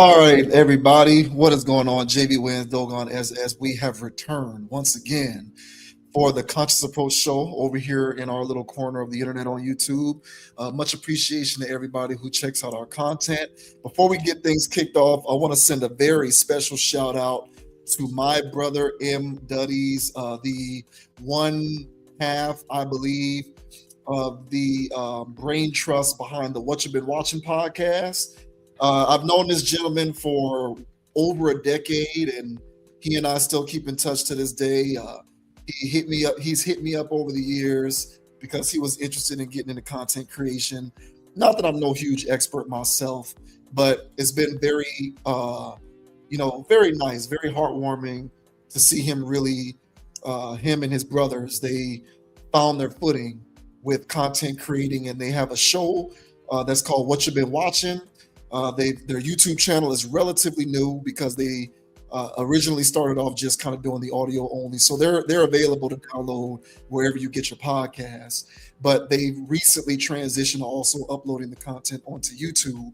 All right, everybody, what is going on? JB Wins Dogon as we have returned once again for the Conscious Approach Show over here in our little corner of the internet on YouTube. Much appreciation to everybody who checks out our content. Before we get things kicked off, I want to send a very special shout out to my brother M. Duddies, the one half, I believe, of the brain trust behind the What You've Been Watching podcast. I've known this gentleman for over a decade, and he and I still keep in touch to this day. He hit me up. He's hit me up over the years because he was interested in getting into content creation. Not that I'm no huge expert myself, but it's been very, very nice, very heartwarming to see him really, him and his brothers, they found their footing with content creating, and they have a show that's called What You've Been Watching. Their YouTube channel is relatively new because they originally started off just kind of doing the audio only. So they're available to download wherever you get your podcasts. But they recently transitioned to also uploading the content onto YouTube.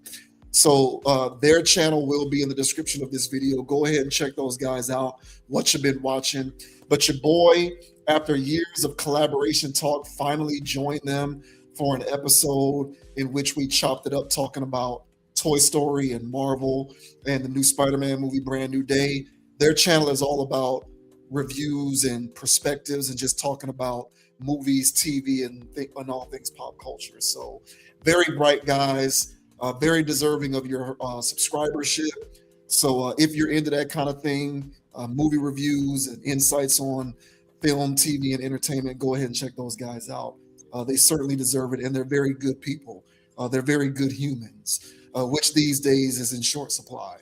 So their channel will be in the description of this video. Go ahead and check those guys out, What You've Been Watching. But your boy, after years of collaboration talk, finally joined them for an episode in which we chopped it up talking about Toy Story and Marvel and the new Spider-Man movie, Brand New Day. Their channel is all about reviews and perspectives and just talking about movies, TV, and all things pop culture. So very bright guys, very deserving of your subscribership. So if you're into that kind of thing, movie reviews and insights on film, TV, and entertainment, go ahead and check those guys out. They certainly deserve it, and they're very good people. They're very good humans. Which these days is in short supply.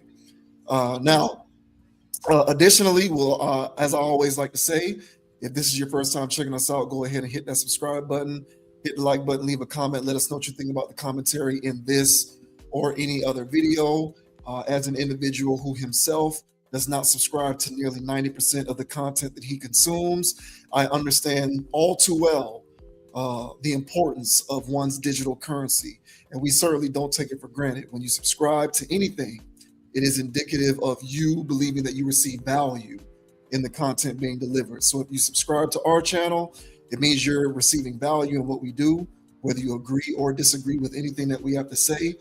Additionally, we'll, as I always like to say, if this is your first time checking us out, go ahead and hit that subscribe button, hit the like button, leave a comment, let us know what you think about the commentary in this or any other video. As an individual who himself does not subscribe to nearly 90% of the content that he consumes, I understand all too well the importance of one's digital currency. And we certainly don't take it for granted. When you subscribe to anything, it is indicative of you believing that you receive value in the content being delivered. So if you subscribe to our channel, it means you're receiving value in what we do, whether you agree or disagree with anything that we have to say,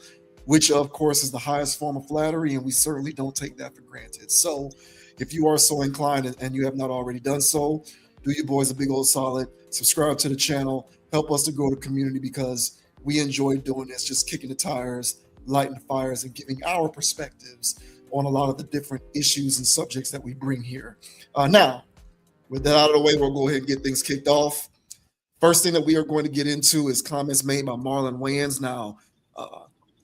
which of course is the highest form of flattery, and we certainly don't take that for granted. So if you are so inclined and you have not already done so, do your boys a big old solid, subscribe to the channel, help us to grow the community, because we enjoy doing this, just kicking the tires, lighting fires, and giving our perspectives on a lot of the different issues and subjects that we bring here. Now, with that out of the way, we'll go ahead and get things kicked off. First thing that we are going to get into is comments made by Marlon Wayans. Now,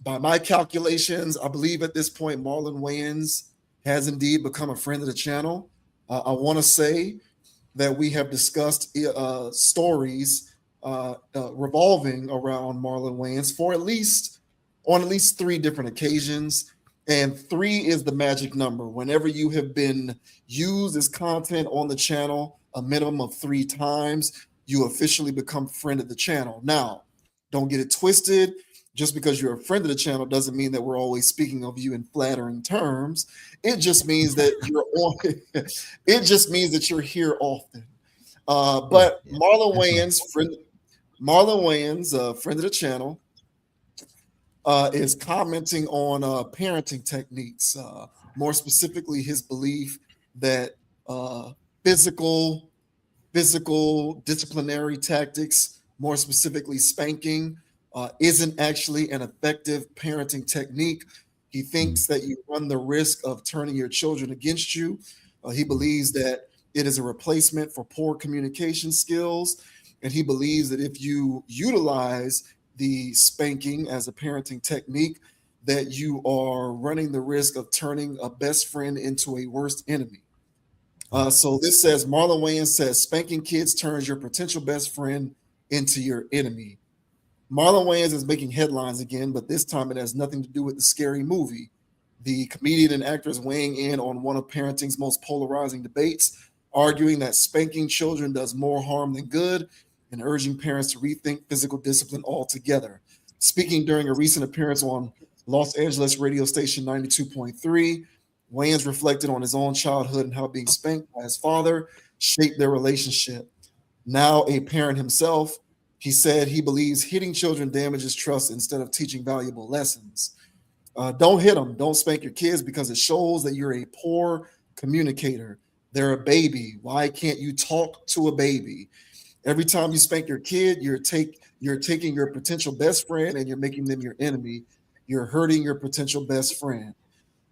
by my calculations, I believe at this point, Marlon Wayans has indeed become a friend of the channel. I want to say that we have discussed stories revolving around Marlon Wayans on at least 3 different occasions, and 3 is the magic number. Whenever you have been used as content on the channel a minimum of 3 times, you officially become friend of the channel. Now, don't get it twisted. Just because you're a friend of the channel doesn't mean that we're always speaking of you in flattering terms. It just means that you're on. It just means that you're here often. But Marlon Wayans, friend of the channel, is commenting on parenting techniques, more specifically his belief that physical disciplinary tactics, more specifically spanking, isn't actually an effective parenting technique. He thinks that you run the risk of turning your children against you. He believes that it is a replacement for poor communication skills. And he believes that if you utilize the spanking as a parenting technique, that you are running the risk of turning a best friend into a worst enemy. So this says, Marlon Wayans says, spanking kids turns your potential best friend into your enemy. Marlon Wayans is making headlines again, but this time it has nothing to do with the Scary Movie. The comedian and actor is weighing in on one of parenting's most polarizing debates, arguing that spanking children does more harm than good and urging parents to rethink physical discipline altogether. Speaking during a recent appearance on Los Angeles radio station 92.3. Wayans reflected on his own childhood and how being spanked by his father shaped their relationship. Now a parent himself, he said he believes hitting children damages trust instead of teaching valuable lessons. Don't hit them. Don't spank your kids because it shows that you're a poor communicator. They're a baby. Why can't you talk to a baby? Every time you spank your kid, you're taking your potential best friend and you're making them your enemy. You're hurting your potential best friend.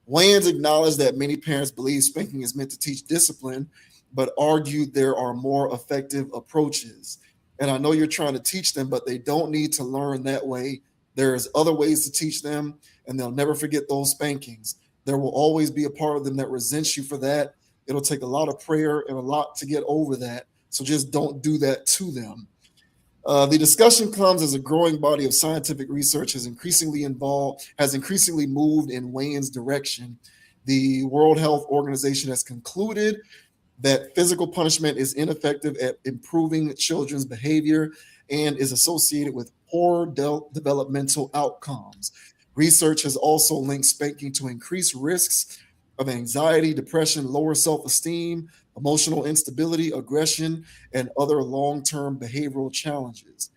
Wayans acknowledged that many parents believe spanking is meant to teach discipline, but argued there are more effective approaches. And I know you're trying to teach them, but they don't need to learn that way. There's other ways to teach them, and they'll never forget those spankings. There will always be a part of them that resents you for that. It'll take a lot of prayer and a lot to get over that. So just don't do that to them. The discussion comes as a growing body of scientific research has increasingly moved in Wayans' direction. The World Health Organization has concluded that physical punishment is ineffective at improving children's behavior and is associated with poor developmental outcomes. Research has also linked spanking to increased risks of anxiety, depression, lower self-esteem, emotional instability, aggression, and other long-term behavioral challenges.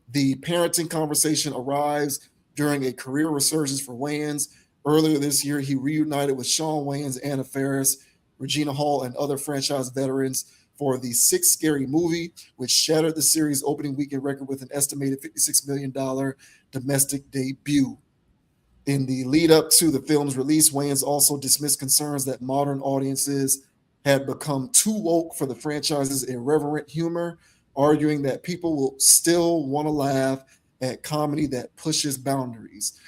The parenting conversation arrives during a career resurgence for Wayans. Earlier this year, he reunited with Shawn Wayans, Anna Faris, Regina Hall, and other franchise veterans for the Six Scary Movie, which shattered the series' opening weekend record with an estimated $56 million domestic debut. In the lead up to the film's release, Wayans also dismissed concerns that modern audiences had become too woke for the franchise's irreverent humor, arguing that people will still want to laugh at comedy that pushes boundaries.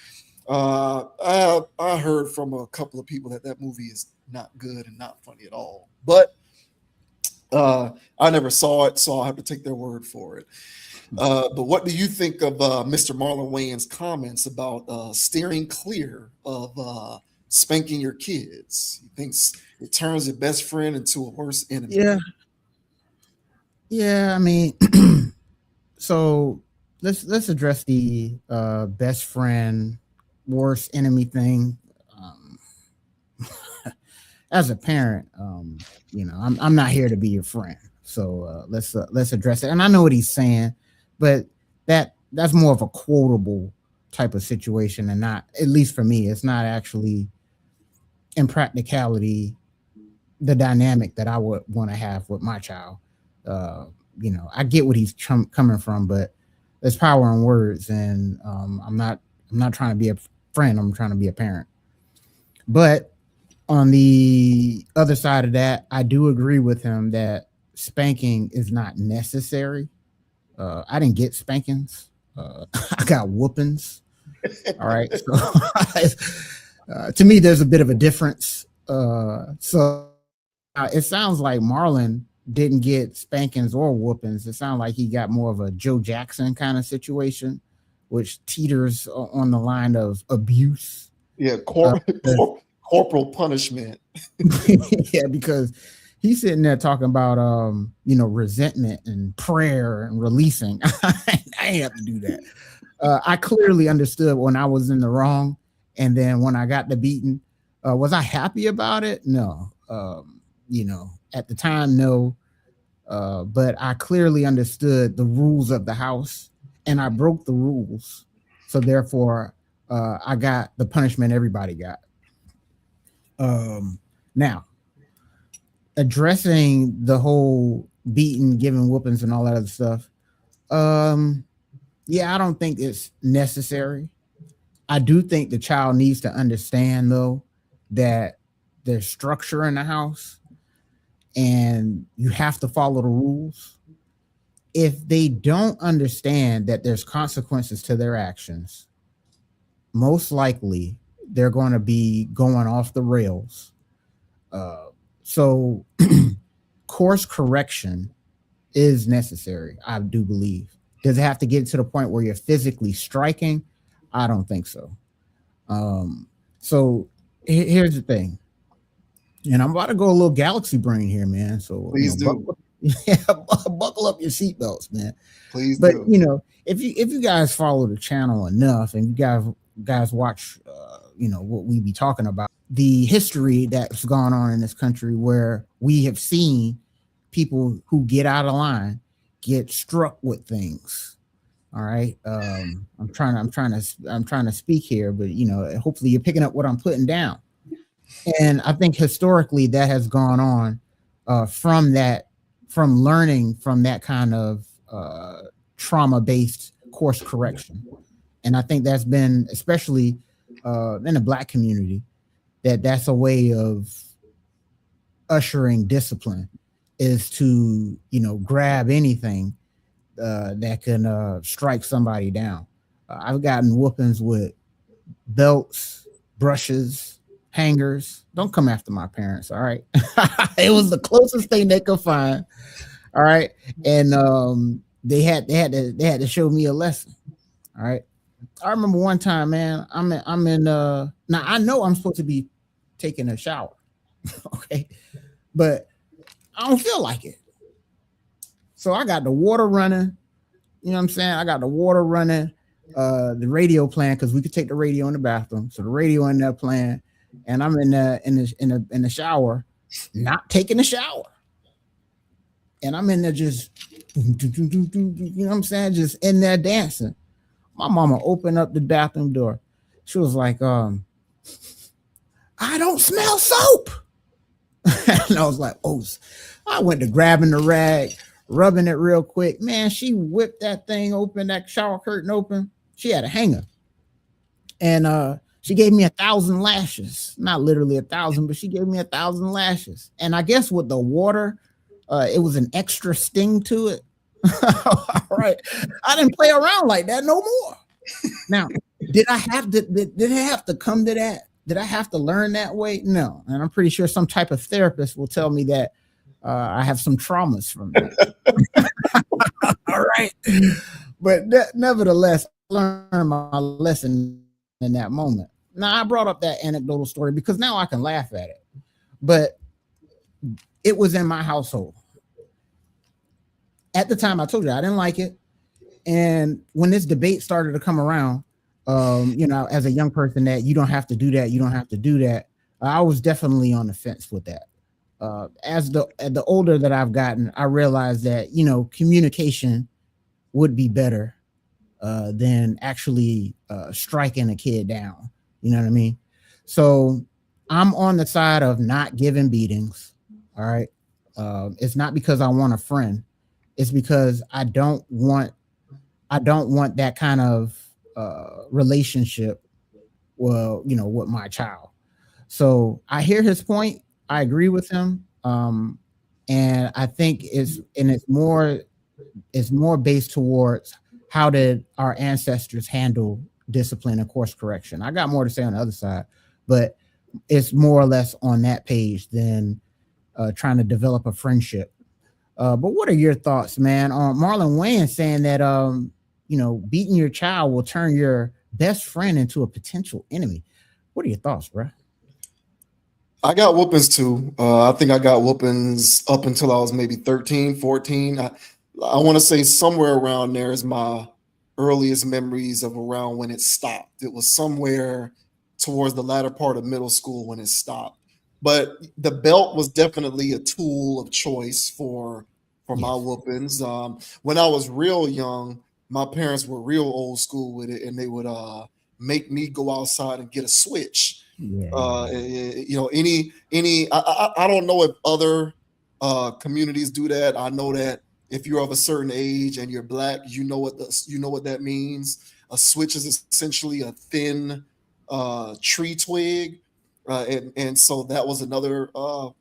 I heard from a couple of people that movie is not good and not funny at all, but I never saw it, so I'll have to take their word for it. But what do you think of Mr. Marlon Wayans' comments about steering clear of spanking your kids? He thinks it turns your best friend into a worse enemy. Yeah. I mean, so let's address the best friend, worst enemy thing. As a parent, I'm not here to be your friend. So let's address it. And I know what he's saying, but that's more of a quotable type of situation, and not, at least for me, it's not actually in practicality the dynamic that I would want to have with my child. I get what he's coming from, but there's power in words, and I'm not trying to be a friend. I'm trying to be a parent. But on the other side of that, I do agree with him that spanking is not necessary. I didn't get spankings. I got whoopings. All right. So to me, there's a bit of a difference. So it sounds like Marlon didn't get spankings or whoopings. It sounds like he got more of a Joe Jackson kind of situation, which teeters on the line of abuse. Yeah, corporal punishment. Yeah, because he's sitting there talking about resentment and prayer and releasing. I ain't have to do that. I clearly understood when I was in the wrong, and then when I got the beating, was I happy about it? No. At the time, no. But I clearly understood the rules of the house, and I broke the rules. So therefore, I got the punishment everybody got. Now, addressing the whole beating, giving whoopings, and all that other stuff. I don't think it's necessary. I do think the child needs to understand, though, that there's structure in the house and you have to follow the rules. If they don't understand that there's consequences to their actions, most likely they're going to be going off the rails. So course correction is necessary, I do believe. Does it have to get to the point where you're physically striking? I don't think so. So here's the thing. And I'm about to go a little galaxy brain here, man. So please do. Buckle up your seatbelts, man. Please but, do. If you guys follow the channel enough and you guys guys watch, what we be talking about, the history that's gone on in this country where we have seen people who get out of line get struck with things. All right. I'm trying to speak here, but hopefully you're picking up what I'm putting down. And I think historically that has gone on from learning from that kind of trauma based course correction. And I think that's been, especially in the Black community, that's a way of ushering discipline, is to grab anything that can strike somebody down. I've gotten whoopings with belts, brushes, hangers. Don't come after my parents, all right? It was the closest thing they could find, all right. And they had to show me a lesson, all right. I remember one time, man. I'm in. Now I know I'm supposed to be taking a shower, okay, but I don't feel like it. So I got the water running. You know what I'm saying? I got the water running, the radio playing, because we could take the radio in the bathroom. So the radio in there playing, and I'm in the shower, not taking a shower, and I'm in there just, you know what I'm saying, just in there dancing. My mama opened up the bathroom door. She was like, I don't smell soap. And I was like, oh, I went to grabbing the rag, rubbing it real quick. Man, she whipped that thing open, that shower curtain open. She had a hanger. And she gave me 1,000 lashes. Not literally 1,000, but she gave me 1,000 lashes. And I guess with the water, it was an extra sting to it. All right. I didn't play around like that no more. Now, did I have to did it have to come to that? Did I have to learn that way? No. And I'm pretty sure some type of therapist will tell me that I have some traumas from that. All right. But nevertheless, I learned my lesson in that moment. Now, I brought up that anecdotal story because now I can laugh at it. But it was in my household. At the time, I told you I didn't like it. And when this debate started to come around, as a young person, that you don't have to do that, you don't have to do that, I was definitely on the fence with that. As the older that I've gotten, I realized that communication would be better than actually striking a kid down. You know what I mean? So I'm on the side of not giving beatings. All right. It's not because I want a friend. It's because I don't want that kind of relationship, with my child. So I hear his point. I agree with him. And I think it's more based towards how did our ancestors handle discipline and course correction. I got more to say on the other side, but it's more or less on that page than trying to develop a friendship. But what are your thoughts, man, on Marlon Wayans saying that beating your child will turn your best friend into a potential enemy? What are your thoughts, bro? I got whoopings too. I think I got whoopings up until I was maybe 13, 14. I want to say somewhere around there is my earliest memories of around when it stopped. It was somewhere towards the latter part of middle school when it stopped. But the belt was definitely a tool of choice for my whoopings. When I was real young, my parents were real old school with it, and they would make me go outside and get a switch. Yeah. I don't know if other communities do that. I know that if you're of a certain age and you're Black, you know what that means. A switch is essentially a thin tree twig, and so that was another tool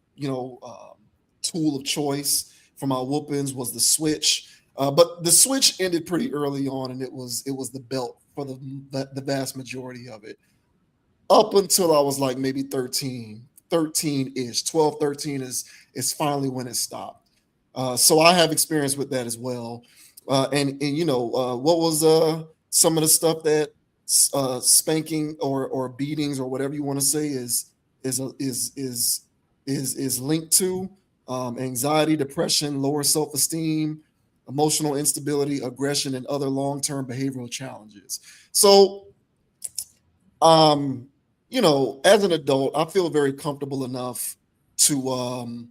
of choice for my whoopings was the switch. But the switch ended pretty early on, and it was the belt for the vast majority of it. Up until I was like maybe 13-ish, 12, 13 is finally when it stopped. So I have experience with that as well. And what was some of the stuff that spanking or beatings or whatever you want to say is linked to anxiety, depression, lower self-esteem, emotional instability, aggression, and other long-term behavioral challenges. So Um, as an adult, I feel very comfortable enough to,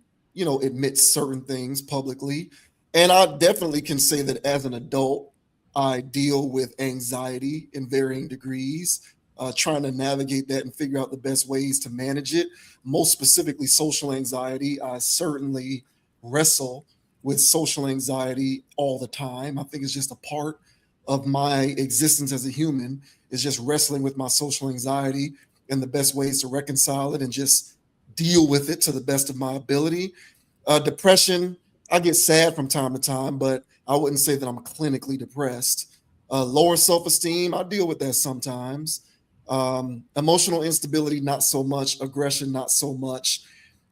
admit certain things publicly. And I definitely can say that as an adult, I deal with anxiety in varying degrees, trying to navigate that and figure out the best ways to manage it. Most specifically, social anxiety. I certainly wrestle with social anxiety all the time. I think it's just a part of my existence as a human, is just wrestling with my social anxiety and the best ways to reconcile it and just deal with it to the best of my ability. Depression, I get sad from time to time, but I wouldn't say that I'm clinically depressed. Lower self esteem, I deal with that sometimes. Emotional instability, not so much. Aggression, not so much.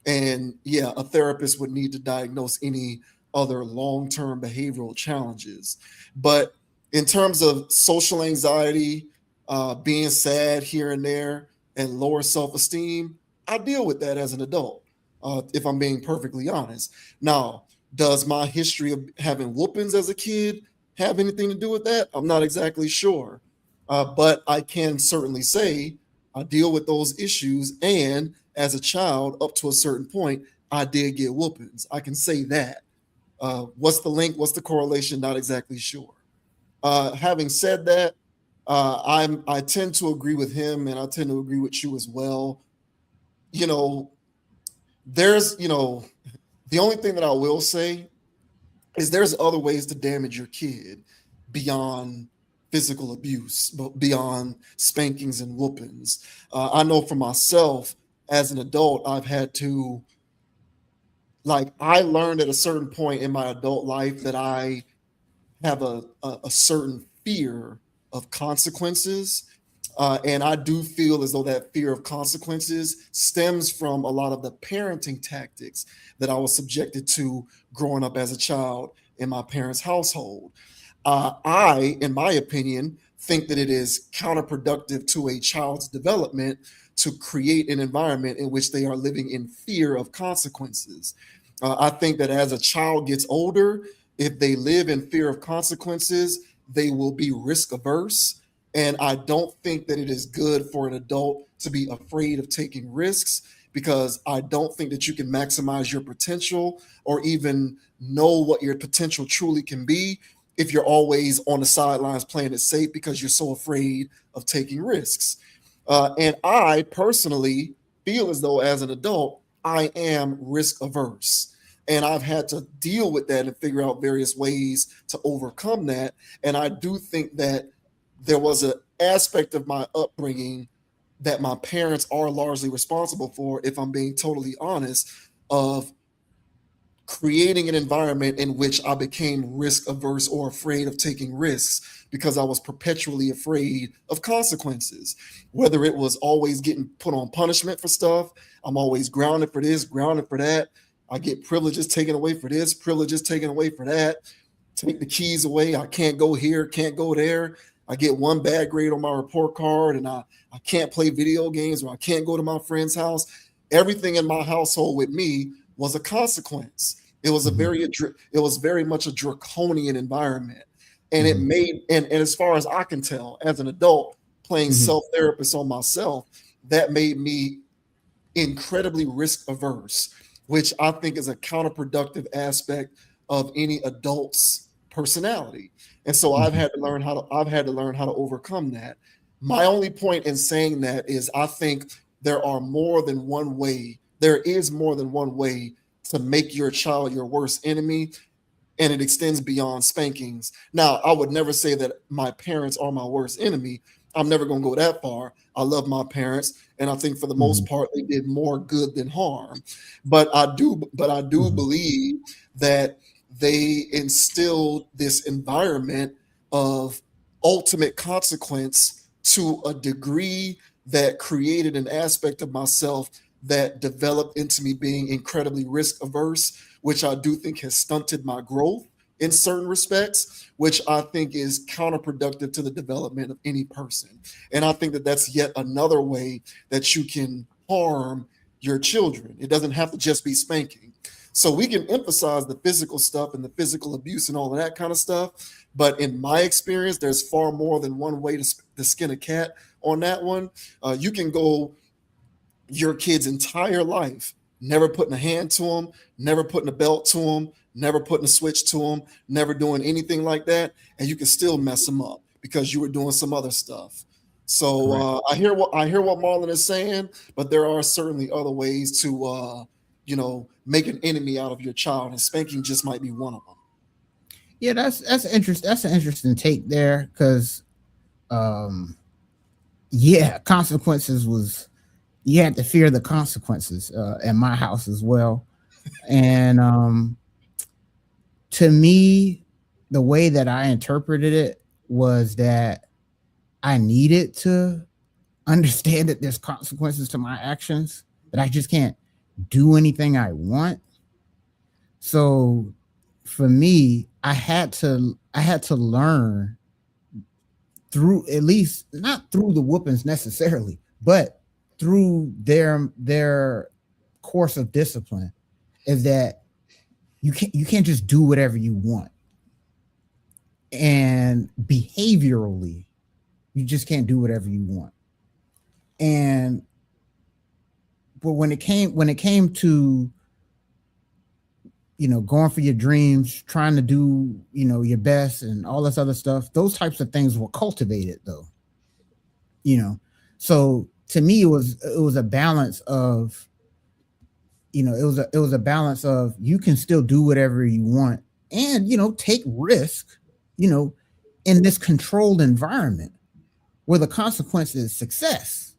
And yeah, a therapist would need to diagnose any other long term behavioral challenges. But in terms of social anxiety, being sad here and there, and lower self esteem, I deal with that as an adult, if I'm being perfectly honest. Now, does my history of having whoopings as a kid have anything to do with that? I'm not exactly sure. But I can certainly say I deal with those issues. And as a child, up to a certain point, I did get whoopings. I can say that. What's the link? What's the correlation? Not exactly sure. Having said that, I tend to agree with him, and I tend to agree with you as well. You know, there's the only thing that I will say is there's other ways to damage your kid beyond physical abuse, but beyond spankings and whoopings. I know for myself as an adult, I've had to, like, I learned at a certain point in my adult life that I have a certain fear of consequences. And I do feel as though that fear of consequences stems from a lot of the parenting tactics that I was subjected to growing up as a child in my parents' household. In my opinion, think that it is counterproductive to a child's development to create an environment in which they are living in fear of consequences. I think that as a child gets older, if they live in fear of consequences, they will be risk averse. And I don't think that it is good for an adult to be afraid of taking risks, because I don't think that you can maximize your potential or even know what your potential truly can be if you're always on the sidelines playing it safe because you're so afraid of taking risks. And I personally feel as though as an adult, I am risk averse. And I've had to deal with that and figure out various ways to overcome that. And I do think that there was an aspect of my upbringing that my parents are largely responsible for, if I'm being totally honest, of creating an environment in which I became risk averse or afraid of taking risks because I was perpetually afraid of consequences. Whether it was always getting put on punishment for stuff, I'm always grounded for this, grounded for that. I get privileges taken away for this, privileges taken away for that. Take the keys away. I can't go here, can't go there. I get one bad grade on my report card, and I can't play video games, or I can't go to my friend's house. Everything in my household with me was a consequence. It was it was very much a draconian environment. And it made, and as far as I can tell, as an adult playing self-therapist on myself, that made me incredibly risk averse, which I think is a counterproductive aspect of any adult's personality. And so I've had to learn how to overcome that. My only point in saying that is I think there is more than one way to make your child your worst enemy, and it extends beyond spankings. Now, I would never say that my parents are my worst enemy. I'm never going to go that far. I love my parents, and I think for the most part they did more good than harm. But I do believe that they instilled this environment of ultimate consequence to a degree that created an aspect of myself that developed into me being incredibly risk averse, which I do think has stunted my growth in certain respects, which I think is counterproductive to the development of any person. And I think that that's yet another way that you can harm your children. It doesn't have to just be spanking. So we can emphasize the physical stuff and the physical abuse and all of that kind of stuff. But in my experience, there's far more than one way to skin a cat on that one. You can go your kid's entire life never putting a hand to them, never putting a belt to them, never putting a switch to them, never doing anything like that, and you can still mess them up because you were doing some other stuff. So I hear what Marlon is saying, but there are certainly other ways to make an enemy out of your child, and spanking just might be one of them. Yeah, that's interesting. That's an interesting take there, because consequences was, you had to fear the consequences in my house as well. And to me, the way that I interpreted it was that I needed to understand that there's consequences to my actions, that I just can't do anything I want. So for me, I had to learn through, at least not through the whoopings necessarily, but through their course of discipline, is that you can't just do whatever you want. And behaviorally, you just can't do whatever you want. And but when it came to going for your dreams, trying to do your best and all this other stuff, those types of things were cultivated though. So to me, it was a balance of, it was a balance of, you can still do whatever you want and take risk, in this controlled environment where the consequence is success.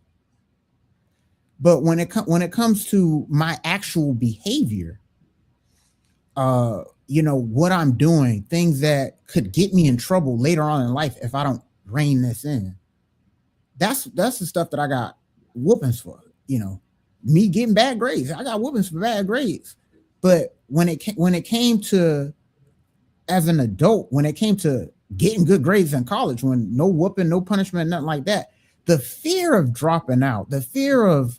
But when it comes to my actual behavior, what I'm doing, things that could get me in trouble later on in life if I don't rein this in, that's the stuff that I got whoopings for. Me getting bad grades, I got whoopings for bad grades. But when it came to, as an adult, when it came to getting good grades in college, when no whooping, no punishment, nothing like that, the fear of dropping out, the fear of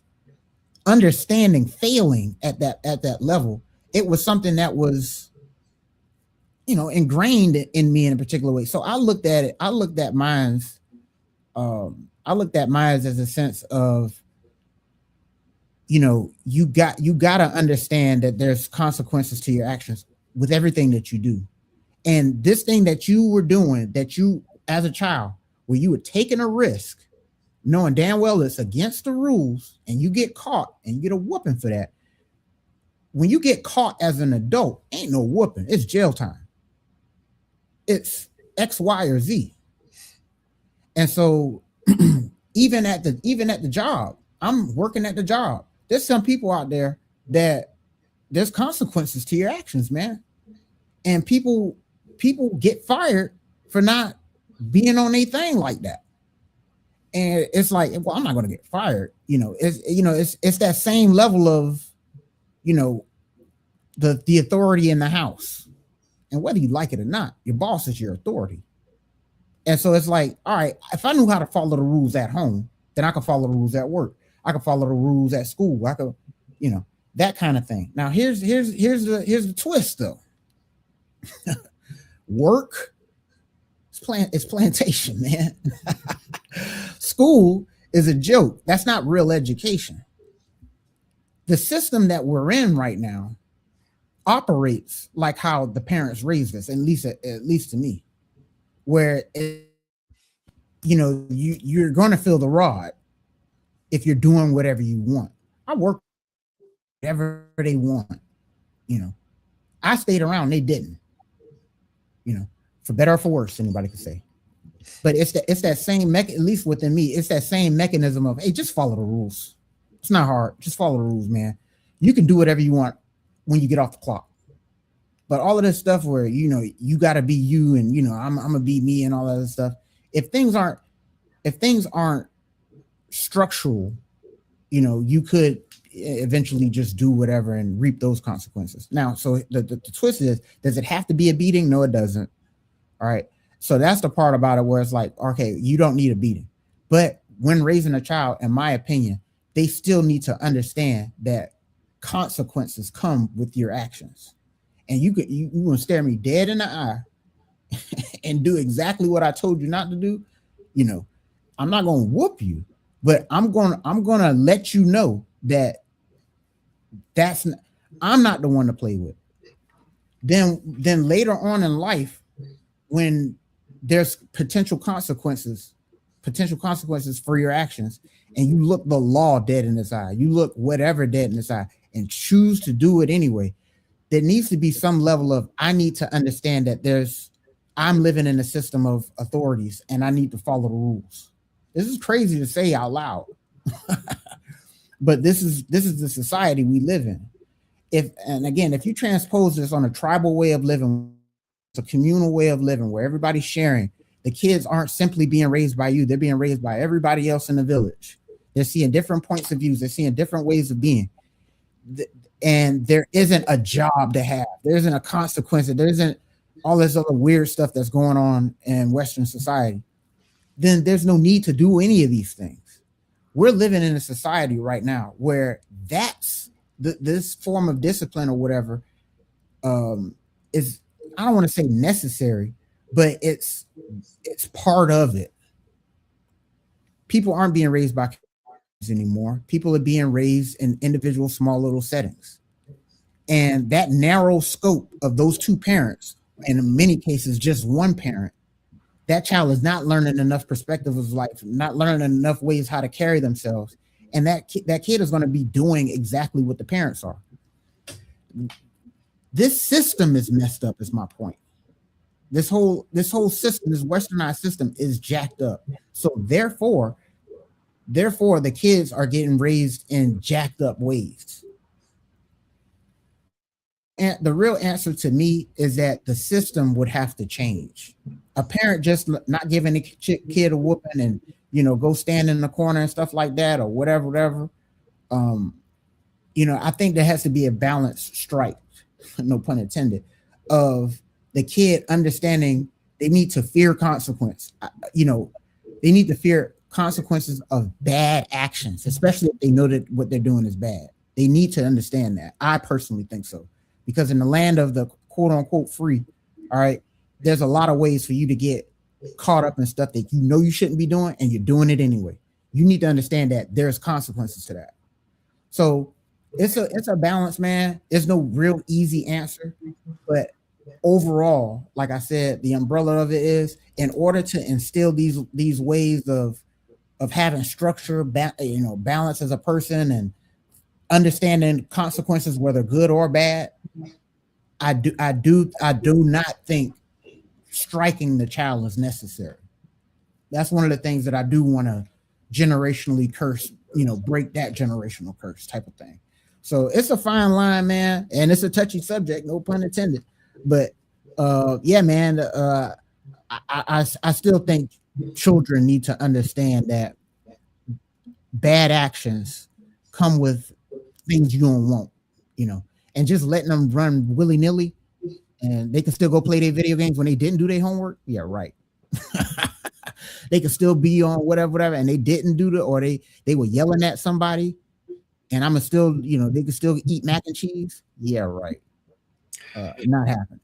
understanding failing at that level, it was something that was ingrained in me in a particular way. So I looked at mine as a sense of, you got to understand that there's consequences to your actions with everything that you do. And this thing that you were doing, that you, as a child, where you were taking a risk, knowing damn well it's against the rules, and you get caught and you get a whooping for that. When you get caught as an adult, ain't no whooping. It's jail time. It's X, Y, or Z. And so even at the job, I'm working at the job. There's some people out there that there's consequences to your actions, man. And people get fired for not being on a thing like that. And it's like, well, I'm not going to get fired. It's that same level of, the authority in the house. And whether you like it or not, your boss is your authority. And so it's like, all right, if I knew how to follow the rules at home, then I could follow the rules at work. I could follow the rules at school. I could, that kind of thing. Now here's the twist though. Work, it's plantation, man. School is a joke. That's not real education. The system that we're in right now operates like how the parents raised us, at least to me, where you're going to feel the rod if you're doing whatever you want. I work whatever they want. I stayed around, they didn't. For better or for worse, anybody could say. But it's that same at least within me, it's that same mechanism of, hey, just follow the rules. It's not hard. Just follow the rules, man. You can do whatever you want when you get off the clock. But all of this stuff where, you got to be you and, I'm going to be me and all that other stuff. If things aren't structural, you could eventually just do whatever and reap those consequences. Now, so the twist is, does it have to be a beating? No, it doesn't. All right. So that's the part about it where it's like, okay, you don't need a beating. But when raising a child, in my opinion, they still need to understand that consequences come with your actions. And you gonna stare me dead in the eye and do exactly what I told you not to do, you know, I'm not gonna whoop you, but I'm gonna let you know that I'm not the one to play with. Then later on in life, when there's potential consequences for your actions, and you look the law dead in its eye, you look whatever dead in its eye, and choose to do it anyway, there needs to be some level of, I need to understand that I'm living in a system of authorities and I need to follow the rules. This is crazy to say out loud, but this is the society we live in. If you transpose this on a tribal way of living, it's a communal way of living where everybody's sharing. The kids aren't simply being raised by you; they're being raised by everybody else in the village. They're seeing different points of views. They're seeing different ways of being, and there isn't a job to have. There isn't a consequence. There isn't all this other weird stuff that's going on in Western society. Then there's no need to do any of these things. We're living in a society right now where this form of discipline or whatever is, I don't want to say necessary, but it's part of it. People aren't being raised by anymore. People are being raised in individual small little settings. And that narrow scope of those two parents, and in many cases just one parent, that child is not learning enough perspective of life, not learning enough ways how to carry themselves. And that kid is going to be doing exactly what the parents are. This system is messed up, is my point. This whole system, this westernized system, is jacked up. So therefore the kids are getting raised in jacked up ways. And the real answer to me is that the system would have to change. A parent just not giving a kid a whooping and, go stand in the corner and stuff like that, or whatever. I think there has to be a balanced strike, no pun intended, of the kid understanding they need to fear consequence. They need to fear consequences of bad actions, especially if they know that what they're doing is bad. They need to understand that. I personally think so. Because in the land of the quote unquote free, all right, there's a lot of ways for you to get caught up in stuff that you shouldn't be doing, and you're doing it anyway. You need to understand that there's consequences to that. So it's a balance, man. There's no real easy answer, but overall, like I said, the umbrella of it is, in order to instill these ways of having structure, balance as a person, and understanding consequences, whether good or bad, I do not think striking the child is necessary. That's one of the things that I do want to generationally curse, break that generational curse type of thing. So it's a fine line, man, and it's a touchy subject, no pun intended. But yeah, man, I still think children need to understand that bad actions come with things you don't want, and just letting them run willy-nilly and they can still go play their video games when they didn't do their homework. Yeah, right. They can still be on whatever, and they didn't do or they were yelling at somebody, and I'm still, they can still eat mac and cheese. Yeah, right. Not happening.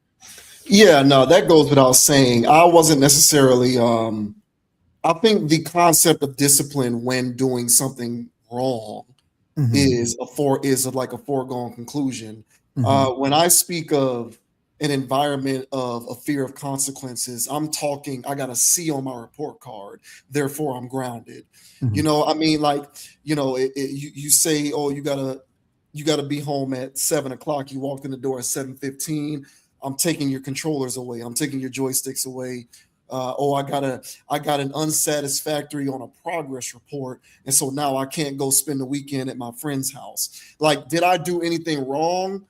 Yeah, no, that goes without saying. I wasn't necessarily, I think the concept of discipline when doing something wrong is like a foregone conclusion. When I speak of an environment of a fear of consequences, I'm talking, I got a C on my report card, therefore I'm grounded. I mean, like, you say, oh, you gotta be home at 7:00. You walked in the door at 7:15. I'm taking your controllers away. I'm taking your joysticks away. I got an unsatisfactory on a progress report, and so now I can't go spend the weekend at my friend's house. Like, did I do anything wrong?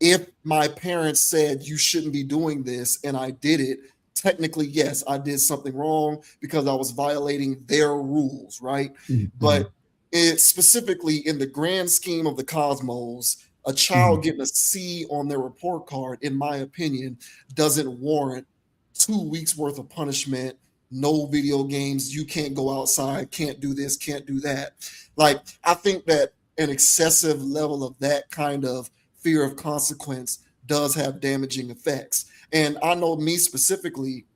If my parents said you shouldn't be doing this and I did it, technically, yes, I did something wrong because I was violating their rules, right? But it's specifically in the grand scheme of the cosmos, a child getting a C on their report card, in my opinion, doesn't warrant 2 weeks worth of punishment, no video games, you can't go outside, can't do this, can't do that. Like, I think that an excessive level of that kind of fear of consequence does have damaging effects. And I know me specifically,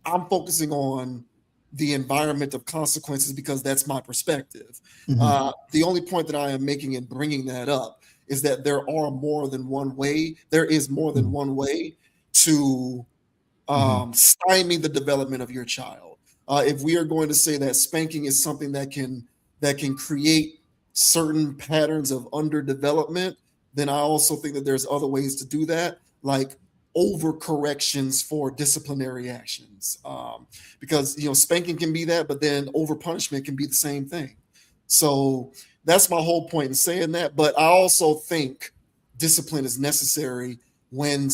I'm focusing on the environment of consequences because that's my perspective. The only point that I am making in bringing that up is that there are more than one way. There is more than one way to stymie the development of your child. If we are going to say that spanking is something that can create certain patterns of underdevelopment, then I also think that there's other ways to do that, like overcorrections for disciplinary actions. Because spanking can be that, but then over punishment can be the same thing. So that's my whole point in saying that. But I also think discipline is necessary when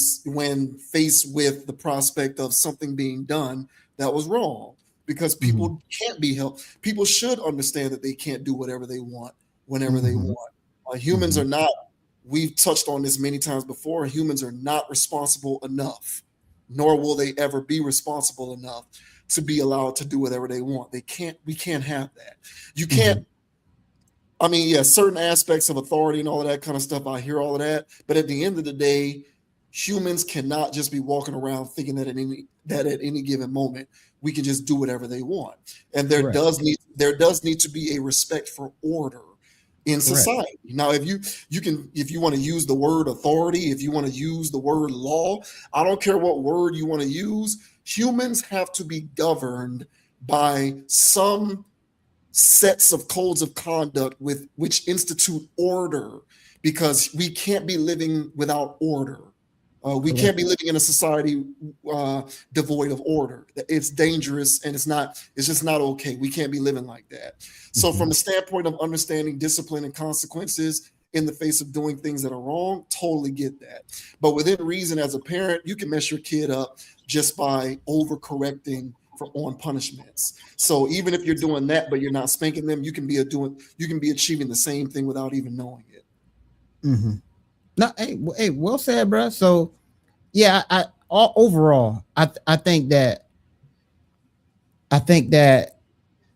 faced with the prospect of something being done that was wrong, because people can't be helped. People should understand that they can't do whatever they want whenever they want. Humans are not, we've touched on this many times before, humans are not responsible enough, nor will they ever be responsible enough to be allowed to do whatever they want. We can't have that. You can't, I mean, yeah, certain aspects of authority and all of that kind of stuff, I hear all of that. But at the end of the day, humans cannot just be walking around thinking that at any given moment we can just do whatever they want. And there does need to be a respect for order in society. Now, if you want to use the word authority, if you want to use the word law, I don't care what word you want to use. Humans have to be governed by some sets of codes of conduct with which institute order, because we can't be living without order. We can't be living in a society devoid of order. It's dangerous, and it's just not okay. We can't be living like that. So from the standpoint of understanding discipline and consequences in the face of doing things that are wrong, totally get that. But within reason, as a parent, you can mess your kid up just by overcorrecting on punishments. So even if you're doing that, but you're not spanking them, you can be achieving the same thing without even knowing it. No, hey, well said, bro. So, yeah, overall, I think that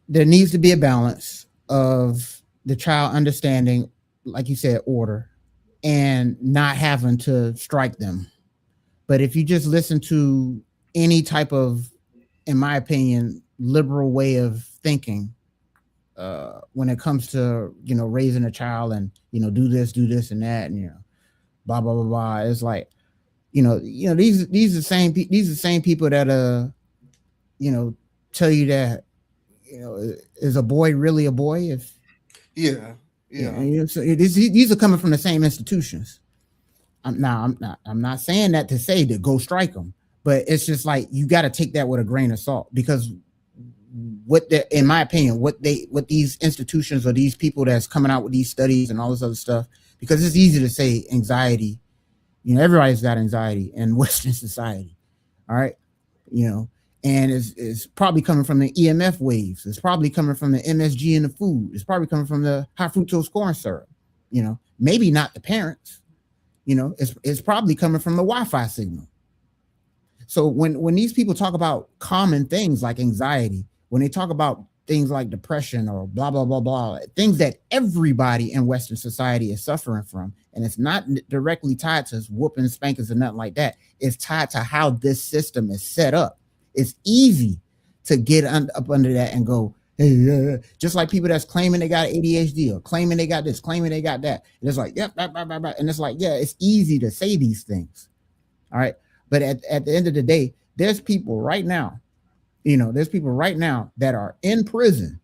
there needs to be a balance of the child understanding, like you said, order, and not having to strike them. But if you just listen to any type of, in my opinion, liberal way of thinking, when it comes to raising a child and do this and that, and blah blah blah blah. It's like, these are the same people that tell you that is a boy really a boy if so these are coming from the same institutions. I'm not saying that to say to go strike them, but it's just like you got to take that with a grain of salt, because in my opinion, what these institutions or these people that's coming out with these studies and all this other stuff, because it's easy to say anxiety, everybody's got anxiety in Western society. All right. And it's probably coming from the EMF waves. It's probably coming from the MSG in the food. It's probably coming from the high fructose corn syrup. Maybe not the parents. It's probably coming from the Wi-Fi signal. So when these people talk about common things like anxiety, when they talk about things like depression or blah, blah, blah, blah, things that everybody in Western society is suffering from, and it's not directly tied to whooping, spankings, or nothing like that. It's tied to how this system is set up. It's easy to get up under that and go, hey, just like people that's claiming they got ADHD or claiming they got this, claiming they got that. And it's like, yep, blah, blah, blah, blah. And it's like, yeah, it's easy to say these things. All right. But at the end of the day, there's people right now that are in prison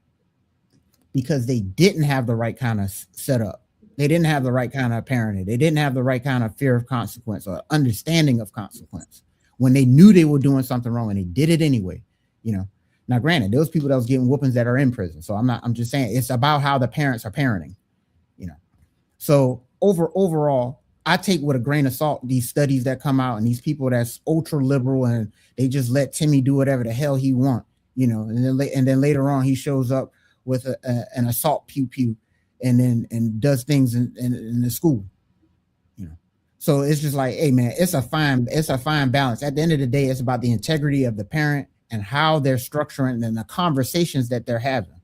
because they didn't have the right kind of setup. They didn't have the right kind of parenting. They didn't have the right kind of fear of consequence or understanding of consequence when they knew they were doing something wrong and they did it anyway. Now, granted, those people that was getting whoopings that are in prison. So I'm just saying it's about how the parents are parenting. So overall, I take with a grain of salt these studies that come out and these people that's ultra liberal and they just let Timmy do whatever the hell he want, and then later on he shows up with an assault pew pew and does things in the school, So it's just like, hey man, it's a fine balance. At the end of the day, it's about the integrity of the parent and how they're structuring and the conversations that they're having,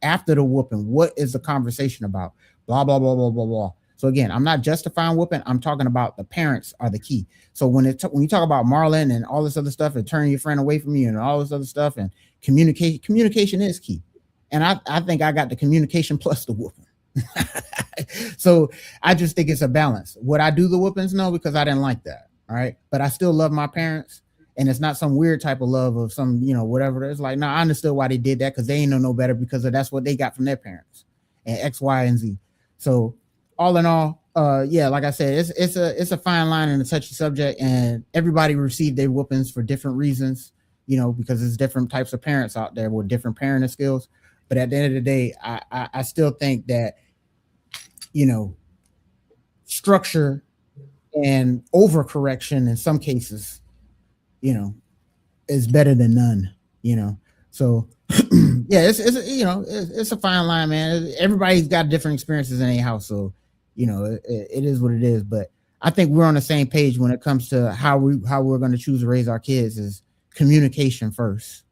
after the whooping, what is the conversation about? Blah, blah, blah, blah, blah, blah. So again, I'm not justifying whooping. I'm talking about the parents are the key. So when you talk about Marlon and all this other stuff and turning your friend away from you and all this other stuff and communication is key. And I think I got the communication plus the whooping. So I just think it's a balance. Would I do the whoopings? No, because I didn't like that. All right. But I still love my parents. And it's not some weird type of love of some, whatever. It's like, no, I understood why they did that because they ain't know no better because that's what they got from their parents and X, Y, and Z. So all in all, yeah, like I said, it's a fine line and a touchy subject, and everybody received their whoopings for different reasons, because there's different types of parents out there with different parenting skills. But at the end of the day, I still think that, structure and overcorrection in some cases, is better than none, So yeah, it's a fine line, man. Everybody's got different experiences in a house, so it is what it is. But I think we're on the same page when it comes to how we're going to choose to raise our kids is communication first,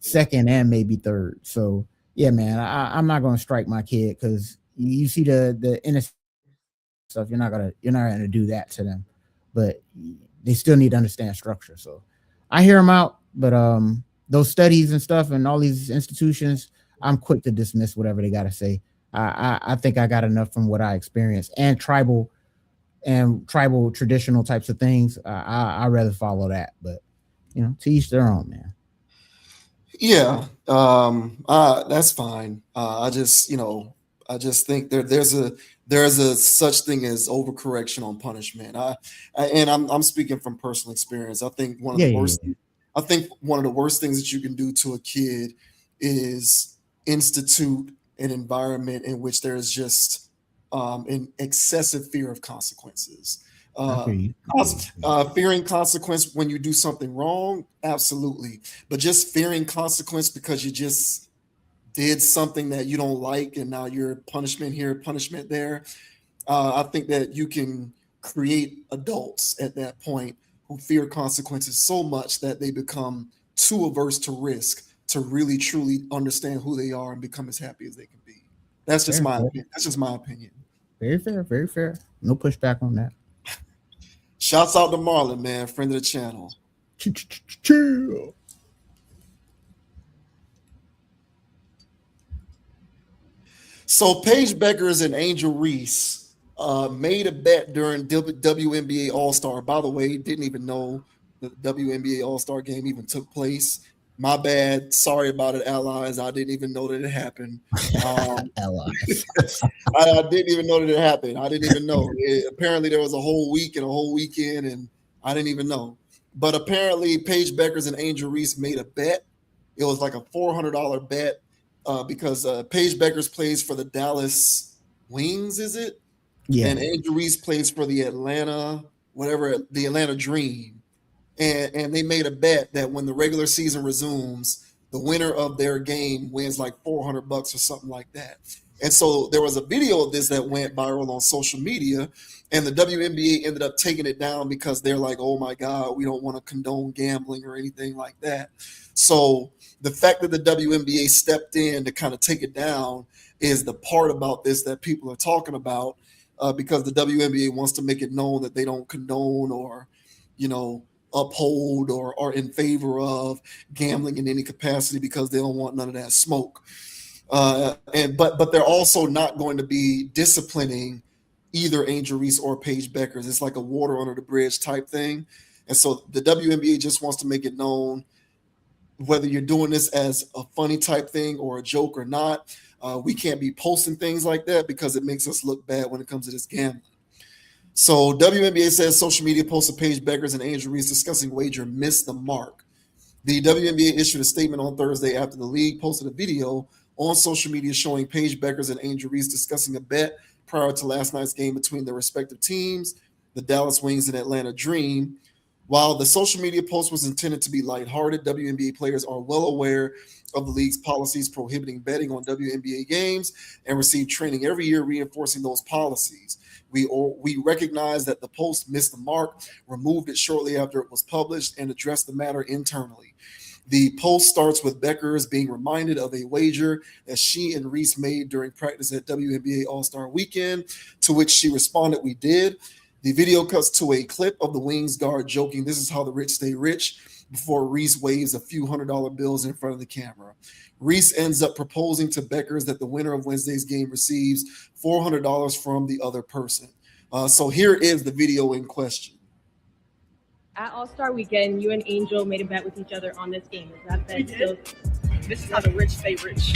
second and maybe third. So yeah, man, I'm not going to strike my kid because you see the innocent stuff. You're not gonna do that to them, but they still need to understand structure. So I hear them out, but those studies and stuff and all these institutions, I'm quick to dismiss whatever they got to say. I think I got enough from what I experienced and tribal traditional types of things. I rather follow that, but to each their own, man. Yeah, that's fine. I just think there's a such thing as overcorrection on punishment. I'm speaking from personal experience. I think one of the worst. Yeah. I think one of the worst things that you can do to a kid is institute an environment in which there is just an excessive fear of consequences. Fearing consequence when you do something wrong, absolutely. But just fearing consequence because you just did something that you don't like and now you're punishment here, punishment there. I think that you can create adults at that point who fear consequences so much that they become too averse to risk to really truly understand who they are and become as happy as they can be. That's just my opinion. That's just my opinion. Very fair, very fair. No pushback on that. Shouts out to Marlon, man, friend of the channel. Chill. So Paige Bueckers and Angel Reese made a bet during WNBA All-Star. By the way, didn't even know the WNBA All-Star game even took place. My bad. Sorry about it, allies. I didn't even know that it happened. Allies. I didn't even know that it happened. I didn't even know. Apparently, there was a whole week and a whole weekend, and I didn't even know. But apparently, Paige Bueckers and Angel Reese made a bet. It was like a $400 bet because Paige Bueckers plays for the Dallas Wings, is it? Yeah. And Angel Reese plays for the Atlanta Dream. And they made a bet that when the regular season resumes, the winner of their game wins like $400 or something like that. And so there was a video of this that went viral on social media, and the WNBA ended up taking it down because they're like, oh my God, we don't want to condone gambling or anything like that. So the fact that the WNBA stepped in to kind of take it down is the part about this that people are talking about because the WNBA wants to make it known that they don't condone or, uphold or are in favor of gambling in any capacity because they don't want none of that smoke. But they're also not going to be disciplining either Angel Reese or Paige Bueckers. It's like a water under the bridge type thing. And so the WNBA just wants to make it known whether you're doing this as a funny type thing or a joke or not. We can't be posting things like that because it makes us look bad when it comes to this gambling. So WNBA says social media posts of Paige Bueckers and Angel Reese discussing wager missed the mark. The WNBA issued a statement on Thursday after the league posted a video on social media showing Paige Bueckers and Angel Reese discussing a bet prior to last night's game between their respective teams, the Dallas Wings and Atlanta Dream. While the social media post was intended to be lighthearted, WNBA players are well aware of the league's policies prohibiting betting on WNBA games and receive training every year reinforcing those policies. We recognize that the post missed the mark, removed it shortly after it was published, and addressed the matter internally. The post starts with Bueckers being reminded of a wager that she and Reese made during practice at WNBA All-Star Weekend, to which she responded, "We did." The video cuts to a clip of the Wings guard joking, "This is how the rich stay rich," before Reese waves a few $100 bills in front of the camera. Reese ends up proposing to Bueckers that the winner of Wednesday's game receives $400 from the other person. So here is the video in question. At All-Star Weekend, you and Angel made a bet with each other on this game. Is that bet still? This is how the rich stay rich.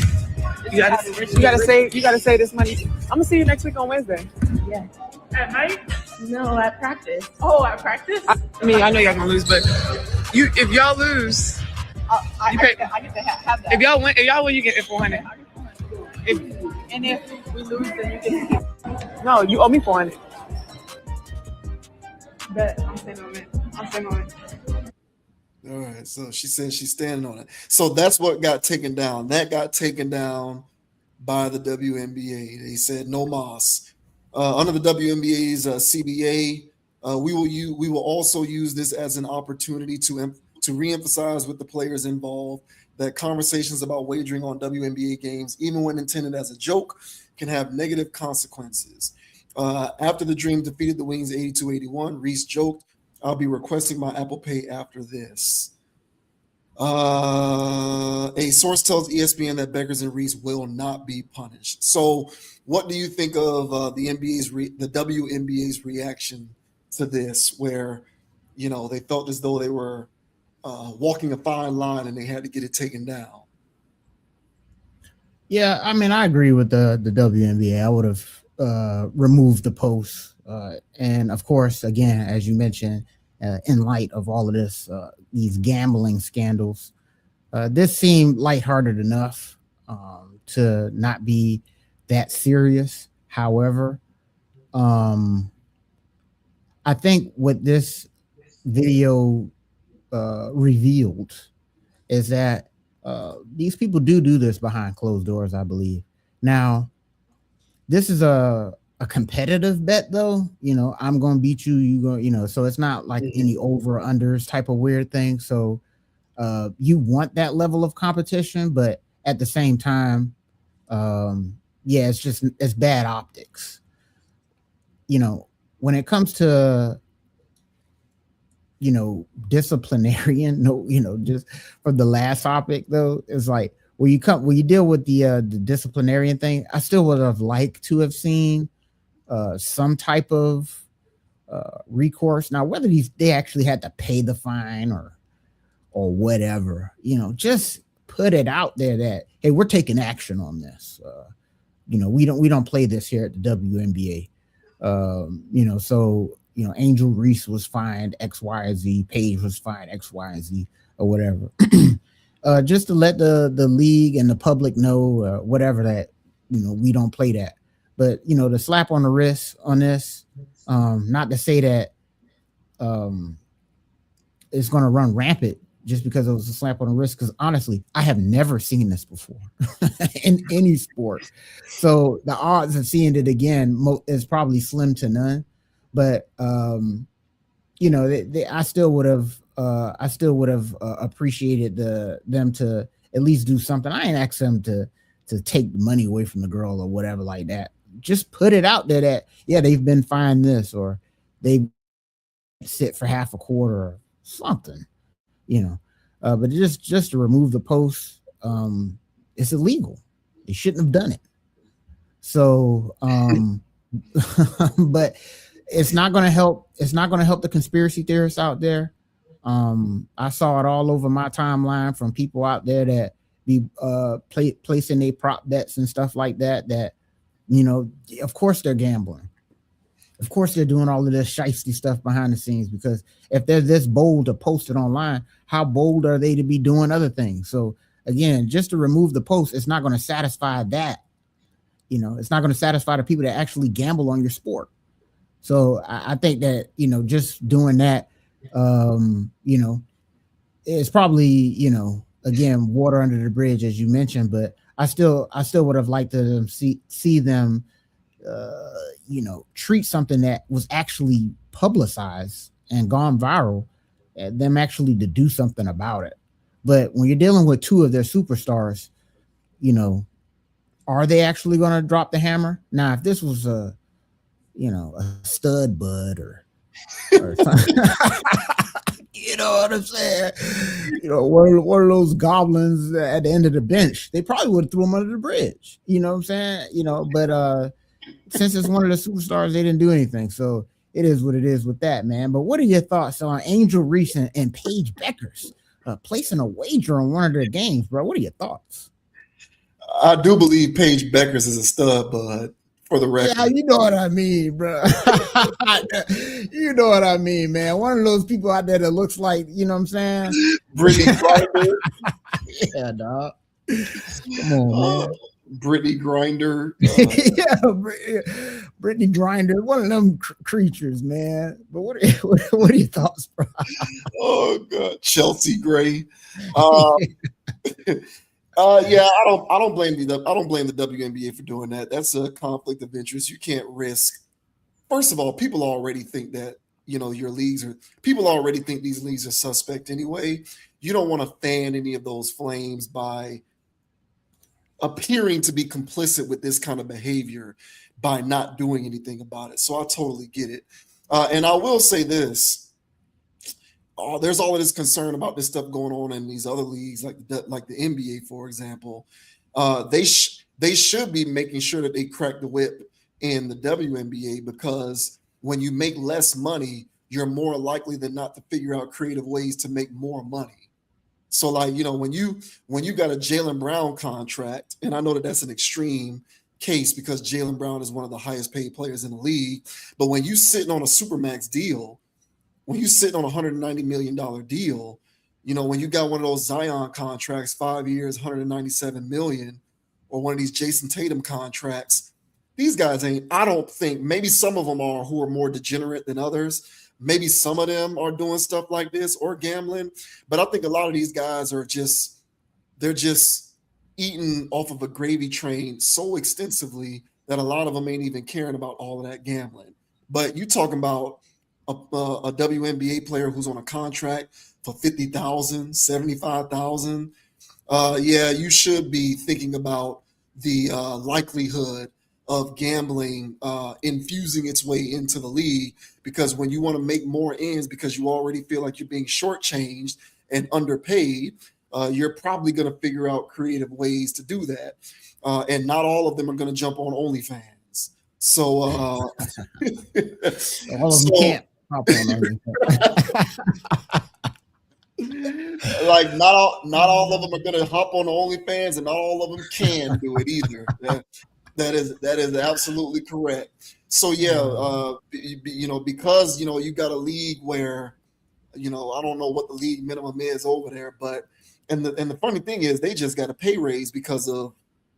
You gotta save this money. I'm gonna see you next week on Wednesday. Yeah. At night? No, at practice. Oh, at practice? I mean, I know y'all gonna lose, but if y'all lose, I get to have that. If y'all win, you get it 400. And if we lose, then you get. No, you owe me 400. Bet I'm staying on it. All right, so she says she's standing on it. So that's what got taken down. That got taken down by the WNBA. They said no mas. Under the WNBA's CBA, we will also use this as an opportunity to reemphasize with the players involved that conversations about wagering on WNBA games, even when intended as a joke, can have negative consequences. After the Dream defeated the Wings 82-81, Reese joked, "I'll be requesting my Apple Pay after this." A source tells ESPN that Bueckers and Reese will not be punished. So what do you think of the WNBA's reaction to this, where, they felt as though they were walking a fine line and they had to get it taken down? Yeah, I mean, I agree with the WNBA. I would have removed the post. And of course, again, as you mentioned, in light of all of this, these gambling scandals, this seemed lighthearted enough to not be that serious. However, I think what this video revealed is that these people do this behind closed doors, I believe. Now, this is a competitive bet, though. I'm going to beat you. You go, so it's not like any over unders type of weird thing. So you want that level of competition, but at the same time, it's bad optics. When it comes to disciplinarian, just for the last topic, though, it's like when you deal with the disciplinarian thing, I still would have liked to have seen some type of recourse. Now, whether they actually had to pay the fine or whatever, just put it out there that, hey, we're taking action on this. We don't play this here at the WNBA. So Angel Reese was fined X, Y, and Z. Paige was fined X, Y, and Z, or whatever. Just to let the league and the public know, whatever, that we don't play that. But the slap on the wrist on this, not to say that it's going to run rampant just because it was a slap on the wrist, because honestly, I have never seen this before in any sport. So the odds of seeing it again is probably slim to none. But I still would have appreciated them to at least do something. I ain't asked them to take the money away from the girl or whatever like that. Just put it out there that, yeah, they've been fined this, or they sit for half a quarter or something, but just to remove the post, it's illegal. They shouldn't have done it. So, but it's not going to help. It's not going to help the conspiracy theorists out there. I saw it all over my timeline from people out there that be placing their prop bets and stuff like that. That, of course they're gambling. Of course they're doing all of this shiesty stuff behind the scenes, because if they're this bold to post it online, how bold are they to be doing other things? So again, just to remove the post, it's not going to satisfy that. It's not going to satisfy the people that actually gamble on your sport. So I think that, just doing that, it's probably, again, water under the bridge, as you mentioned, but I still would have liked to see them, treat something that was actually publicized and gone viral, them actually to do something about it. But when you're dealing with two of their superstars, you know, are they actually going to drop the hammer? Now, if this was a stud bud or something, you know what I'm saying? You know, one of those goblins at the end of the bench, they probably would have threw him under the bridge. You know what I'm saying? You know, but since it's one of the superstars, they didn't do anything. So it is what it is with that, man. But what are your thoughts on Angel Reese and Paige Bueckers placing a wager on one of their games, bro? What are your thoughts? I do believe Paige Bueckers is a stud, bud. For the record. Yeah, you know what I mean, bro. You know what I mean, man. One of those people out there that looks like, you know what I'm saying? Brittany Griner. Yeah, dog. Come on, man. Brittany Griner. Brittany Griner. One of them creatures, man. But what are your thoughts, bro? Oh God, Chelsea Gray. Yeah, I don't blame the WNBA for doing that. That's a conflict of interest. You can't risk. First of all, people already think that, you know, people already think these leagues are suspect anyway. You don't want to fan any of those flames by appearing to be complicit with this kind of behavior by not doing anything about it. So I totally get it. And I will say this. There's all of this concern about this stuff going on in these other leagues, like the NBA, for example. They should be making sure that they crack the whip in the WNBA, because when you make less money, you're more likely than not to figure out creative ways to make more money. So, like, you know, when you got a Jaylen Brown contract, and I know that that's an extreme case because Jaylen Brown is one of the highest paid players in the league, but when you sitting on a Supermax deal, when you're sitting on a $190 million deal, you know, when you got one of those Zion contracts, 5 years, $197 million, or one of these Jason Tatum contracts, these guys ain't, I don't think, maybe some of them are who are more degenerate than others. Maybe some of them are doing stuff like this or gambling, but I think a lot of these guys are they're just eating off of a gravy train so extensively that a lot of them ain't even caring about all of that gambling. But you talking about a WNBA player who's on a contract for $50,000, $75,000. Yeah, you should be thinking about the likelihood of gambling infusing its way into the league, because when you want to make more ends because you already feel like you're being shortchanged and underpaid, you're probably going to figure out creative ways to do that. And not all of them are going to jump on OnlyFans. So all of them can't. Like not all of them are going to hop on the OnlyFans, and not all of them can do it either. That is absolutely correct. So yeah, you know, because, you know, you got a league where, you know, I don't know what the league minimum is over there, but and the funny thing is they just got a pay raise because of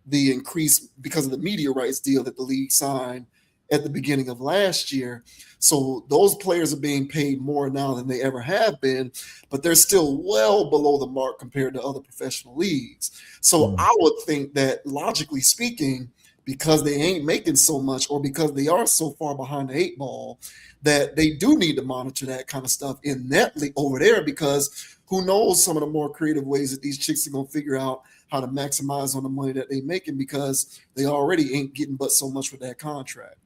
the media rights deal that the league signed at the beginning of last year. So those players are being paid more now than they ever have been, but they're still well below the mark compared to other professional leagues. So I would think that, logically speaking, because they ain't making so much, or because they are so far behind the eight ball, that they do need to monitor that kind of stuff in that league over there, because who knows some of the more creative ways that these chicks are going to figure out how to maximize on the money that they're making, because they already ain't getting but so much with that contract.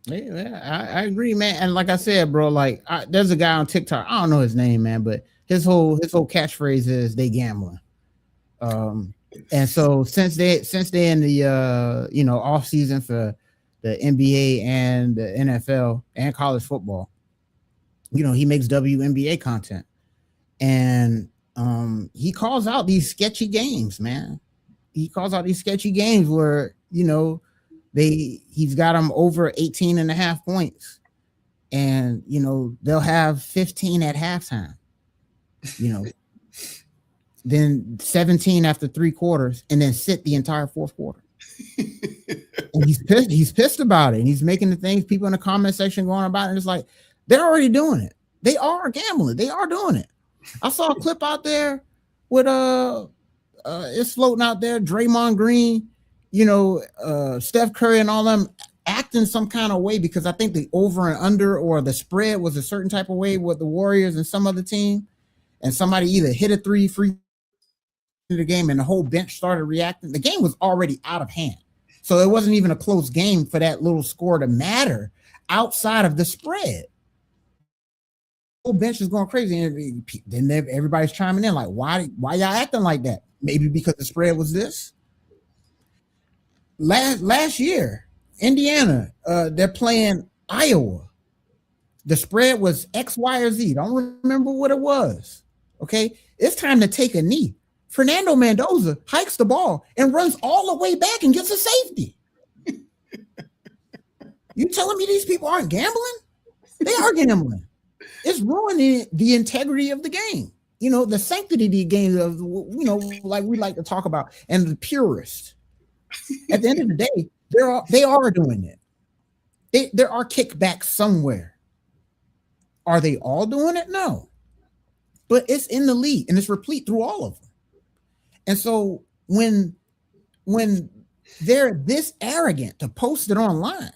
Yeah, I agree, man. And like I said, bro, like there's a guy on TikTok. I don't know his name, man, but his whole catchphrase is "they gambling." And so since they in the off season for the NBA and the NFL and college football, you know, he makes WNBA content, and he calls out these sketchy games, man. He calls out these sketchy games where, you know, he's got them over 18.5 points, and, you know, they'll have 15 at halftime, you know, then 17 after 3 quarters, and then sit the entire 4th quarter. And he's pissed about it, and he's making the things people in the comment section going about it, and it's like, they're already doing it. They are gambling. They are doing it. I saw a clip out there with it's floating out there, Draymond Green, you know, Steph Curry and all them acting some kind of way, because I think the over and under or the spread was a certain type of way with the Warriors and some other team. and somebody either hit a three free the game and the whole bench started reacting, the game was already out of hand. So it wasn't even a close game for that little score to matter outside of the spread. The whole bench is going crazy. And then everybody's chiming in like, why y'all acting like that? Maybe because the spread was this. Last year, Indiana, they're playing Iowa. The spread was X, Y, or Z. Don't remember what it was. Okay, it's time to take a knee. Fernando Mendoza hikes the ball and runs all the way back and gets a safety. You telling me these people aren't gambling? They are gambling. It's ruining the integrity of the game. You know, the sanctity of the game of, you know, like we like to talk about, and the purist. At the end of the day, they are doing it. There are kickbacks somewhere. Are they all doing it? No. But it's in the league and it's replete through all of them. And so when they're this arrogant to post it online,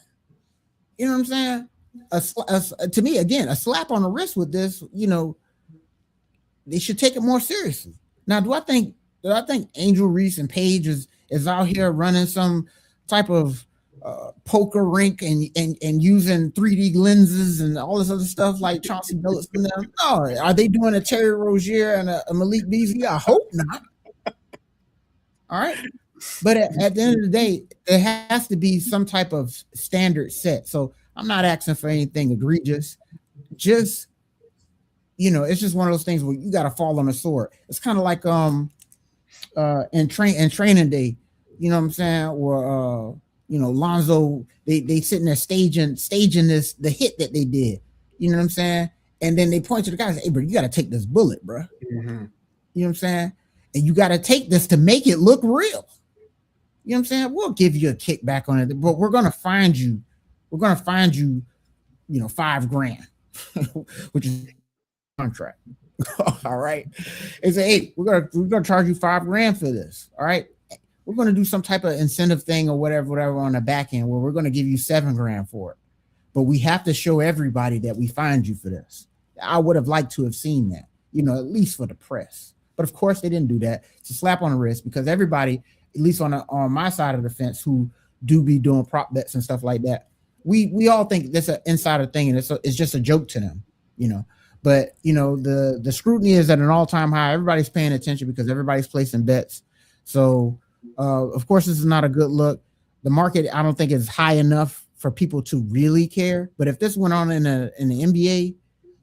you know what I'm saying? To me, again, a slap on the wrist with this, you know, they should take it more seriously. Now, do I think Angel, Reese, and Paige is out here running some type of poker rink and using 3D lenses and all this other stuff like Chauncey Billups and them? No. Are they doing a Terry Rozier and a Malik Beasley? I hope not. All right. But at the end of the day, there has to be some type of standard set. So I'm not asking for anything egregious. Just, you know, it's just one of those things where you got to fall on the sword. It's kind of like in training day, you know what I'm saying? Or you know, Lonzo, they sitting there staging the hit that they did. You know what I'm saying? And then they point to the guy and say, hey, bro, you got to take this bullet, bro. Mm-hmm. You know what I'm saying? And you got to take this to make it look real. You know what I'm saying? We'll give you a kickback on it, but we're going to find you, you know, $5,000, which is contract. All right. And say, hey, we're gonna charge you $5,000 for this. All right. We're gonna do some type of incentive thing or whatever on the back end where we're gonna give you $7,000 for it. But we have to show everybody that we find you for this. I would have liked to have seen that, you know, at least for the press. But of course they didn't do that. It's a slap on the wrist because everybody, at least on my side of the fence, who do be doing prop bets and stuff like that, we all think that's an insider thing and it's just a joke to them, you know. But you know, the scrutiny is at an all-time high. Everybody's paying attention because everybody's placing bets. So of course this is not a good look. The market, I don't think, is high enough for people to really care. But if this went on in the NBA,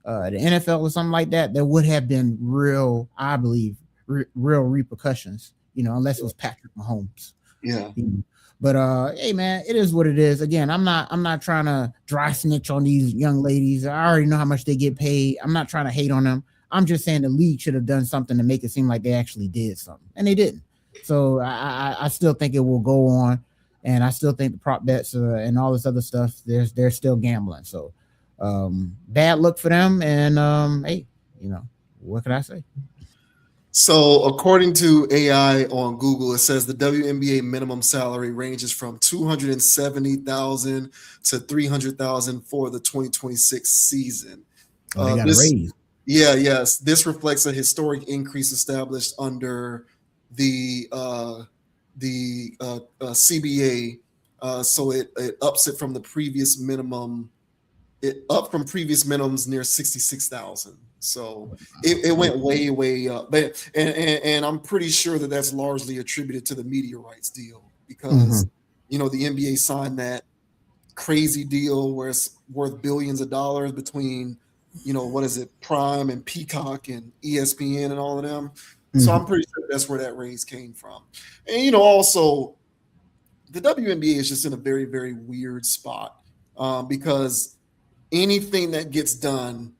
the NFL or something like that, there would have been real, I believe, real repercussions, you know, unless it was Patrick Mahomes. Yeah. You know? But hey man, it is what it is. Again, I'm not trying to dry snitch on these young ladies. I already know how much they get paid. I'm not trying to hate on them. I'm just saying the league should have done something to make it seem like they actually did something, and they didn't. So I still think it will go on, and I still think the prop bets and all this other stuff, they're still gambling. So bad look for them. And hey, you know, what can I say? So according to AI on Google, it says the WNBA minimum salary ranges from $270,000 to $300,000 for the 2026 season. They got a raise. Yes. This reflects a historic increase established under the CBA. So it ups it from the previous minimum. It up from previous minimums near 66,000. So it went way up. But and I'm pretty sure that that's largely attributed to the media rights deal because you know the NBA signed that crazy deal where it's worth billions of dollars between, you know, what is it, Prime and Peacock and ESPN and all of them. So I'm pretty sure that's where that raise came from. And you know, also the WNBA is just in a very, very weird spot because anything that gets done,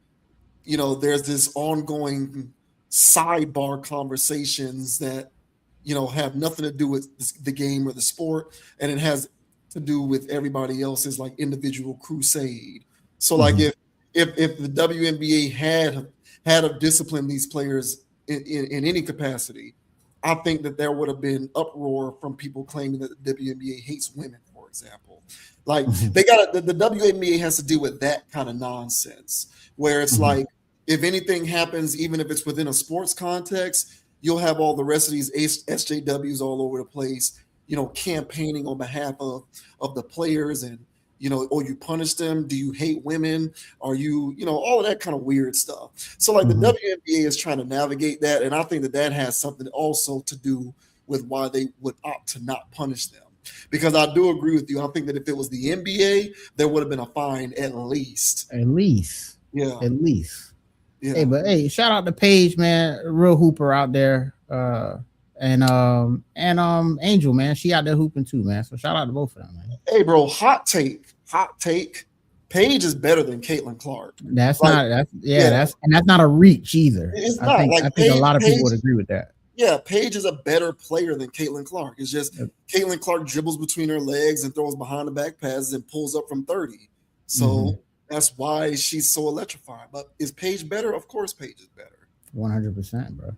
you know, there's this ongoing sidebar conversations that, you know, have nothing to do with the game or the sport, and it has to do with everybody else's like individual crusade. So like if the WNBA had to discipline these players in any capacity, I think that there would have been uproar from people claiming that the WNBA hates women, for example. Like they got the WNBA has to deal with that kind of nonsense where it's like if anything happens, even if it's within a sports context, you'll have all the rest of these SJWs all over the place, campaigning on behalf of the players, and or you punish them. Do you hate women? Are you, all of that kind of weird stuff. So like the WNBA is trying to navigate that, and I think that has something also to do with why they would opt to not punish them. Because I do agree with you. I think that if it was the NBA, there would have been a fine at least. At least. Yeah. At least. Yeah. Hey, but hey, shout out to Paige, man. Real hooper out there. And Angel, man. She out there hooping too, man. So shout out to both of them, man. Hey, bro, hot take. Paige is better than Caitlin Clark. That's not a reach either. It's I think Paige, a lot of people would agree with that. Yeah, Paige is a better player than Caitlin Clark. It's just Caitlin Clark dribbles between her legs and throws behind the back passes and pulls up from 30. So that's why she's so electrifying. But is Paige better? Of course, Paige is better. 100%, bro.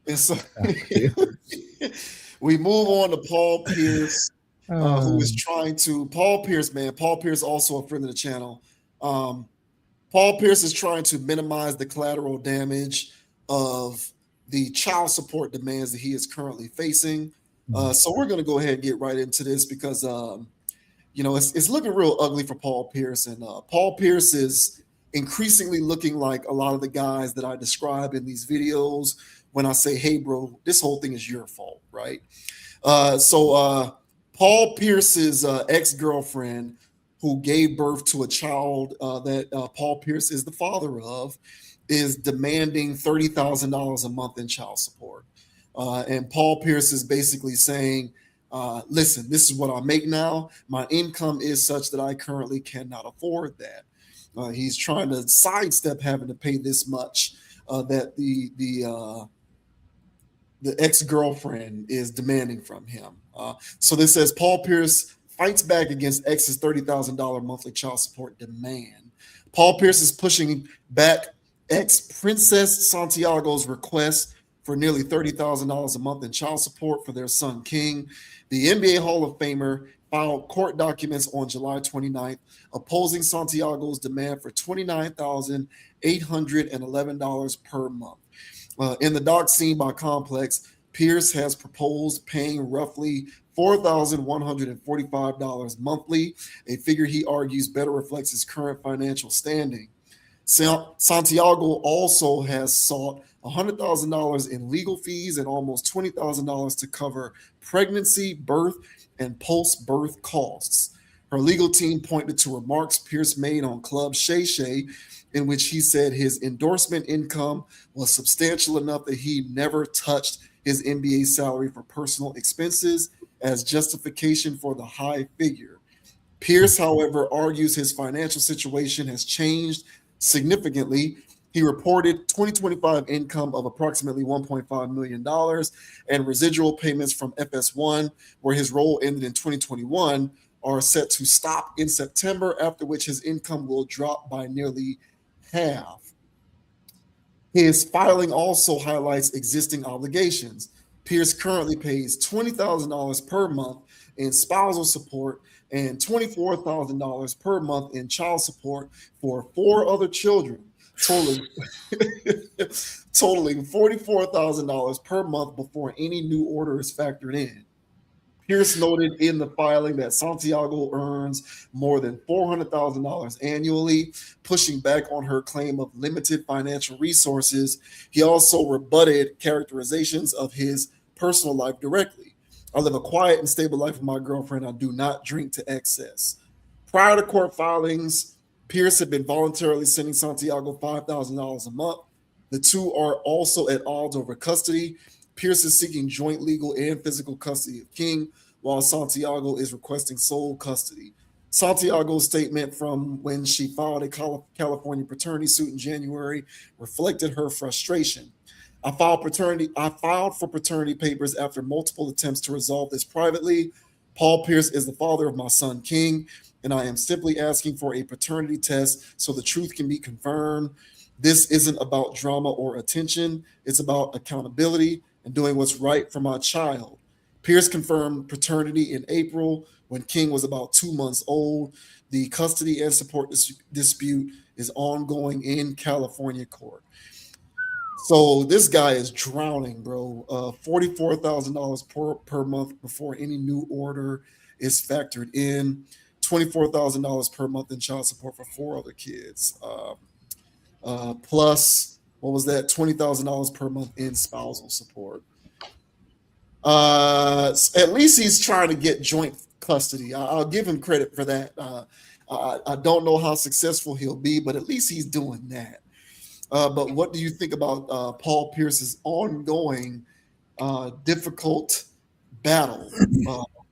And so we move on to Paul Pierce, who is trying to. Paul Pierce, man. Paul Pierce, also a friend of the channel. Paul Pierce is trying to minimize the collateral damage of the child support demands that he is currently facing. So we're going to go ahead and get right into this because, it's looking real ugly for Paul Pierce. And Paul Pierce is increasingly looking like a lot of the guys that I describe in these videos when I say, hey, bro, this whole thing is your fault, right? So Paul Pierce's ex-girlfriend, who gave birth to a child that Paul Pierce is the father of, is demanding $30,000 a month in child support. And Paul Pierce is basically saying, listen, this is what I make now. My income is such that I currently cannot afford that. He's trying to sidestep having to pay this much that the ex-girlfriend is demanding from him. So this says Paul Pierce fights back against ex's $30,000 monthly child support demand. Paul Pierce is pushing back ex-Princess Santiago's request for nearly $30,000 a month in child support for their son King. The NBA Hall of Famer filed court documents on July 29th opposing Santiago's demand for $29,811 per month. In the doc seen by Complex, Pierce has proposed paying roughly $4,145 monthly, a figure he argues better reflects his current financial standing. Santiago also has sought $100,000 in legal fees and almost $20,000 to cover pregnancy, birth, and post-birth costs. Her legal team pointed to remarks Pierce made on Club Shay Shay, in which he said his endorsement income was substantial enough that he never touched his NBA salary for personal expenses as justification for the high figure. Pierce, however, argues his financial situation has changed significantly. He reported 2025 income of approximately $1.5 million and residual payments from FS1, where his role ended in 2021, are set to stop in September, after which his income will drop by nearly half. His filing also highlights existing obligations. Pierce currently pays $20,000 per month in spousal support and $24,000 per month in child support for 4 other children, totaling $44,000 per month before any new order is factored in. Pierce noted in the filing that Santiago earns more than $400,000 annually, pushing back on her claim of limited financial resources. He also rebutted characterizations of his personal life directly. I live a quiet and stable life with my girlfriend. I do not drink to excess. Prior to court filings, Pierce had been voluntarily sending Santiago $5,000 a month. The two are also at odds over custody. Pierce is seeking joint legal and physical custody of King, while Santiago is requesting sole custody. Santiago's statement from when she filed a California paternity suit in January reflected her frustration. I filed for paternity papers after multiple attempts to resolve this privately. Paul Pierce is the father of my son King, and I am simply asking for a paternity test so the truth can be confirmed. This isn't about drama or attention. It's about accountability and doing what's right for my child. Pierce confirmed paternity in April when King was about 2 months old. The custody and support dispute is ongoing in California court. So this guy is drowning, bro. $44,000 per month before any new order is factored in. $24,000 per month in child support for 4 other kids. Plus, what was that? $20,000 per month in spousal support. At least he's trying to get joint custody. I'll give him credit for that. I don't know how successful he'll be, but at least he's doing that. But what do you think about Paul Pierce's ongoing difficult battle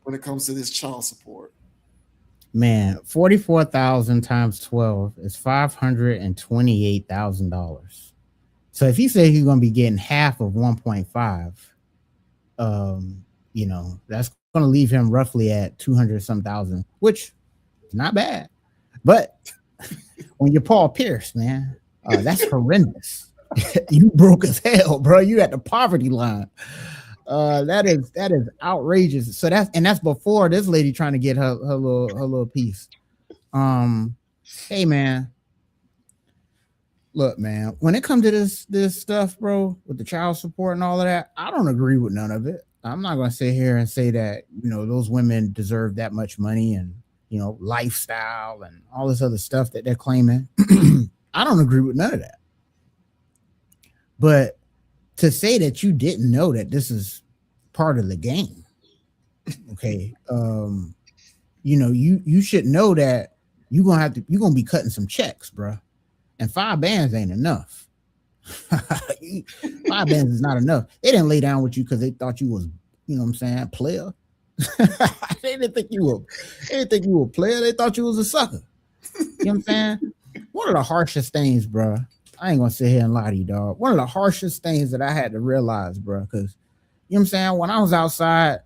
when it comes to this child support? Man, 44,000 times 12 is $528,000. So if he said he's going to be getting half of 1.5, that's going to leave him roughly at 200-some thousand, which is not bad. But when you're Paul Pierce, man, that's horrendous. You broke as hell, bro. You at the poverty line. That is outrageous. So that's before this lady trying to get her little piece. Hey man, look, man, when it comes to this stuff, bro, with the child support and all of that, I don't agree with none of it. I'm not gonna sit here and say that those women deserve that much money and lifestyle and all this other stuff that they're claiming. I don't agree with none of that. But to say that you didn't know that this is part of the game, okay? You should know that you're gonna be cutting some checks, bro. And 5 bands ain't enough. 5 bands is not enough. They didn't lay down with you because they thought you was, player. They didn't think you were a player. They thought you was a sucker. You know what I'm saying? One of the harshest things, bro. I ain't gonna sit here and lie to you, dog. One of the harshest things that I had to realize, bro, because you know what I'm saying, when I was outside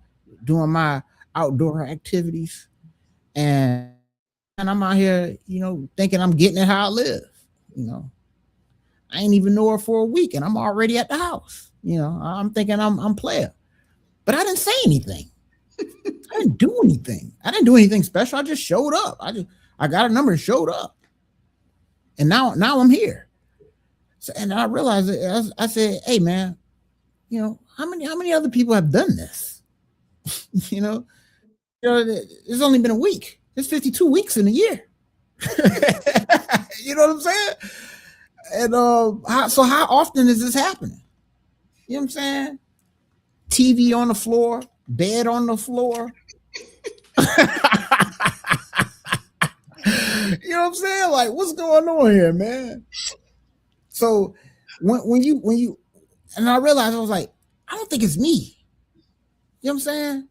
doing my outdoor activities, and I'm out here, thinking I'm getting it how I live. I ain't even know her for a week, and I'm already at the house. I'm thinking I'm player, but I didn't say anything. I didn't do anything. I didn't do anything special. I just showed up. I got a number and showed up, and now I'm here. So, and I realized that I said, "Hey, man, how many other people have done this? It's only been a week. There's 52 weeks in a year. You know what I'm saying? And how often is this happening? You know what I'm saying? TV on the floor, bed on the floor. You know what I'm saying? Like, what's going on here, man?" So when you and I realized, I was like, I don't think it's me. You know what I'm saying?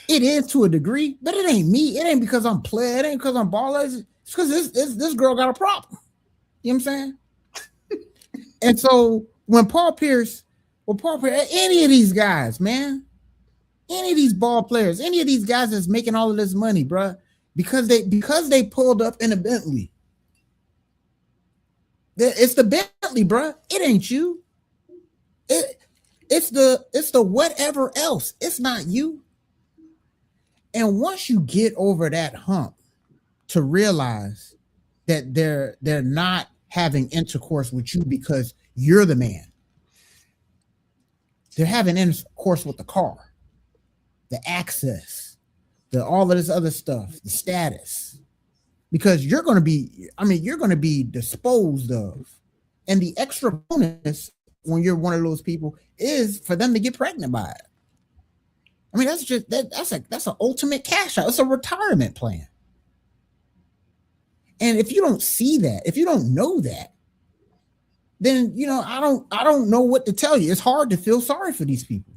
It is to a degree, but it ain't me. It ain't because I'm playing. It ain't because I'm baller. It's because this girl got a problem. You know what I'm saying? And so when Paul Pierce, any of these guys, man, any of these ball players, any of these guys that's making all of this money, bro, because they pulled up in a Bentley. It's the Bentley, bro. It ain't you. It's the whatever else. It's not you. And once you get over that hump to realize that they're not having intercourse with you because you're the man. They're having intercourse with the car, the access, all of this other stuff, the status. Because you're going to be disposed of. And the extra bonus when you're one of those people is for them to get pregnant by it. I mean, that's an ultimate cash out. It's a retirement plan. And if you don't see that, if you don't know that, then I don't know what to tell you. It's hard to feel sorry for these people.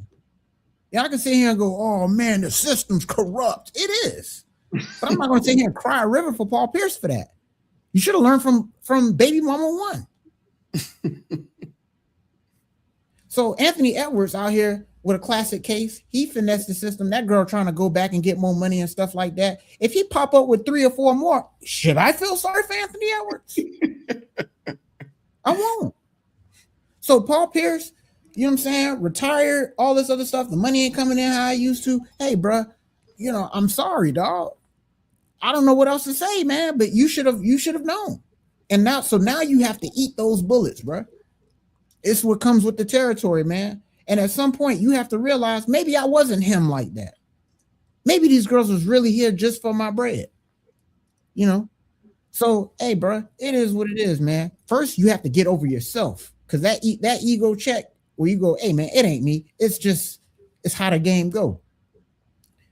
Yeah, I can sit here and go, "Oh man, the system's corrupt." It is. But I'm not going to sit here and cry a river for Paul Pierce for that. You should have learned from baby mama 1. So Anthony Edwards out here with a classic case. He finessed the system. That girl trying to go back and get more money and stuff like that. If he pop up with 3 or 4 more, should I feel sorry for Anthony Edwards? I won't. So Paul Pierce, You know what I'm saying? Retired, all this other stuff. The money ain't coming in how I used to. Hey, bruh, you know, I'm sorry, dog. I don't know what else to say, man. But you should have known. And now you have to eat those bullets, bruh. It's what comes with the territory, man. And at some point, you have to realize maybe I wasn't him like that. Maybe these girls was really here just for my bread. You know? So, hey, bro, it is what it is, man. First, you have to get over yourself. Because that ego check where you go, hey, man, it ain't me. It's how the game go.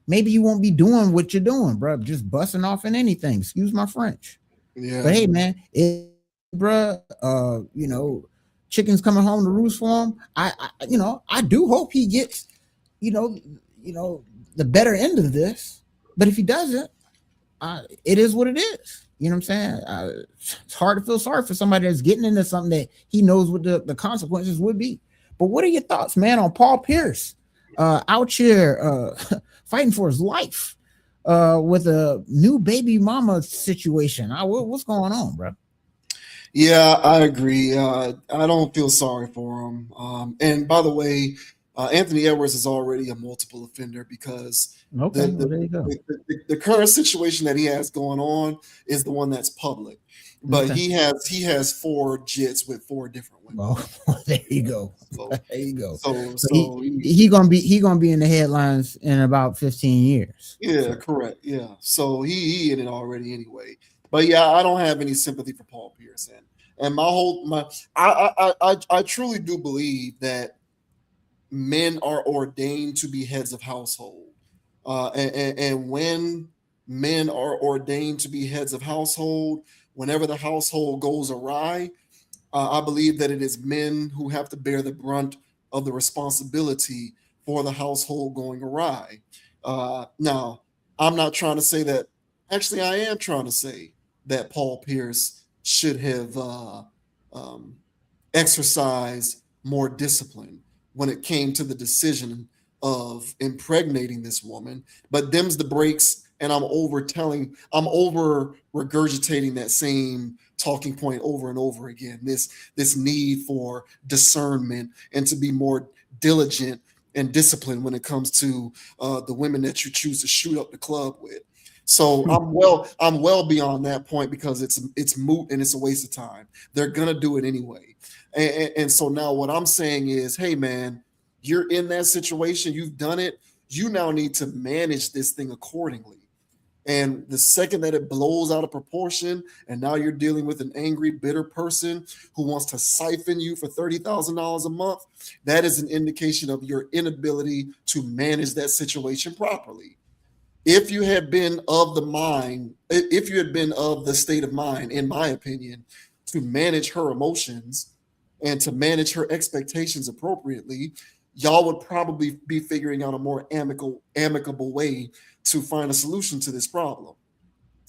Maybe you won't be doing what you're doing, bro. Just busting off in anything. Excuse my French. Yeah. But hey, man, bro, you know, chickens coming home to roost for him. I do hope he gets, you know, the better end of this. But if he doesn't, it is what it is. You know what I'm saying? It's hard to feel sorry for somebody that's getting into something that he knows what the consequences would be. But what are your thoughts, man, on Paul Pierce out here fighting for his life with a new baby mama situation? What's going on, bro? Yeah, I agree. I don't feel sorry for him. And by the way, Anthony Edwards is already a multiple offender because there you go. The current situation that he has going on is the one that's public. But he has 4 jits with 4 different women. Oh, there you go. There you go. So he gonna be in the headlines in about 15 years. Yeah, correct. Yeah. So he in it already anyway. But yeah, I don't have any sympathy for Paul Pierce. And I truly do believe that men are ordained to be heads of household. And when men are ordained to be heads of household, whenever the household goes awry, I believe that it is men who have to bear the brunt of the responsibility for the household going awry. Now, I'm not trying to say that. Actually, I am trying to say that Paul Pierce should have exercised more discipline when it came to the decision of impregnating this woman. But them's the breaks, and I'm over regurgitating that same talking point over and over again. This need for discernment and to be more diligent and disciplined when it comes to the women that you choose to shoot up the club with. So I'm well beyond that point because it's moot and it's a waste of time. They're gonna do it anyway. And so now what I'm saying is, hey man, you're in that situation, you've done it, you now need to manage this thing accordingly. And the second that it blows out of proportion, and now you're dealing with an angry, bitter person who wants to siphon you for $30,000 a month, that is an indication of your inability to manage that situation properly. If you had been of the state of mind, in my opinion, to manage her emotions and to manage her expectations appropriately, y'all would probably be figuring out a more amicable way to find a solution to this problem.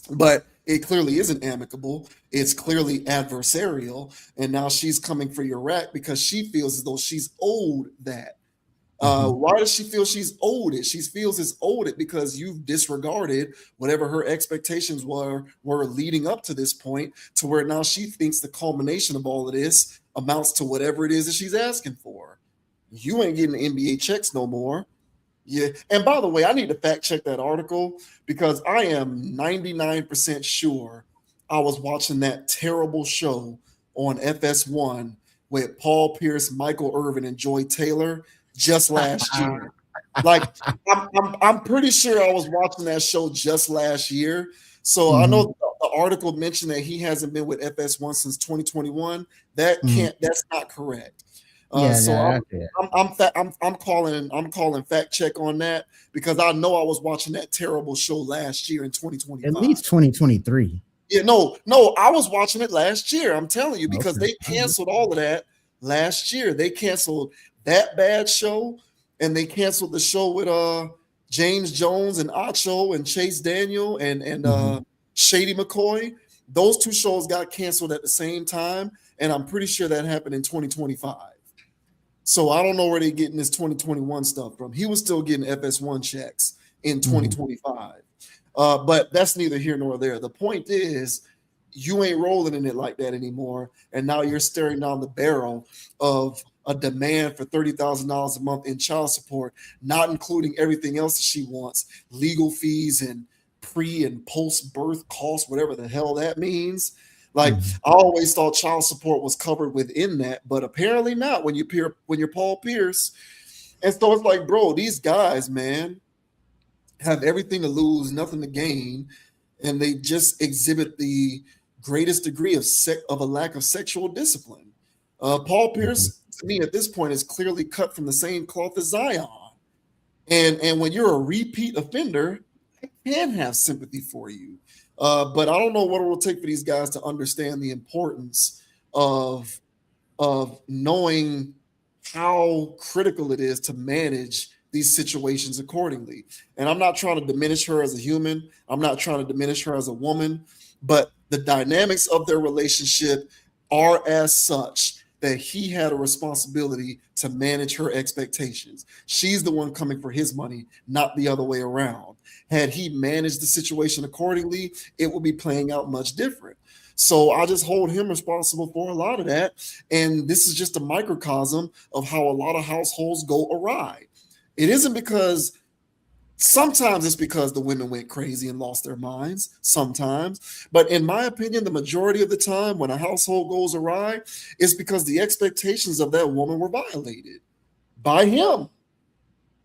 But it clearly isn't amicable. It's clearly adversarial. And now she's coming for your rack because she feels as though she's owed that. Why does she feel she's owed it? She feels it's owed it because you've disregarded whatever her expectations were leading up to this point, to where now she thinks the culmination of all of this amounts to whatever it is that she's asking for. You ain't getting NBA checks no more. Yeah. And by the way, I need to fact check that article because I am 99% sure I was watching that terrible show on FS1 with Paul Pierce, Michael Irvin, and Joy Taylor just last year. Like I'm pretty sure I was watching that show just last year. So I know the article mentioned that he hasn't been with FS1 since 2021. That's not correct. I'm calling fact check on that because I know I was watching that terrible show last year in 2025. At least 2023. Yeah, no, I was watching it last year. I'm telling you, because they canceled all of that last year. They canceled that bad show, and they canceled the show with James Jones and Acho and Chase Daniel and Shady McCoy. Those 2 shows got canceled at the same time, and I'm pretty sure that happened in 2025. So I don't know where they're getting this 2021 stuff from. He was still getting FS1 checks in 2025. But that's neither here nor there. The point is, you ain't rolling in it like that anymore. And now you're staring down the barrel of a demand for $30,000 a month in child support, not including everything else that she wants, legal fees and pre and post birth costs, whatever the hell that means. Like, I always thought child support was covered within that, but apparently not when you're Paul Pierce. And so it's like, bro, these guys, man, have everything to lose, nothing to gain, and they just exhibit the greatest degree of a lack of sexual discipline. Paul Pierce, to me, at this point, is clearly cut from the same cloth as Zion. And when you're a repeat offender, I can have sympathy for you. But I don't know what it will take for these guys to understand the importance of knowing how critical it is to manage these situations accordingly. And I'm not trying to diminish her as a human. I'm not trying to diminish her as a woman, but the dynamics of their relationship are as such that he had a responsibility to manage her expectations. She's the one coming for his money, not the other way around. Had he managed the situation accordingly, it would be playing out much different. So I just hold him responsible for a lot of that. And this is just a microcosm of how a lot of households go awry. It isn't because sometimes it's because the women went crazy and lost their minds, sometimes. But in my opinion, the majority of the time when a household goes awry, it's because the expectations of that woman were violated by him.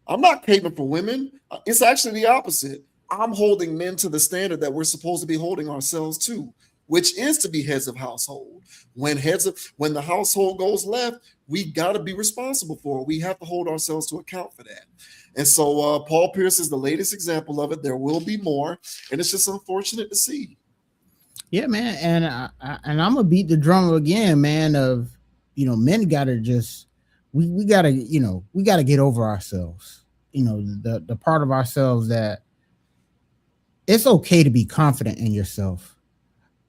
I'm not caping for women. It's actually the opposite. I'm holding men to the standard that we're supposed to be holding ourselves to, which is to be heads of household. When the household goes left, we got to be responsible for it. We have to hold ourselves to account for that. And so Paul Pierce is the latest example of it. There will be more, and it's just unfortunate to see. Yeah, man, and I'm gonna beat the drum again, man. Of men gotta just we gotta get over ourselves. The part of ourselves that it's okay to be confident in yourself,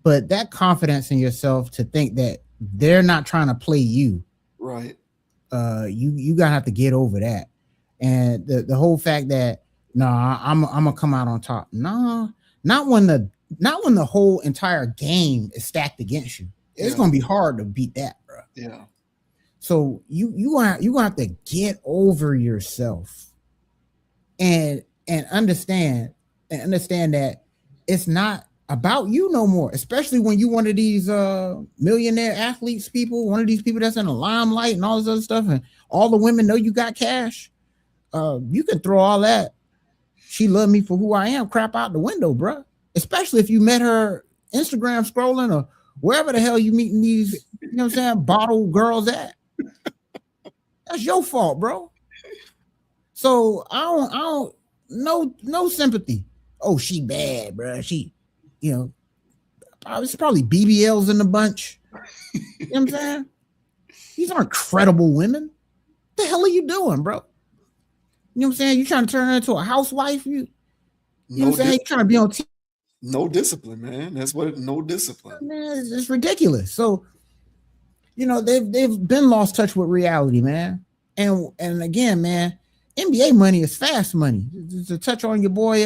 but that confidence in yourself to think that they're not trying to play you, right? You gotta have to get over that. And the whole fact that I'm gonna come out on top. No, not when the whole entire game is stacked against you. It's gonna be hard to beat that, bro. Yeah. So you gonna have to get over yourself and understand that it's not about you no more, especially when you one of these millionaire athletes people, one of these people that's in the limelight and all this other stuff, and all the women know you got cash. You can throw all that "she loved me for who I am" crap out the window, bro. Especially if you met her Instagram scrolling or wherever the hell you meeting these, bottle girls at. That's your fault, bro. So I don't no sympathy. Oh, she bad, bro. She, it's probably BBLs in the bunch. You know what I'm saying? These aren't credible women. What the hell are you doing, bro? You know what I'm saying? You trying to turn her into a housewife? You know what I'm saying? You trying to be on TV? No discipline, man. That's what no discipline. Man, it's ridiculous. So, they've been lost touch with reality, man. And again, man, NBA money is fast money. To touch on your boy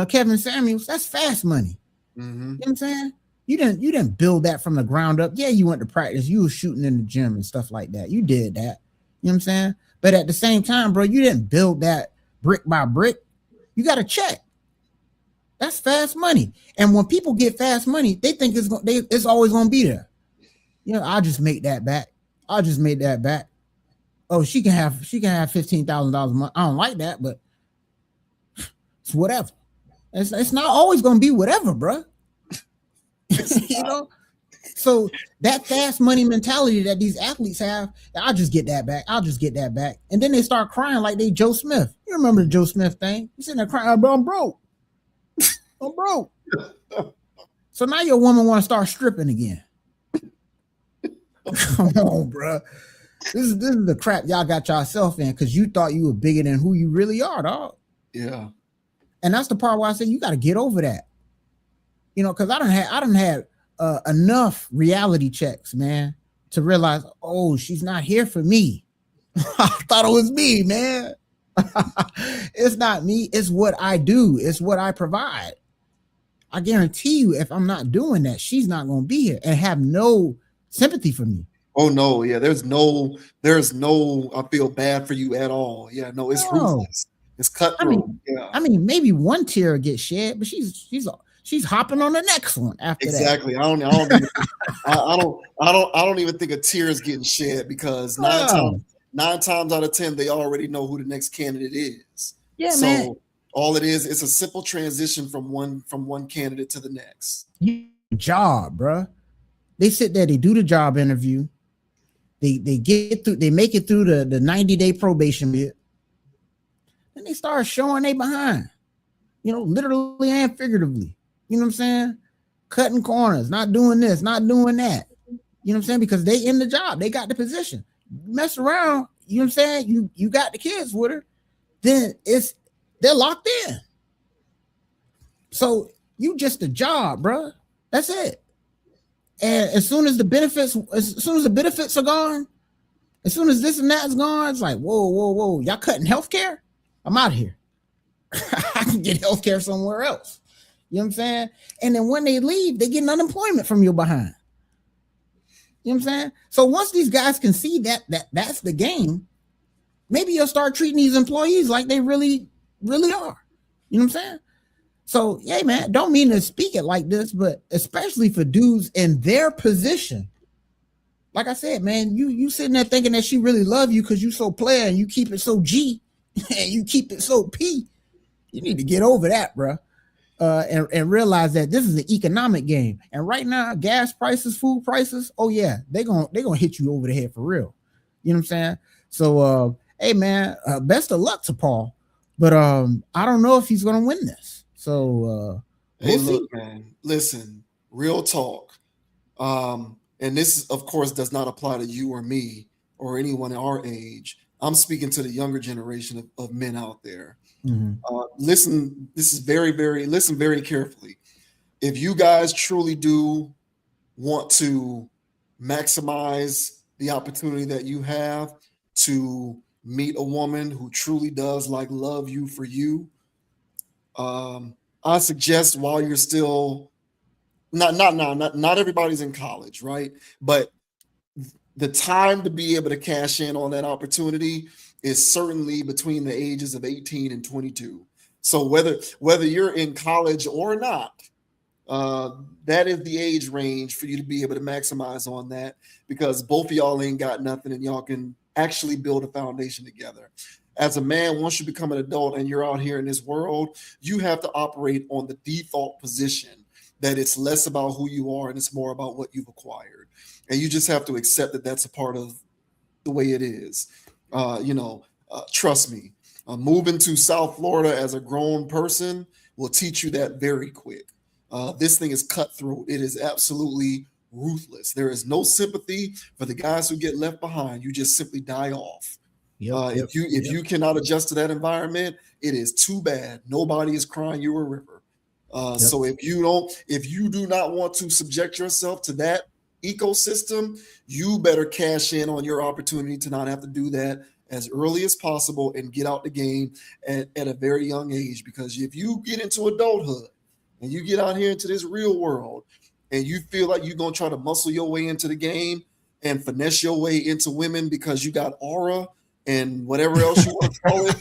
Kevin Samuels, that's fast money. Mm-hmm. You know what I'm saying? You didn't build that from the ground up. Yeah, you went to practice. You were shooting in the gym and stuff like that. You did that. You know what I'm saying? But at the same time, bro, you didn't build that brick by brick. You got to check. That's fast money. And when people get fast money, they think it's always going to be there. I'll just make that back. I'll just make that back. Oh, she can have $15,000 a month. I don't like that, but it's whatever. It's not always going to be whatever, bro. So that fast money mentality that these athletes have, I'll just get that back. I'll just get that back. And then they start crying like they Joe Smith. You remember the Joe Smith thing? He's sitting there crying, bro, I'm broke. I'm broke. So now your woman want to start stripping again. Come on, bro. This is the crap y'all got yourself in because you thought you were bigger than who you really are, dog. Yeah. And that's the part where I say you got to get over that. Because I done had enough reality checks, man, to realize, oh, she's not here for me. I thought it was me, man. It's not me. It's what I do. It's what I provide. I guarantee you, if I'm not doing that, she's not going to be here and have no sympathy for me. Oh no, yeah. There's no. I feel bad for you at all. Yeah, no, it's ruthless. It's cutthroat. I mean, maybe one tear gets shed, but she's hopping on the next one after exactly. that. I don't even think a tear is getting shed because nine times out of 10 they already know who the next candidate is. Yeah, so man. all it is, it's a simple transition from one candidate to the next. Job, bro. They sit there, they do the job interview, they get through, they make it through the 90-day probation bit, and they start showing they behind, literally and figuratively. You know what I'm saying? Cutting corners, not doing this, not doing that. You know what I'm saying? Because they in the job, they got the position. Mess around, you know what I'm saying? You got the kids with her, then they're locked in. So you just a job, bro. That's it. And as soon as the benefits are gone, as soon as this and that is gone, it's like, whoa, y'all cutting healthcare? I'm out of here. I can get healthcare somewhere else. You know what I'm saying? And then when they leave, they get unemployment from your behind. You know what I'm saying? So once these guys can see that that's the game, maybe you'll start treating these employees like they really, really are. You know what I'm saying? So, yeah, man, don't mean to speak it like this, but especially for dudes in their position. Like I said, man, you sitting there thinking that she really love you because you so player and you keep it so G and you keep it so P. You need to get over that, bro. And realize that this is an economic game. And right now, gas prices, food prices, oh yeah, they're gonna hit you over the head for real. You know what I'm saying? So hey man, best of luck to Paul. But I don't know if he's gonna win this. So hey, look, man, listen, real talk. And this, of course, does not apply to you or me or anyone our age. I'm speaking to the younger generation of men out there. Mm-hmm. Listen, this is listen very carefully. If you guys truly do want to maximize the opportunity that you have to meet a woman who truly does love you for you, I suggest while you're still not everybody's in college, right? But the time to be able to cash in on that opportunity is certainly between the ages of 18 and 22. So whether you're in college or not, that is the age range for you to be able to maximize on that, because both of y'all ain't got nothing and y'all can actually build a foundation together. As a man, once you become an adult and you're out here in this world, you have to operate on the default position that it's less about who you are and it's more about what you've acquired. And you just have to accept that that's a part of the way it is. Trust me, moving to South Florida as a grown person will teach you that very quick. This thing is cutthroat. It is absolutely ruthless. There is no sympathy for the guys who get left behind. You just simply die off. If you cannot adjust to that environment, it is too bad. Nobody is crying you a river. So if you do not want to subject yourself to that ecosystem, you better cash in on your opportunity to not have to do that as early as possible and get out the game at a very young age. Because if you get into adulthood and you get out here into this real world and you feel like you're going to try to muscle your way into the game and finesse your way into women because you got aura and whatever else you want to call it,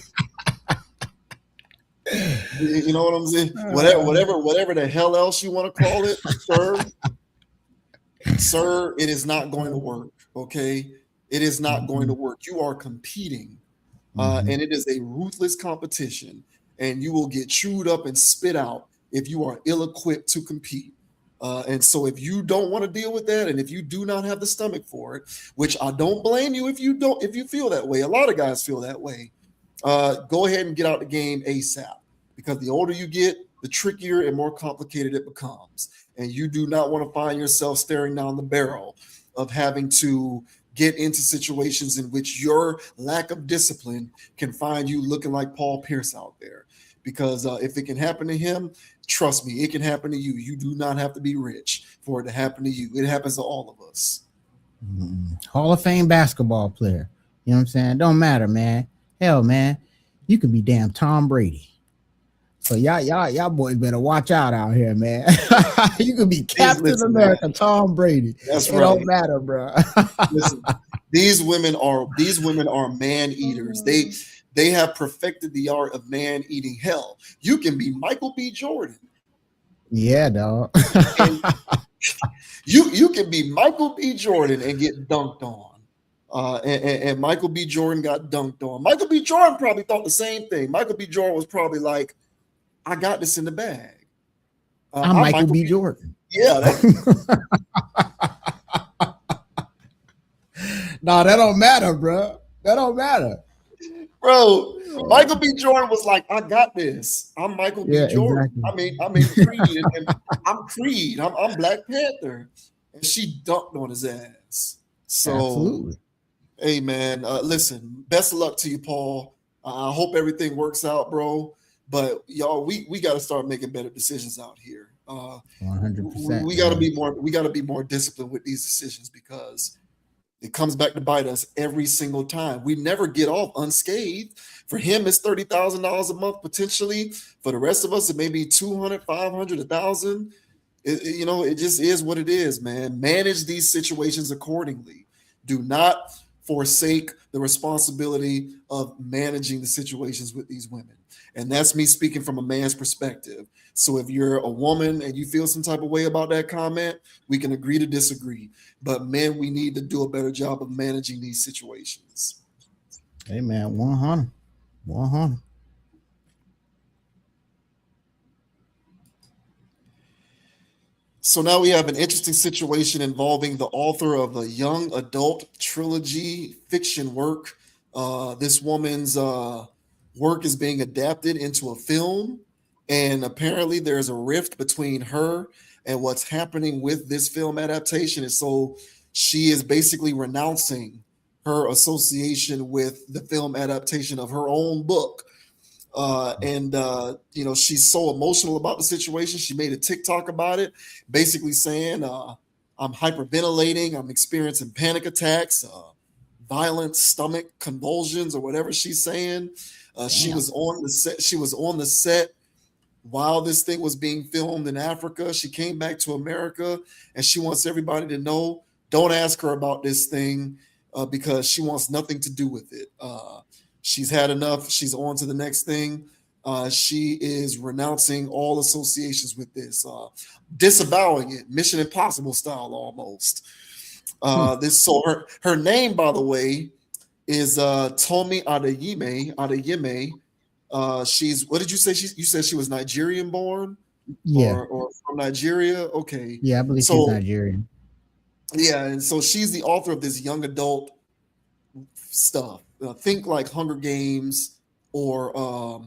you know what I'm saying? Whatever the hell else you want to call it, sir, it is not going to work. Okay, it is not going to work. You are competing, and it is a ruthless competition, and you will get chewed up and spit out if you are ill-equipped to compete. And so if you don't want to deal with that, and if you do not have the stomach for it, which I don't blame you if you feel that way. A lot of guys feel that way. Go ahead and get out the game ASAP, because the older you get, the trickier and more complicated it becomes. And you do not want to find yourself staring down the barrel of having to get into situations in which your lack of discipline can find you looking like Paul Pierce out there. Because if it can happen to him, trust me, it can happen to you. You do not have to be rich for it to happen to you. It happens to all of us. Hall of Fame basketball player. You know what I'm saying? Don't matter, man. Hell, man, you could be damn Tom Brady. So y'all boys better watch out here, man. You could be Captain listen, America, man. Tom Brady. That's It right. don't matter, bro. Listen, these women are man eaters. They have perfected the art of man eating. Hell, you can be Michael B. Jordan. Yeah, dog. And you can be Michael B. Jordan and get dunked on. And Michael B. Jordan got dunked on. Michael B. Jordan probably thought the same thing. Michael B. Jordan was probably like, I got this in the bag. I'm Michael B. Jordan. Yeah. No, that don't matter, bro. That don't matter. Bro, Michael B. Jordan was like, I got this. I'm Michael B. Jordan. Exactly. I mean Creed. And I'm Creed. I'm Black Panther. And she dunked on his ass. So, absolutely. Hey, man, listen, best of luck to you, Paul. I hope everything works out, bro. But y'all, we got to start making better decisions out here. 100%. We got to be more. We got to be more disciplined with these decisions because it comes back to bite us every single time. We never get off unscathed. For him, it's $30,000 a month potentially. For the rest of us, it may be 200, 500, 1,000. It just is what it is, man. Manage these situations accordingly. Do not forsake the responsibility of managing the situations with these women. And that's me speaking from a man's perspective. So if you're a woman and you feel some type of way about that comment, we can agree to disagree. But men, we need to do a better job of managing these situations. Hey, man, 100. 100. So now we have an interesting situation involving the author of a young adult trilogy fiction work. This woman's work is being adapted into a film, and apparently there's a rift between her and what's happening with this film adaptation. And so she is basically renouncing her association with the film adaptation of her own book. She's so emotional about the situation. She made a TikTok about it, basically saying, I'm hyperventilating. I'm experiencing panic attacks, violent stomach convulsions, or whatever she's saying. She was on the set. She was on the set while this thing was being filmed in Africa. She came back to America, and she wants everybody to know, don't ask her about this thing because she wants nothing to do with it. She's had enough. She's on to the next thing. She is renouncing all associations with this, disavowing it, Mission Impossible style almost. Her name, by the way, is Tomi Adeyemi. She's, what did you say? You said she was Nigerian born? Yeah. Or from Nigeria? Okay. Yeah, I believe she's Nigerian. Yeah, and so she's the author of this young adult stuff. Think like Hunger Games or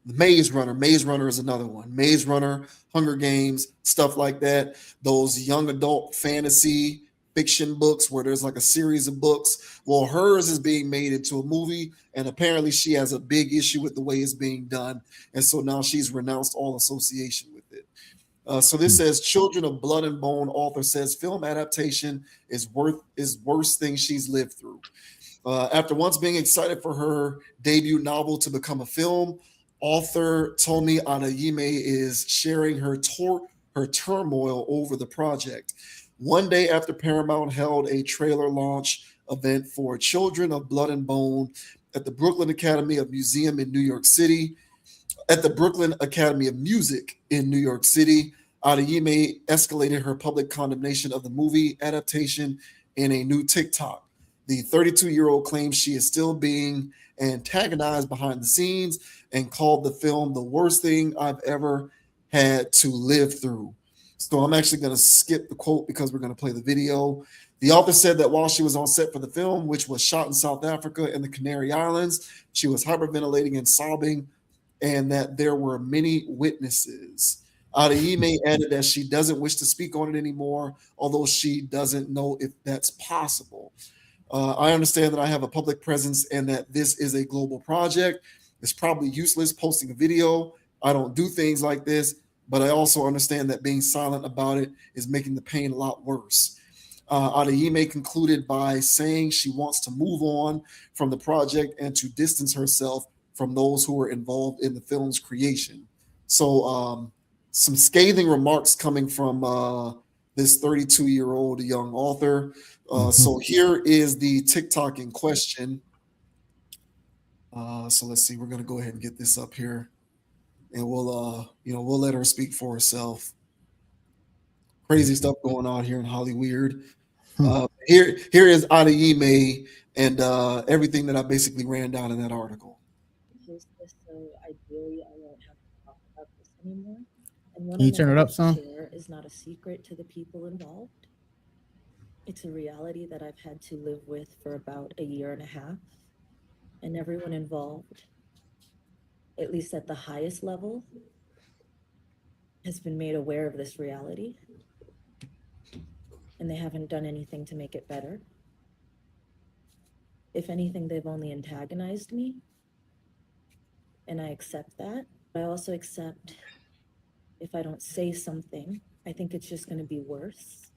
Maze Runner. Maze Runner is another one. Maze Runner, Hunger Games, stuff like that. Those young adult fantasy fiction books where there's like a series of books. Well, hers is being made into a movie, and apparently she has a big issue with the way it's being done. And so now she's renounced all association with it. So this says, Children of Blood and Bone author says film adaptation is worst thing she's lived through. After once being excited for her debut novel to become a film, author Tomi Adeyemi is sharing her turmoil over the project. One day after Paramount held a trailer launch event for Children of Blood and Bone at the Brooklyn Academy of Music in New York City, Adeyemi escalated her public condemnation of the movie adaptation in a new TikTok. The 32-year-old claims she is still being antagonized behind the scenes and called the film the worst thing I've ever had to live through. So I'm actually going to skip the quote because we're going to play the video. The author said that while she was on set for the film, which was shot in South Africa and the Canary Islands, she was hyperventilating and sobbing, and that there were many witnesses. Adeyemi added that she doesn't wish to speak on it anymore, although she doesn't know if that's possible. I understand that I have a public presence and that this is a global project. It's probably useless posting a video. I don't do things like this, but I also understand that being silent about it is making the pain a lot worse. Adeyemi concluded by saying she wants to move on from the project and to distance herself from those who were involved in the film's creation. So some scathing remarks coming from this 32-year-old young author. So here is the TikTok in question. So let's see, we're going to go ahead and get this up here, and we'll let her speak for herself. Crazy stuff going on here in Hollywood. Here is Adeyemi and everything that I basically ran down in that article. So ideally, I won't have to talk about this anymore. And what Can you turn it up some? share is not a secret to the people involved. It's a reality that I've had to live with for about a year and a half. And everyone involved, at least at the highest level, has been made aware of this reality. And they haven't done anything to make it better. If anything, they've only antagonized me. And I accept that. But I also accept if I don't say something, I think it's just going to be worse.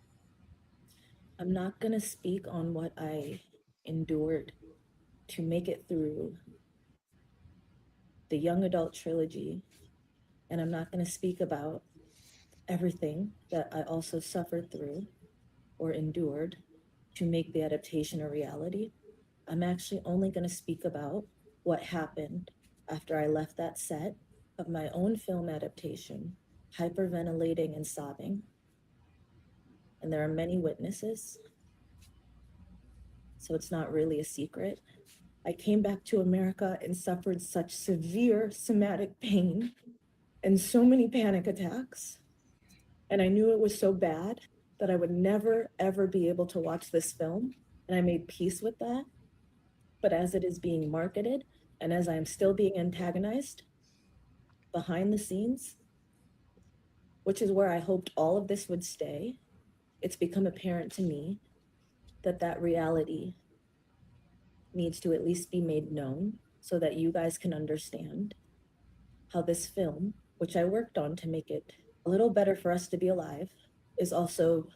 I'm not going to speak on what I endured to make it through the young adult trilogy. And I'm not going to speak about everything that I also suffered through or endured to make the adaptation a reality. I'm actually only going to speak about what happened after I left that set of my own film adaptation, hyperventilating and sobbing. And there are many witnesses, so it's not really a secret. I came back to America and suffered such severe somatic pain and so many panic attacks. And I knew it was so bad that I would never, ever be able to watch this film. And I made peace with that. But as it is being marketed and as I am still being antagonized behind the scenes, which is where I hoped all of this would stay, it's become apparent to me that that reality needs to at least be made known so that you guys can understand how this film, which I worked on to make it a little better for us to be alive, is also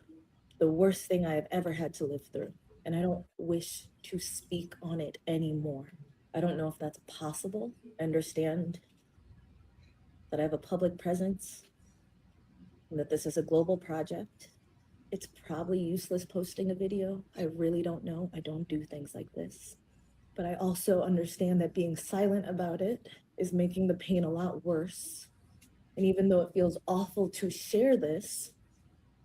the worst thing I have ever had to live through. And I don't wish to speak on it anymore. I don't know if that's possible. I understand that I have a public presence and that this is a global project. It's probably useless posting a video. I really don't know. I don't do things like this. But I also understand that being silent about it is making the pain a lot worse. And even though it feels awful to share this,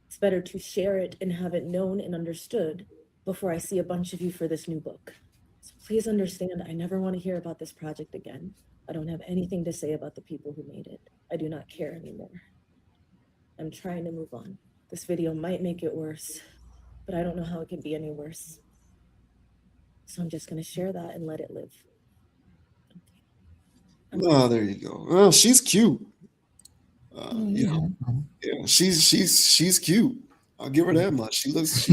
it's better to share it and have it known and understood before I see a bunch of you for this new book. So please understand, I never want to hear about this project again. I don't have anything to say about the people who made it. I do not care anymore. I'm trying to move on. This video might make it worse, but I don't know how it can be any worse. So I'm just going to share that and let it live. Oh, there you go. Well, she's cute. Yeah, she's cute. I'll give her that much. She looks.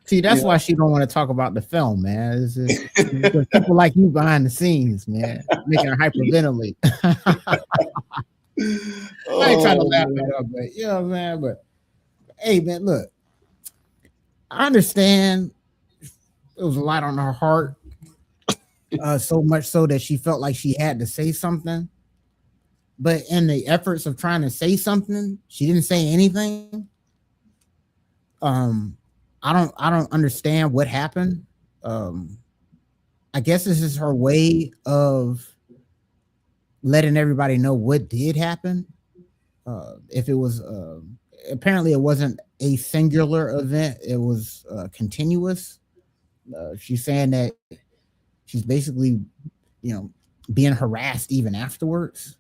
See, that's why she don't want to talk about the film, man. It's just people like you behind the scenes, man, making her hyperventilate. I ain't trying to laugh at her, but you know, man. But hey, man, look, I understand it was a lot on her heart, so much so that she felt like she had to say something. But in the efforts of trying to say something, she didn't say anything. I don't understand what happened. I guess this is her way of letting everybody know what did happen. If it was apparently it wasn't a singular event, it was continuous. She's saying that she's basically, being harassed even afterwards.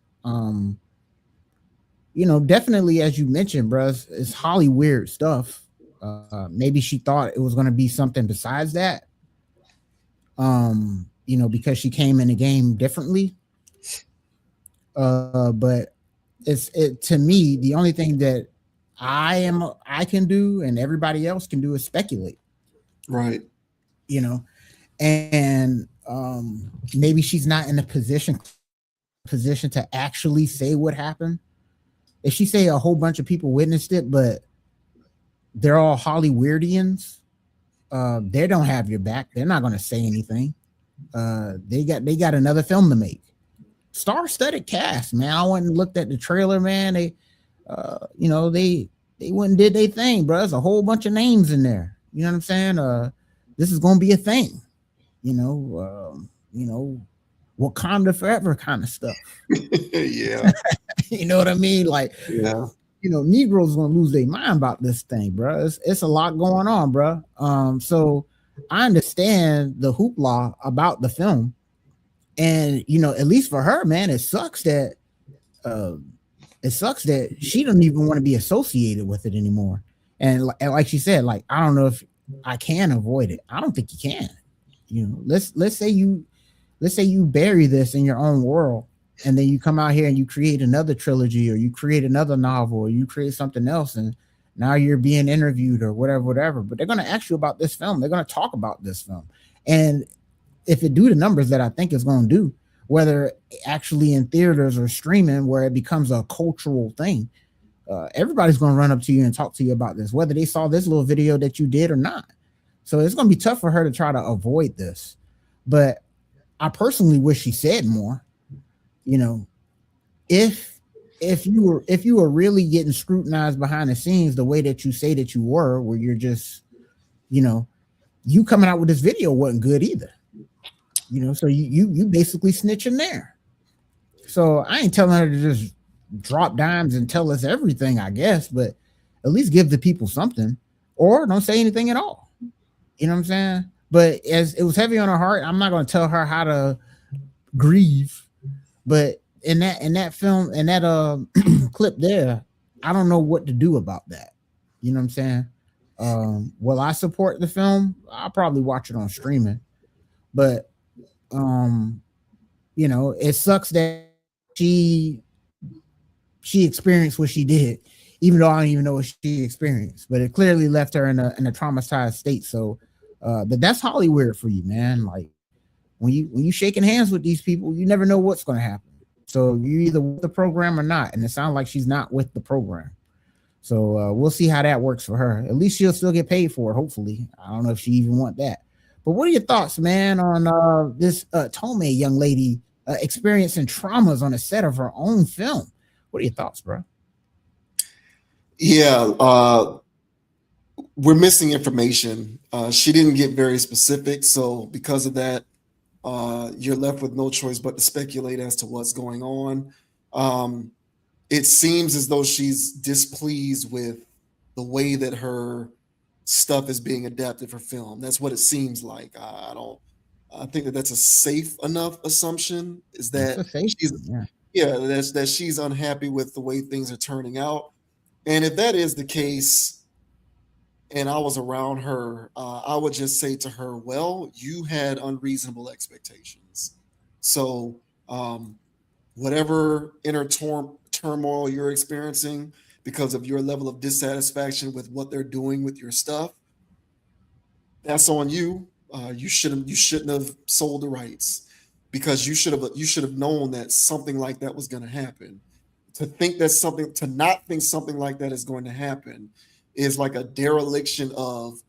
Definitely, as you mentioned, bruh, it's Hollywood stuff. Maybe she thought it was going to be something besides that. Because she came in the game differently. But to me, the only thing that I can do and everybody else can do is speculate. Right. And maybe she's not in a position to actually say what happened. If she say a whole bunch of people witnessed it, but they're all Hollywoodians, they don't have your back. They're not going to say anything. They got another film to make. Star-studded cast, man. I went and looked at the trailer, man. They went and did their thing, bro. There's a whole bunch of names in there. You know what I'm saying? This is gonna be a thing. Wakanda forever kind of stuff. Yeah. You know what I mean? Like, yeah. Negroes gonna lose their mind about this thing, bro. It's a lot going on, bro. So I understand the hoopla about the film, and at least for her, man, it sucks that she doesn't even want to be associated with it anymore. And like she said, like, I don't know if I can avoid it. I don't think you can. Let's say you bury this in your own world, and then you come out here and you create another trilogy, or you create another novel, or you create something else, and now you're being interviewed or whatever. But they're going to ask you about this film. They're going to talk about this film. And if it do the numbers that I think it's going to do, whether actually in theaters or streaming, where it becomes a cultural thing, everybody's going to run up to you and talk to you about this, whether they saw this little video that you did or not. So it's going to be tough for her to try to avoid this. But I personally wish she said more. If you were really getting scrutinized behind the scenes the way that you say that you were, where you're just, you coming out with this video wasn't good either. So you basically snitching there. So I ain't telling her to just drop dimes and tell us everything, I guess, but at least give the people something, or don't say anything at all. You know what I'm saying? But as it was heavy on her heart, I'm not going to tell her how to grieve. But in that film, in that clip there, I don't know what to do about that. You know what I'm saying? Will I support the film? I'll probably watch it on streaming. But it sucks that she experienced what she did, even though I don't even know what she experienced. But it clearly left her in a traumatized state. So, but that's Hollywood for you, man. Like when you shaking hands with these people, you never know what's going to happen. So you're either with the program or not, and it sounds like she's not with the program. So we'll see how that works for her. At least she'll still get paid for it, hopefully. I don't know if she even want that. But what are your thoughts, man, on this Tomi young lady experiencing traumas on the set of her own film? What are your thoughts, bro? Yeah, we're missing information. She didn't get very specific, so because of that, you're left with no choice but to speculate as to what's going on. It seems as though she's displeased with the way that her stuff is being adapted for film. That's what it seems like. I think that's a safe enough assumption, is that that she's unhappy with the way things are turning out. And if that is the case, and I was around her, I would just say to her, well, you had unreasonable expectations. So whatever inner turmoil you're experiencing because of your level of dissatisfaction with what they're doing with your stuff, that's on you. You shouldn't have sold the rights, because you should have known that something like that was going to happen. To not think something like that is going to happen is like a dereliction of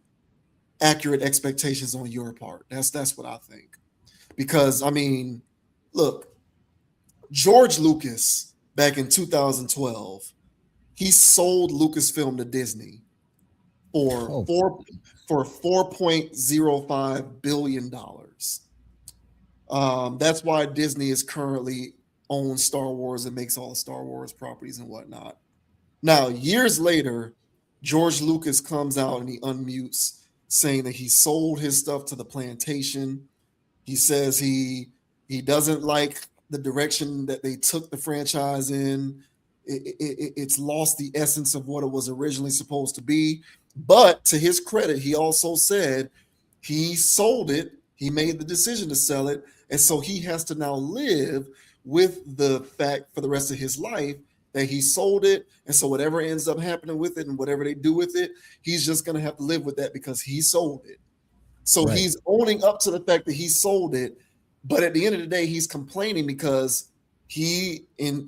accurate expectations on your part. That's what I think. Because I mean, look, George Lucas back in 2012, he sold Lucasfilm to Disney for $4.05 billion. That's why Disney is currently owns Star Wars and makes all the Star Wars properties and whatnot. Now, years later, George Lucas comes out and he unmutes, saying that he sold his stuff to the plantation. He says he doesn't like the direction that they took the franchise in. It's lost the essence of what it was originally supposed to be. But to his credit, he also said he sold it. He made the decision to sell it. And so he has to now live with the fact for the rest of his life that he sold it. And so whatever ends up happening with it and whatever they do with it, he's just going to have to live with that because he sold it. So right. He's owning up to the fact that he sold it. But at the end of the day, he's complaining because he, in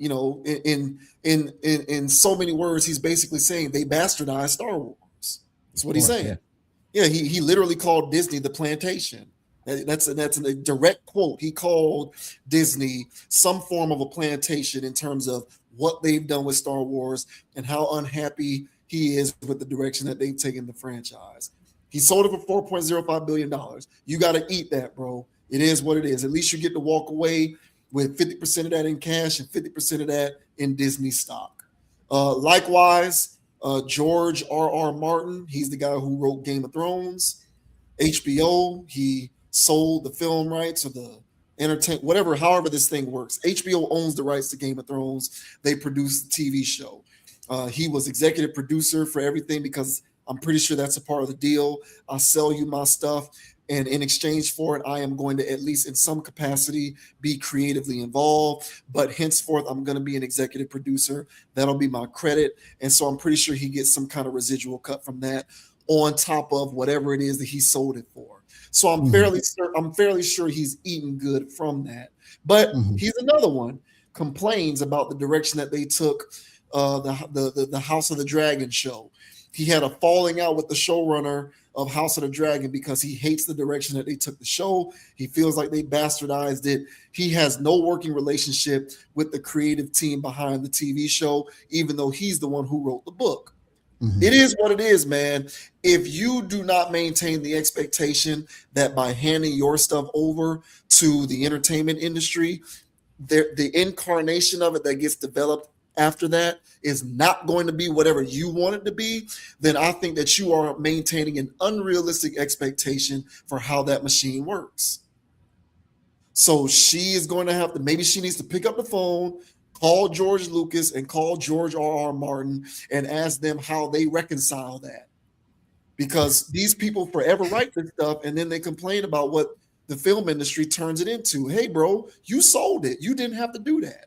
so many words, he's basically saying they bastardized Star Wars. That's what he's saying. Yeah, he literally called Disney the plantation. That's a direct quote. He called Disney some form of a plantation in terms of what they've done with Star Wars and how unhappy he is with the direction that they've taken the franchise. He sold it for $4.05 billion. You got to eat that, bro. It is what it is. At least you get to walk away with 50% of that in cash and 50% of that in Disney stock. Likewise, George R.R. Martin, he's the guy who wrote Game of Thrones. HBO, he sold the film rights or the whatever, however this thing works. HBO owns the rights to Game of Thrones. They produce the TV show. He was executive producer for everything because I'm pretty sure that's a part of the deal. I'll sell you my stuff, and in exchange for it, I am going to, at least in some capacity, be creatively involved. But henceforth, I'm going to be an executive producer. That'll be my credit. And so I'm pretty sure he gets some kind of residual cut from that on top of whatever it is that he sold it for. So I'm fairly sure he's eating good from that. But he's another one, complains about the direction that they took the House of the Dragon show. He had a falling out with the showrunner of House of the Dragon because he hates the direction that they took the show. He feels like they bastardized it. He has no working relationship with the creative team behind the TV show, even though he's the one who wrote the book. It is what it is, man. If you do not maintain the expectation that by handing your stuff over to the entertainment industry, the incarnation of it that gets developed after that is not going to be whatever you want it to be, then I think that you are maintaining an unrealistic expectation for how that machine works. So she is going to have to, maybe she needs to pick up the phone, call George Lucas and call George R.R. Martin and ask them how they reconcile that. Because these people forever write this stuff and then they complain about what the film industry turns it into. Hey, bro, you sold it. You didn't have to do that.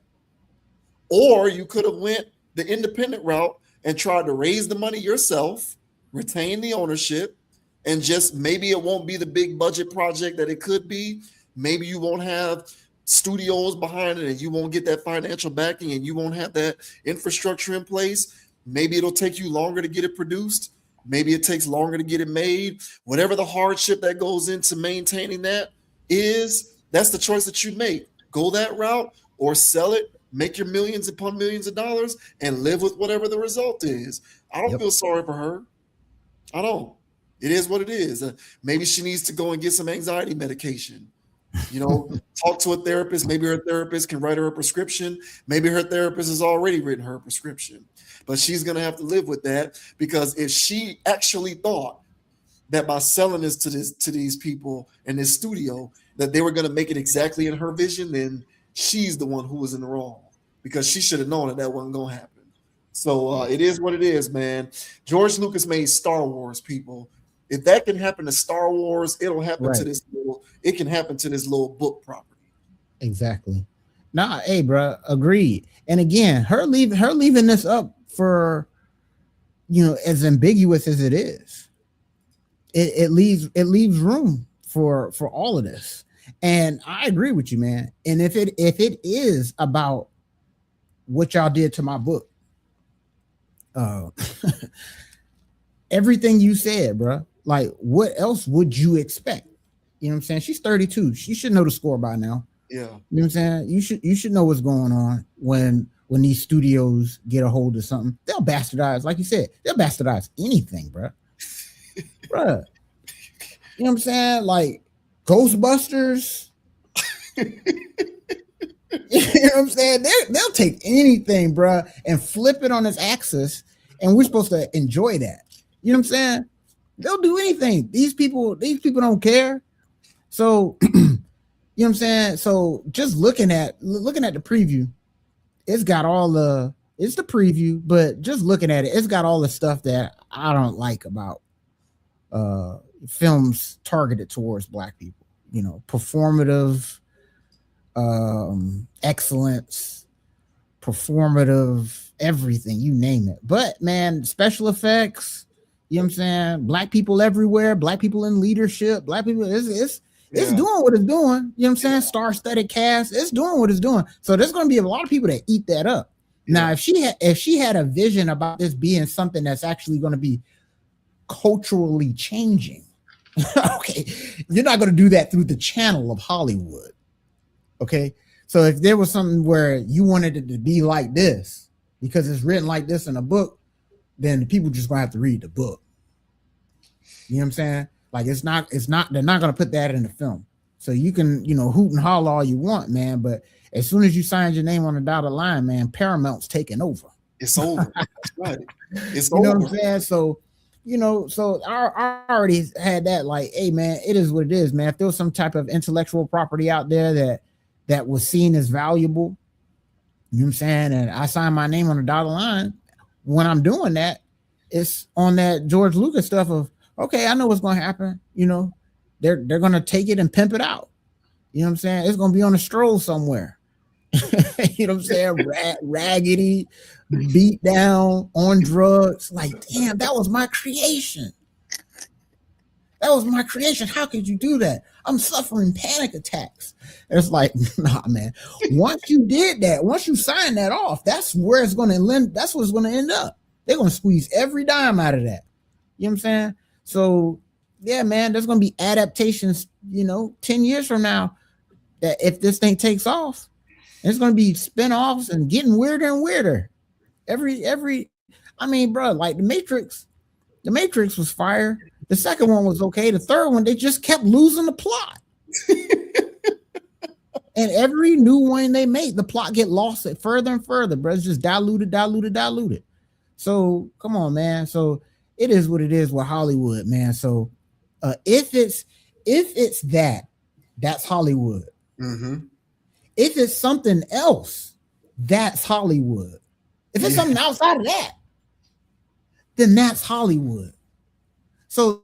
Or you could have went the independent route and tried to raise the money yourself, retain the ownership, and just maybe it won't be the big budget project that it could be. Maybe you won't have studios behind it and you won't get that financial backing and you won't have that infrastructure in place. Maybe it'll take you longer to get it produced. Maybe it takes longer to get it made. Whatever the hardship that goes into maintaining that is, that's the choice that you make. Go that route or sell it, make your millions upon millions of dollars and live with whatever the result is. I don't feel sorry for her. I don't. It is what it is. Maybe she needs to go and get some anxiety medication. You know, talk to a therapist. Maybe her therapist can write her a prescription. Maybe her therapist has already written her a prescription. But she's going to have to live with that, because if she actually thought that by selling this to these people in this studio that they were going to make it exactly in her vision, then she's the one who was in the wrong, because she should have known that wasn't going to happen. So it is what it is, man. George Lucas made Star Wars, people. If that can happen to Star Wars, it'll happen to this it can happen to this little book property. Exactly. Nah, hey, bro, agreed. And again, her leaving this up for, you know, as ambiguous as it is, it leaves room for all of this. And I agree with you, man. And if it is about what y'all did to my book, everything you said, bro, like, what else would you expect? You know what I'm saying? She's 32. She should know the score by now. Yeah. You know what I'm saying? You should know what's going on when these studios get a hold of something. They'll bastardize, like you said, they'll bastardize anything, bro. Bruh. You know what I'm saying? Like Ghostbusters. You know what I'm saying? They'll take anything, bro, and flip it on its axis, and we're supposed to enjoy that. You know what I'm saying? They'll do anything. These people don't care. So, you know what I'm saying? So just looking at the preview, it's got it's the preview, but just looking at it, it's got all the stuff that I don't like about films targeted towards Black people. You know, performative excellence, performative everything, you name it. But man, special effects, you know what I'm saying? Black people everywhere, Black people in leadership, Black people, it's doing what it's doing. You know what I'm saying? Star-studded cast, it's doing what it's doing. So there's going to be a lot of people that eat that up. Now, if she had a vision about this being something that's actually going to be culturally changing, Okay, you're not going to do that through the channel of Hollywood. Okay, so if there was something where you wanted it to be like this because it's written like this in a book, then the people just gonna have to read the book. You know what I'm saying? Like they're not gonna put that in the film. So you can, hoot and holler all you want, man, but as soon as you sign your name on the dotted line, man, Paramount's taking over. It's over. That's right. It's over. You know over. what I'm saying? So, so I already had that, like, hey man, it is what it is, man. If there was some type of intellectual property out there that was seen as valuable, you know what I'm saying, and I signed my name on the dotted line, when I'm doing that, it's on that George Lucas stuff of, okay, I know what's going to happen. They're going to take it and pimp it out. You know what I'm saying? It's going to be on a stroll somewhere. You know what I'm saying? Raggedy, beat down, on drugs. Like, damn, that was my creation. That was my creation. How could you do that? I'm suffering panic attacks. It's like, nah, man. Once you did that, once you signed that off, that's where it's going to end. That's what's going to end up. They're going to squeeze every dime out of that. You know what I'm saying? So, yeah, man, there's going to be adaptations, 10 years from now, that if this thing takes off, there's going to be spinoffs and getting weirder and weirder. I mean, bro, like the Matrix was fire. The second one was okay. The third one, they just kept losing the plot. And every new one they make, the plot get lost at further and further, bro. It's just diluted. So come on, man. So it is what it is with Hollywood, man. So if it's that's Hollywood. Mm-hmm. If it's something else, that's Hollywood. If it's something outside of that, then that's Hollywood. So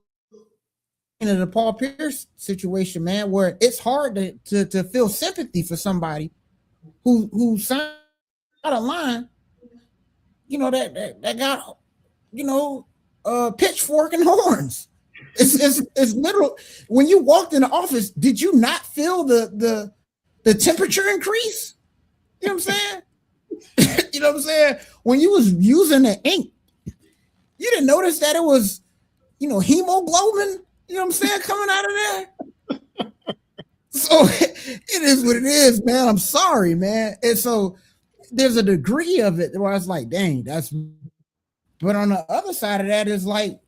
in the Paul Pierce situation, man, where it's hard to feel sympathy for somebody who signed out of line, that got pitchfork and horns. It's literal. When you walked in the office, did you not feel the temperature increase? You know what I'm saying? You know what I'm saying? When you was using the ink, you didn't notice that it was, hemoglobin, you know what I'm saying, coming out of there. So it is what it is, man. I'm sorry, man. And so there's a degree of it where I was like, dang, but on the other side of that is like,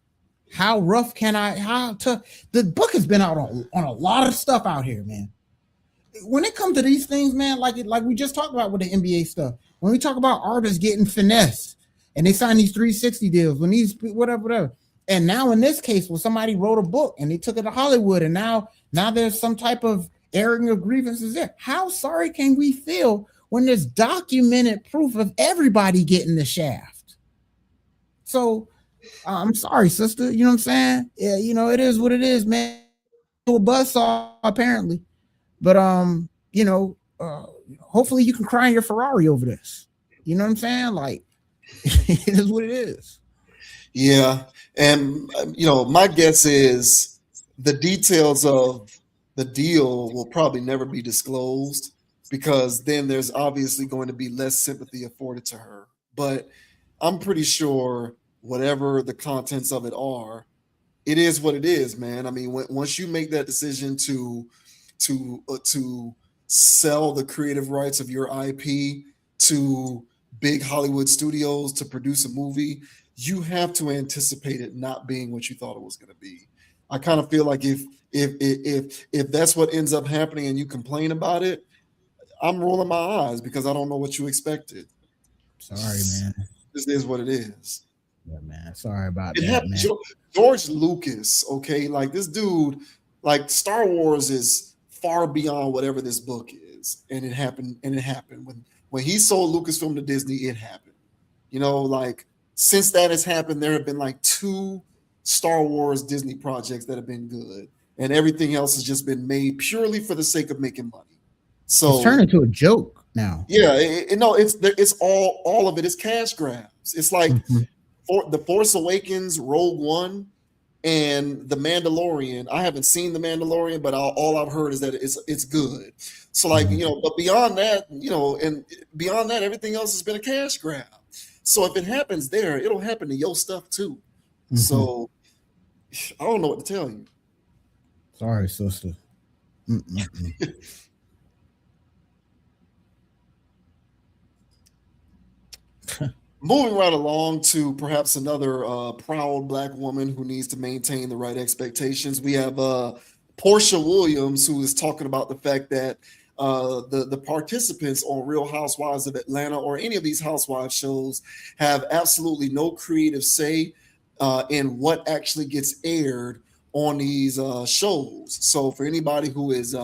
how rough how tough? The book has been out on a lot of stuff out here, man. When it comes to these things, man, like we just talked about with the NBA stuff, when we talk about artists getting finessed and they sign these 360 deals, when these whatever. And now in this case, when somebody wrote a book and they took it to Hollywood and now there's some type of airing of grievances there. How sorry can we feel when there's documented proof of everybody getting the shaft? So I'm sorry, sister. You know what I'm saying? Yeah, it is what it is, man. A buzzsaw, apparently. But hopefully you can cry in your Ferrari over this. You know what I'm saying? Like, it is what it is. Yeah. And my guess is the details of the deal will probably never be disclosed, because then there's obviously going to be less sympathy afforded to her. But I'm pretty sure whatever the contents of it are, it is what it is, man. I mean, once you make that decision to sell the creative rights of your IP to big Hollywood studios to produce a movie, you have to anticipate it not being what you thought it was going to be. I kind of feel like if that's what ends up happening and you complain about it, I'm rolling my eyes because I don't know what you expected. Sorry, man. This is what it is. Yeah, man. Sorry about It that, happened. man. George Lucas, okay, like this dude, like Star Wars is far beyond whatever this book is, and it happened. When he sold Lucasfilm to Disney, it happened. Like since that has happened, there have been like 2 Star Wars Disney projects that have been good, and everything else has just been made purely for the sake of making money. So it's turned into a joke now. Yeah, it's all of it is cash grabs. It's like for The Force Awakens, Rogue One, and The Mandalorian. I haven't seen The Mandalorian, but all I've heard is that it's good. So like, but beyond that, and beyond that, everything else has been a cash grab. So if it happens there, it'll happen to your stuff too. So I don't know what to tell you. Sorry, sister. Moving right along to perhaps another proud Black woman who needs to maintain the right expectations. We have Porsha Williams, who is talking about the fact that the participants on Real Housewives of Atlanta or any of these housewives shows have absolutely no creative say in what actually gets aired on these shows. So for anybody who is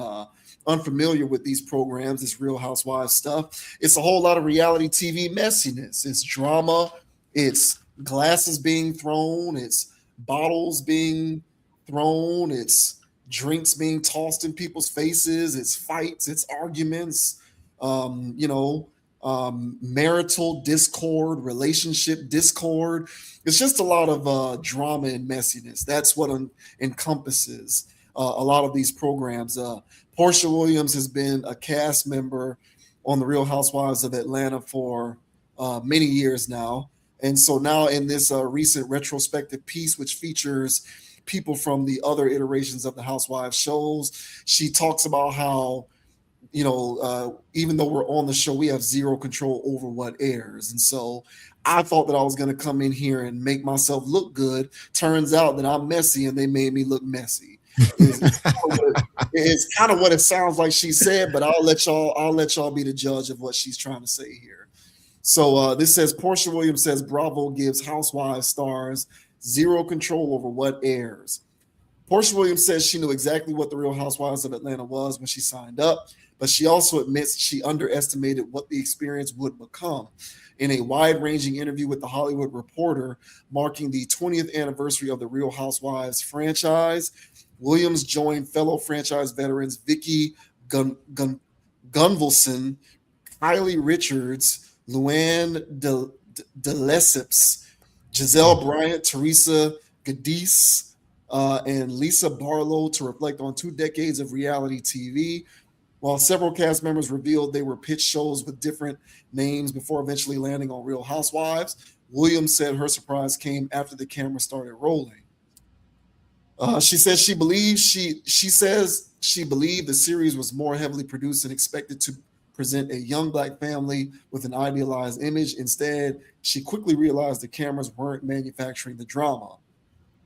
unfamiliar with these programs, this Real Housewives stuff, it's a whole lot of reality TV messiness. It's drama, it's glasses being thrown, it's bottles being thrown, it's drinks being tossed in people's faces, it's fights, it's arguments, marital discord, relationship discord. It's just a lot of drama and messiness. That's what encompasses a lot of these programs. Porsha Williams has been a cast member on The Real Housewives of Atlanta for many years now. And so now in this recent retrospective piece, which features people from the other iterations of the Housewives shows, she talks about how, even though we're on the show, we have zero control over what airs. And so I thought that I was going to come in here and make myself look good. Turns out that I'm messy and they made me look messy. It's kind of what it sounds like she said, but I'll let y'all be the judge of what she's trying to say here. So this says Porsha Williams says Bravo gives Housewives stars zero control over what airs. Porsha Williams says she knew exactly what the Real Housewives of Atlanta was when she signed up, but she also admits she underestimated what the experience would become. In a wide-ranging interview with The Hollywood Reporter marking the 20th anniversary of the Real Housewives franchise, Williams joined fellow franchise veterans Vicky Gunvalson, Kylie Richards, Luann de Lesseps, Giselle Bryant, Teresa Giudice, and Lisa Barlow to reflect on 2 decades of reality TV. While several cast members revealed they were pitched shows with different names before eventually landing on Real Housewives, Williams said her surprise came after the camera started rolling. She says she believed the series was more heavily produced and expected to present a young Black family with an idealized image. Instead, she quickly realized the cameras weren't manufacturing the drama.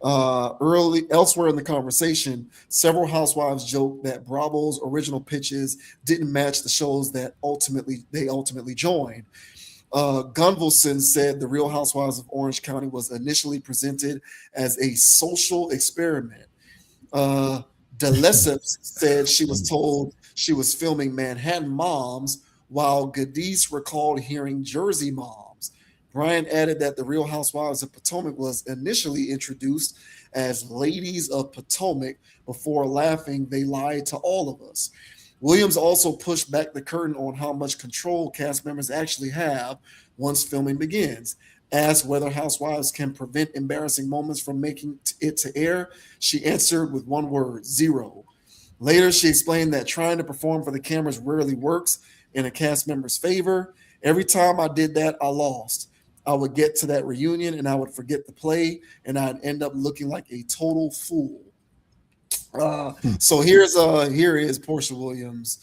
Elsewhere in the conversation, several housewives joked that Bravo's original pitches didn't match the shows that they ultimately joined. Gunvalson said the Real Housewives of Orange County was initially presented as a social experiment. De Lesseps said she was told she was filming Manhattan Moms, while Giudice recalled hearing Jersey Moms. Brian added that the Real Housewives of Potomac was initially introduced as Ladies of Potomac before laughing they lied to all of us. Williams also pushed back the curtain on how much control cast members actually have once filming begins. Asked whether housewives can prevent embarrassing moments from making it to air, she answered with one word: zero. Later, she explained that trying to perform for the cameras rarely works in a cast member's favor. Every time I did that, I lost. I would get to that reunion and I would forget the play and I'd end up looking like a total fool. So here is Porsha Williams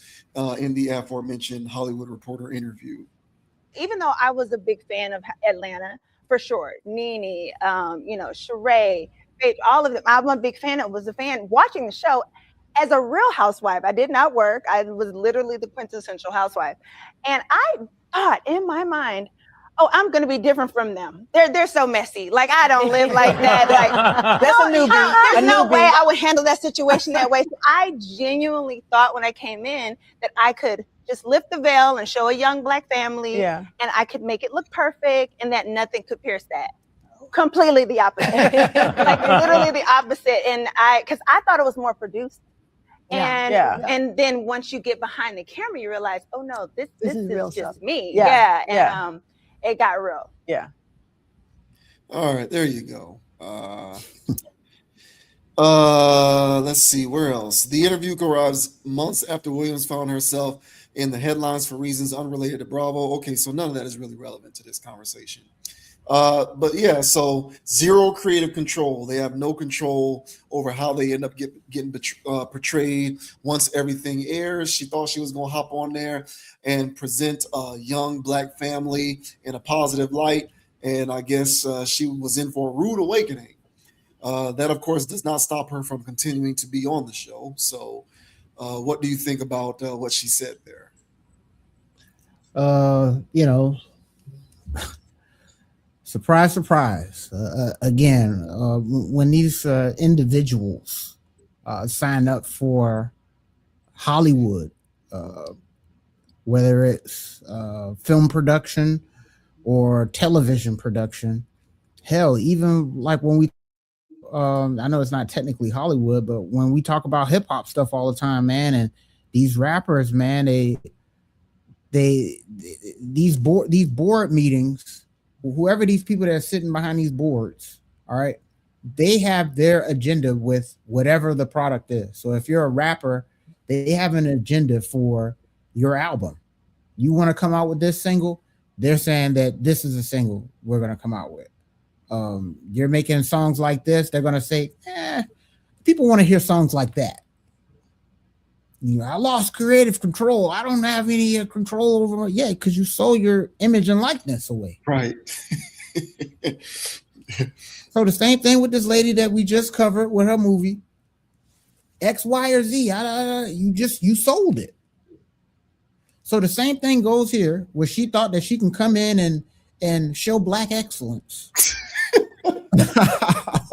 in the aforementioned Hollywood Reporter interview. Even though I was a big fan of Atlanta, for sure, Nene, Sheree, Paige, all of them, I'm a big fan. I was a fan watching the show. As a Real Housewife, I did not work. I was literally the quintessential housewife. And I thought in my mind, oh, I'm going to be different from them. They're so messy. Like, I don't live like that. Like, that's a newbie. There's no way I would handle that situation that way. So I genuinely thought when I came in that I could just lift the veil and show a young Black family, and I could make it look perfect, and that nothing could pierce that. Completely the opposite. Like, literally the opposite. And because I thought it was more produced. And then once you get behind the camera, you realize, oh no, this is real just stuff. Me. And it got real. Yeah. All right, there you go. Let's see, where else? The interview arrives months after Williams found herself in the headlines for reasons unrelated to Bravo. Okay, so none of that is really relevant to this conversation. But yeah, so zero creative control. They have no control over how they end up getting portrayed. Once everything airs, she thought she was going to hop on there and present a young black family in a positive light. And I guess she was in for a rude awakening. That, of course, does not stop her from continuing to be on the show. So what do you think about what she said there? You know, surprise, surprise. Again, when these individuals sign up for Hollywood, whether it's film production or television production, hell, even like when we, I know it's not technically Hollywood, but when we talk about hip hop stuff all the time, man, and these rappers, man, these board meetings, whoever these people that are sitting behind these boards, all right, they have their agenda with whatever the product is. So if you're a rapper, they have an agenda for your album. You want to come out with this single, they're saying that this is a single we're going to come out with. You're making songs like this, they're going to say, people want to hear songs like that. You know, I lost creative control. I don't have any control over it. Yeah, because you sold your image and likeness away. Right. So the same thing with this lady that we just covered with her movie, X, Y, or Z. You sold it. So the same thing goes here, where she thought that she can come in and show black excellence.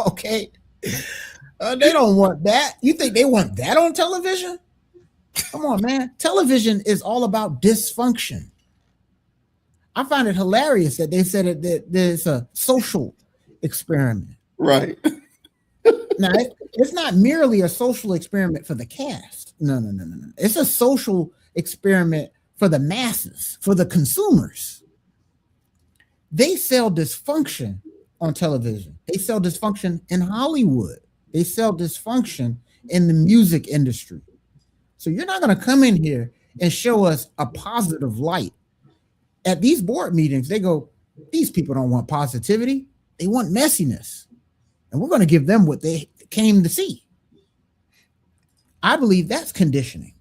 Okay. They don't want that. You think they want that on television? Come on, man. Television is all about dysfunction. I find it hilarious that they said that there's a social experiment. Right. Now, it's not merely a social experiment for the cast. No. It's a social experiment for the masses, for the consumers. They sell dysfunction on television. They sell dysfunction in Hollywood. They sell dysfunction in the music industry. So you're not going to come in here and show us a positive light. At these board meetings, they go, these people don't want positivity. They want messiness. And we're going to give them what they came to see. I believe that's conditioning.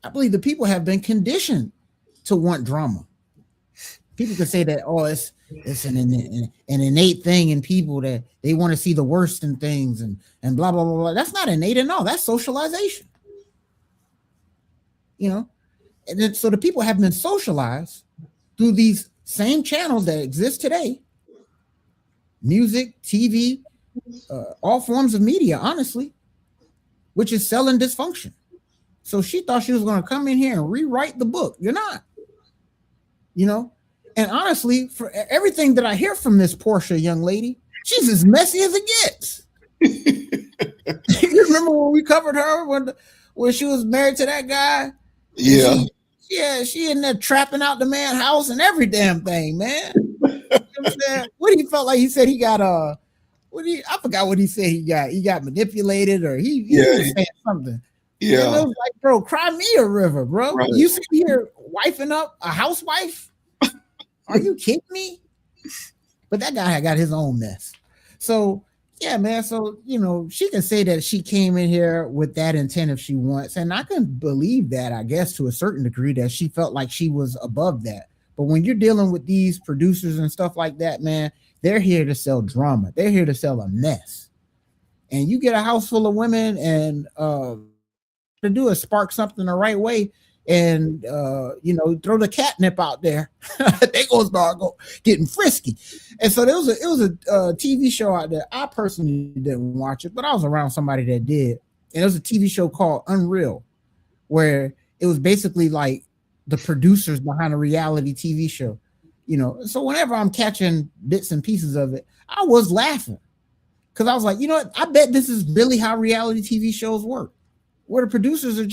I believe the people have been conditioned to want drama. People can say that, it's an innate thing in people that they want to see the worst in things and blah, blah, blah, blah. That's not innate at all. That's socialization. You know, and then, so the people have been socialized through these same channels that exist today, music, TV, all forms of media, honestly, which is selling dysfunction. So she thought she was going to come in here and rewrite the book. You're not, you know, and honestly, for everything that I hear from this Porsha young lady, she's as messy as it gets. You remember when we covered her when she was married to that guy? Yeah. She in there trapping out the man's house and every damn thing, man. You know what he felt like he said he got I forgot what he said he got manipulated or he was saying something. Yeah. And it was like, bro, cry me a river, bro. Right. You sit here wifing up a housewife? Are you kidding me? But that guy got his own mess. So yeah, man. So, you know, she can say that she came in here with that intent if she wants. And I can believe that, I guess, to a certain degree, that she felt like she was above that. But when you're dealing with these producers and stuff like that, man, they're here to sell drama. They're here to sell a mess. And you get a house full of women and to do is spark something the right way and, you know, throw the catnip out there. They go start getting frisky. And so it was a TV show out there. I personally didn't watch it, but I was around somebody that did. And it was a TV show called Unreal, where it was basically like the producers behind a reality TV show, you know. So whenever I'm catching bits and pieces of it, I was laughing because I was like, you know what? I bet this is really how reality TV shows work, where the producers are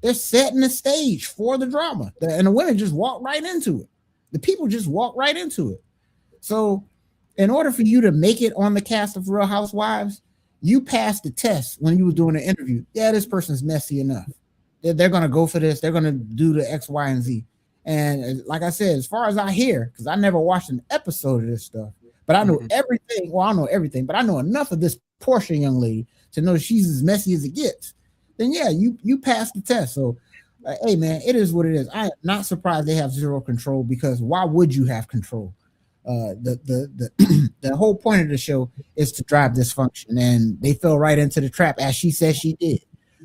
they're setting the stage for the drama, and the women just walk right into it. The people just walk right into it. So in order for you to make it on the cast of Real Housewives, you passed the test when you were doing the interview. Yeah, this person's messy enough. They're going to go for this. They're going to do the X, Y, and Z. And like I said, as far as I hear, because I never watched an episode of this stuff, but I know everything. Well, I don't know everything, but I know enough of this Porsha young lady to know she's as messy as it gets. Then yeah, you pass the test. So, hey man, it is what it is. I am not surprised they have zero control, because why would you have control? The whole point of the show is to drive dysfunction, and they fell right into the trap, as she said she did.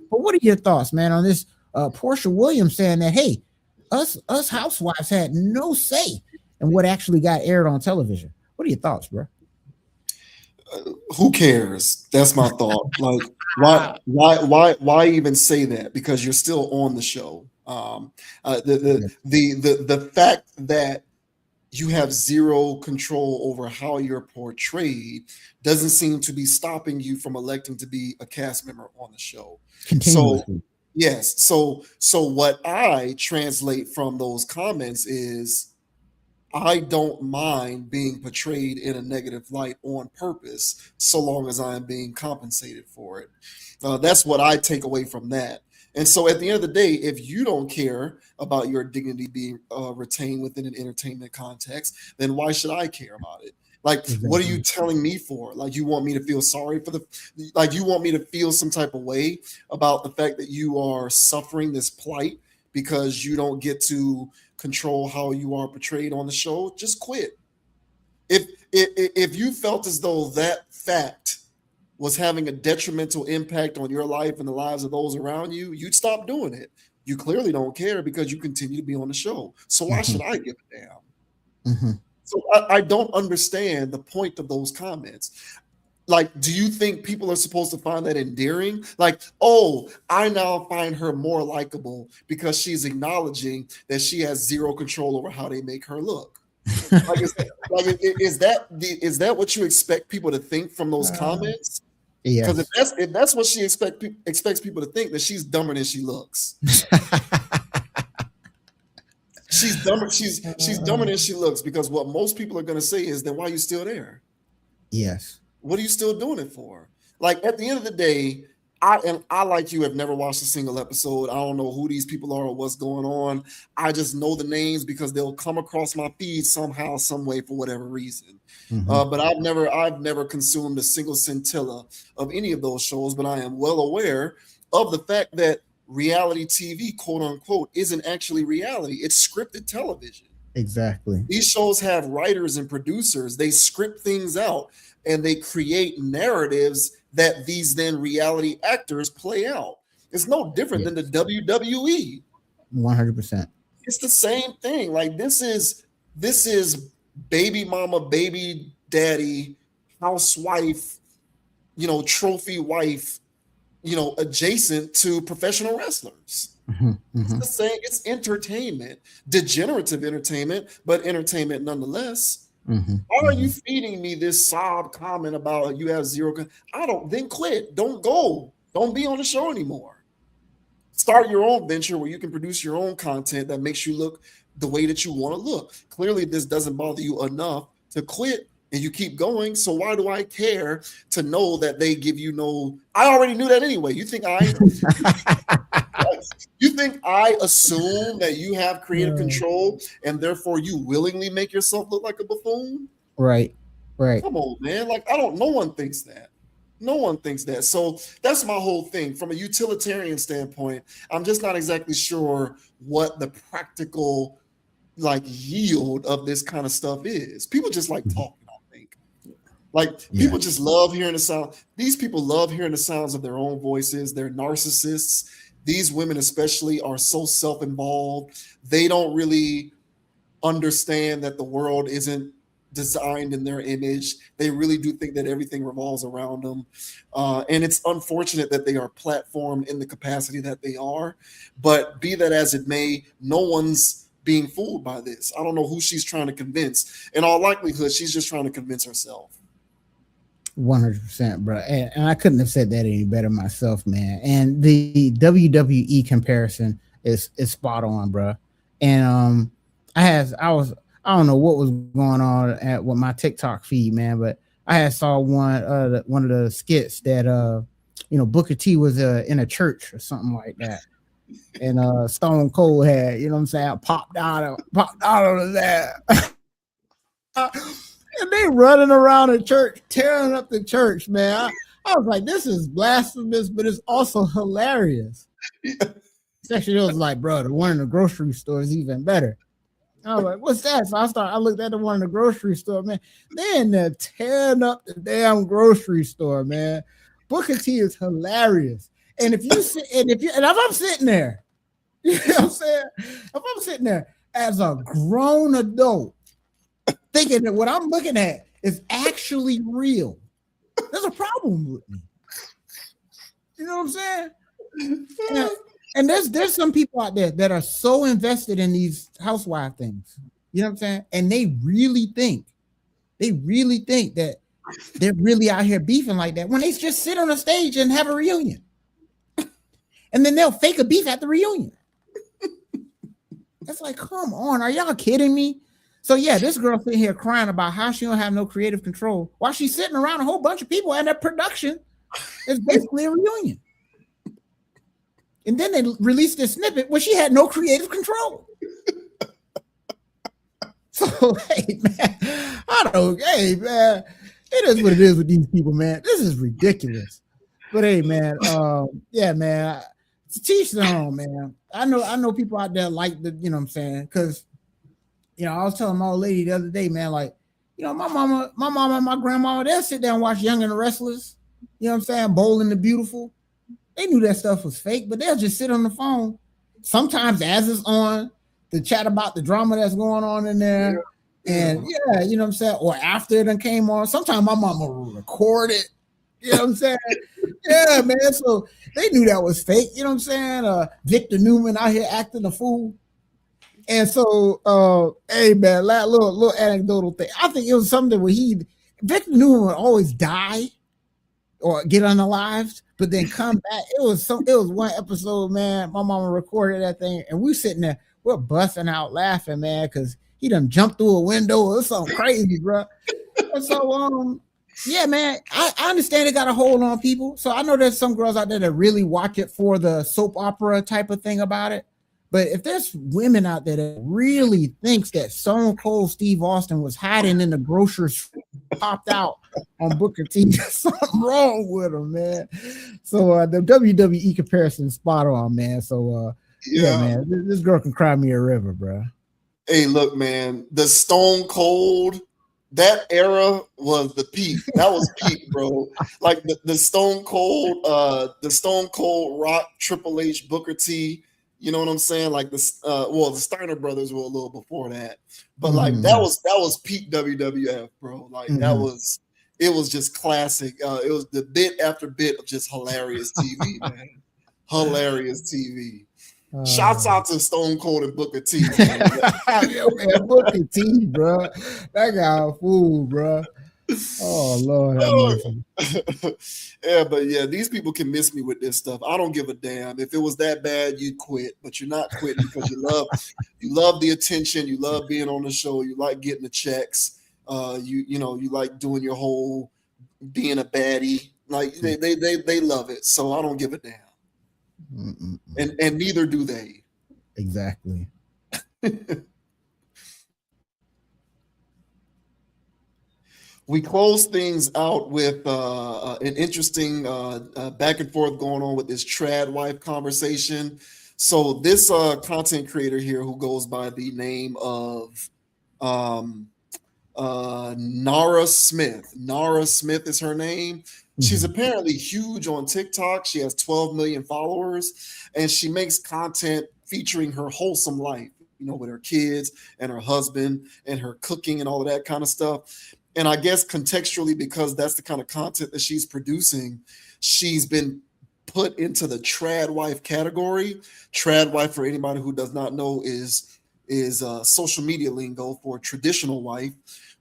But what are your thoughts, man, on this Porsha Williams saying that, hey, us housewives had no say in what actually got aired on television? What are your thoughts, bro? Who cares? That's my thought. Like, why even say that? Because you're still on the show. The fact that you have zero control over how you're portrayed doesn't seem to be stopping you from electing to be a cast member on the show. So yes, so what I translate from those comments is, I don't mind being portrayed in a negative light on purpose, so long as I am being compensated for it. That's what I take away from that. And so at the end of the day, if you don't care about your dignity being retained within an entertainment context, then why should I care about it? Like, exactly. What are you telling me for? Like, you want me to feel sorry for you want me to feel some type of way about the fact that you are suffering this plight because you don't get to control how you are portrayed on the show? Just quit. If you felt as though that fact was having a detrimental impact on your life and the lives of those around you, you'd stop doing it. You clearly don't care because you continue to be on the show. So why should I give a damn? So I don't understand the point of those comments. Like, do you think people are supposed to find that endearing? Like, oh, I now find her more likable because she's acknowledging that she has zero control over how they make her look. Like, is that what you expect people to think from those comments? Yes. Because if that's what she expects people to think, that she's dumber than she looks. She's dumber. She's dumber than she looks, because what most people are going to say is, then why are you still there? Yes. What are you still doing it for? Like, at the end of the day, I like you have never watched a single episode. I don't know who these people are or what's going on. I just know the names because they'll come across my feed somehow, some way, for whatever reason. But I've never consumed a single scintilla of any of those shows. But I am well aware of the fact that reality TV, quote unquote, isn't actually reality. It's scripted television. Exactly. These shows have writers and producers. They script things out and they create narratives that these then reality actors play out. It's no different than the WWE. 100%. It's the same thing. Like, this is baby mama, baby daddy, housewife, trophy wife, adjacent to professional wrestlers. It's the same. It's entertainment, degenerative entertainment, but entertainment nonetheless. Why are you feeding me this sob comment about you have zero? Then quit. Don't go. Don't be on the show anymore. Start your own venture where you can produce your own content that makes you look the way that you want to look. Clearly, this doesn't bother you enough to quit, and you keep going. So why do I care to know that they give you no? I already knew that anyway. You think I assume that you have creative control and therefore you willingly make yourself look like a buffoon? Right. Come on, man. Like, no one thinks that. No one thinks that. So that's my whole thing. From a utilitarian standpoint, I'm just not exactly sure what the practical yield of this kind of stuff is. People just like talking, I think. Like, people just love hearing the sound. These people love hearing the sounds of their own voices. They're narcissists. These women especially are so self-involved. They don't really understand that the world isn't designed in their image. They really do think that everything revolves around them. And it's unfortunate that they are platformed in the capacity that they are. But be that as it may, no one's being fooled by this. I don't know who she's trying to convince. In all likelihood, she's just trying to convince herself. 100%, bro. And I couldn't have said that any better myself, man. And the WWE comparison is spot on, bro. And I don't know what was going on with my TikTok feed, man, but I saw one of the skits that Booker T was in a church or something like that. And Stone Cold had, popped out of that. And they running around the church, tearing up the church, man. I was like, this is blasphemous, but it's also hilarious. Yeah. Especially it was like, bro, the one in the grocery store is even better. I was like, what's that? So I looked at the one in the grocery store, man. They in there tearing up the damn grocery store, man. Booker T is hilarious. And if you sit, and if I'm sitting there, you know what I'm saying? If I'm sitting there as a grown adult, thinking that what I'm looking at is actually real, there's a problem with me. You know what I'm saying? And there's some people out there that are so invested in these housewife things. You know what I'm saying? And they really think that they're really out here beefing like that when they just sit on a stage and have a reunion. And then they'll fake a beef at the reunion. It's like, come on, are y'all kidding me? So yeah, this girl sitting here crying about how she don't have no creative control while she's sitting around a whole bunch of people and their production is basically a reunion. And then they released this snippet where she had no creative control. So hey man, it is what it is with these people, man. This is ridiculous. But hey man, yeah man, teach their own, man. I know people out there like the, you know what I'm saying, because you know, I was telling my old lady the other day, man, like, you know, my mama and my grandmama, they'll sit there and watch Young and the Restless, you know what I'm saying, Bold and the Beautiful. They knew that stuff was fake, but they'll just sit on the phone. Sometimes as it's on, to chat about the drama that's going on in there. And yeah, you know what I'm saying? Or after it came on. Sometimes my mama will record it. You know what I'm saying? Yeah, man. So they knew that was fake. You know what I'm saying? Victor Newman out here acting a fool. And so, hey man, little anecdotal thing. I think it was something where Victor Newman would always die or get unalived, but then come back. It was one episode, man. My mama recorded that thing, and we sitting there, we're busting out laughing, man, because he done jumped through a window or something crazy, bro. And so, yeah, man, I understand it got a hold on people. So I know there's some girls out there that really watch it for the soap opera type of thing about it. But if there's women out there that really thinks that Stone Cold Steve Austin was hiding in the groceries, popped out on Booker T, there's something wrong with him, man. So the WWE comparison is spot on, man. So yeah, man, this girl can cry me a river, bro. Hey, look, man, the Stone Cold, that era was the peak. That was peak, bro. Like the Stone Cold Rock, Triple H, Booker T. You know what I'm saying? Like the Steiner brothers were a little before that, but like that was peak WWF, bro. Like it was just classic. It was the bit after bit of just hilarious TV, man. Hilarious TV. Shouts out to Stone Cold and Booker T. Man. Yo, man, Booker T, bro. That guy a fool, bro. Oh Lord, yeah, but yeah, these people can miss me with this stuff. I don't give a damn. If it was that bad, you'd quit, but you're not quitting because you love the attention, you love being on the show, you like getting the checks, you like doing your whole being a baddie. Like they love it, so I don't give a damn. And neither do they. Exactly. We close things out with an interesting back and forth going on with this tradwife conversation. So this content creator here who goes by the name of Nara Smith. Nara Smith is her name. She's apparently huge on TikTok. She has 12 million followers, and she makes content featuring her wholesome life, you know, with her kids and her husband and her cooking and all of that kind of stuff. And I guess contextually, because that's the kind of content that she's producing, she's been put into the tradwife category. Tradwife, for anybody who does not know, is social media lingo for traditional wife,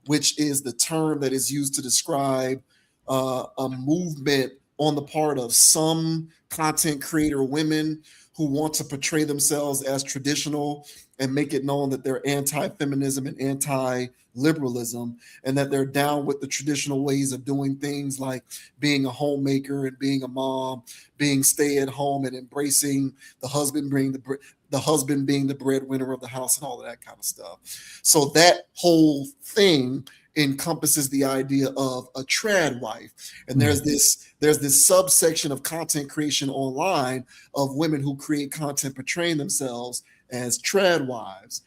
which is the term that is used to describe a movement on the part of some content creator women who want to portray themselves as traditional and make it known that they're anti-feminism and anti-liberalism, and that they're down with the traditional ways of doing things like being a homemaker and being a mom, being stay at home and embracing the husband being the breadwinner of the house and all of that kind of stuff. So that whole thing encompasses the idea of a trad wife. And there's this subsection of content creation online of women who create content portraying themselves as trad wives.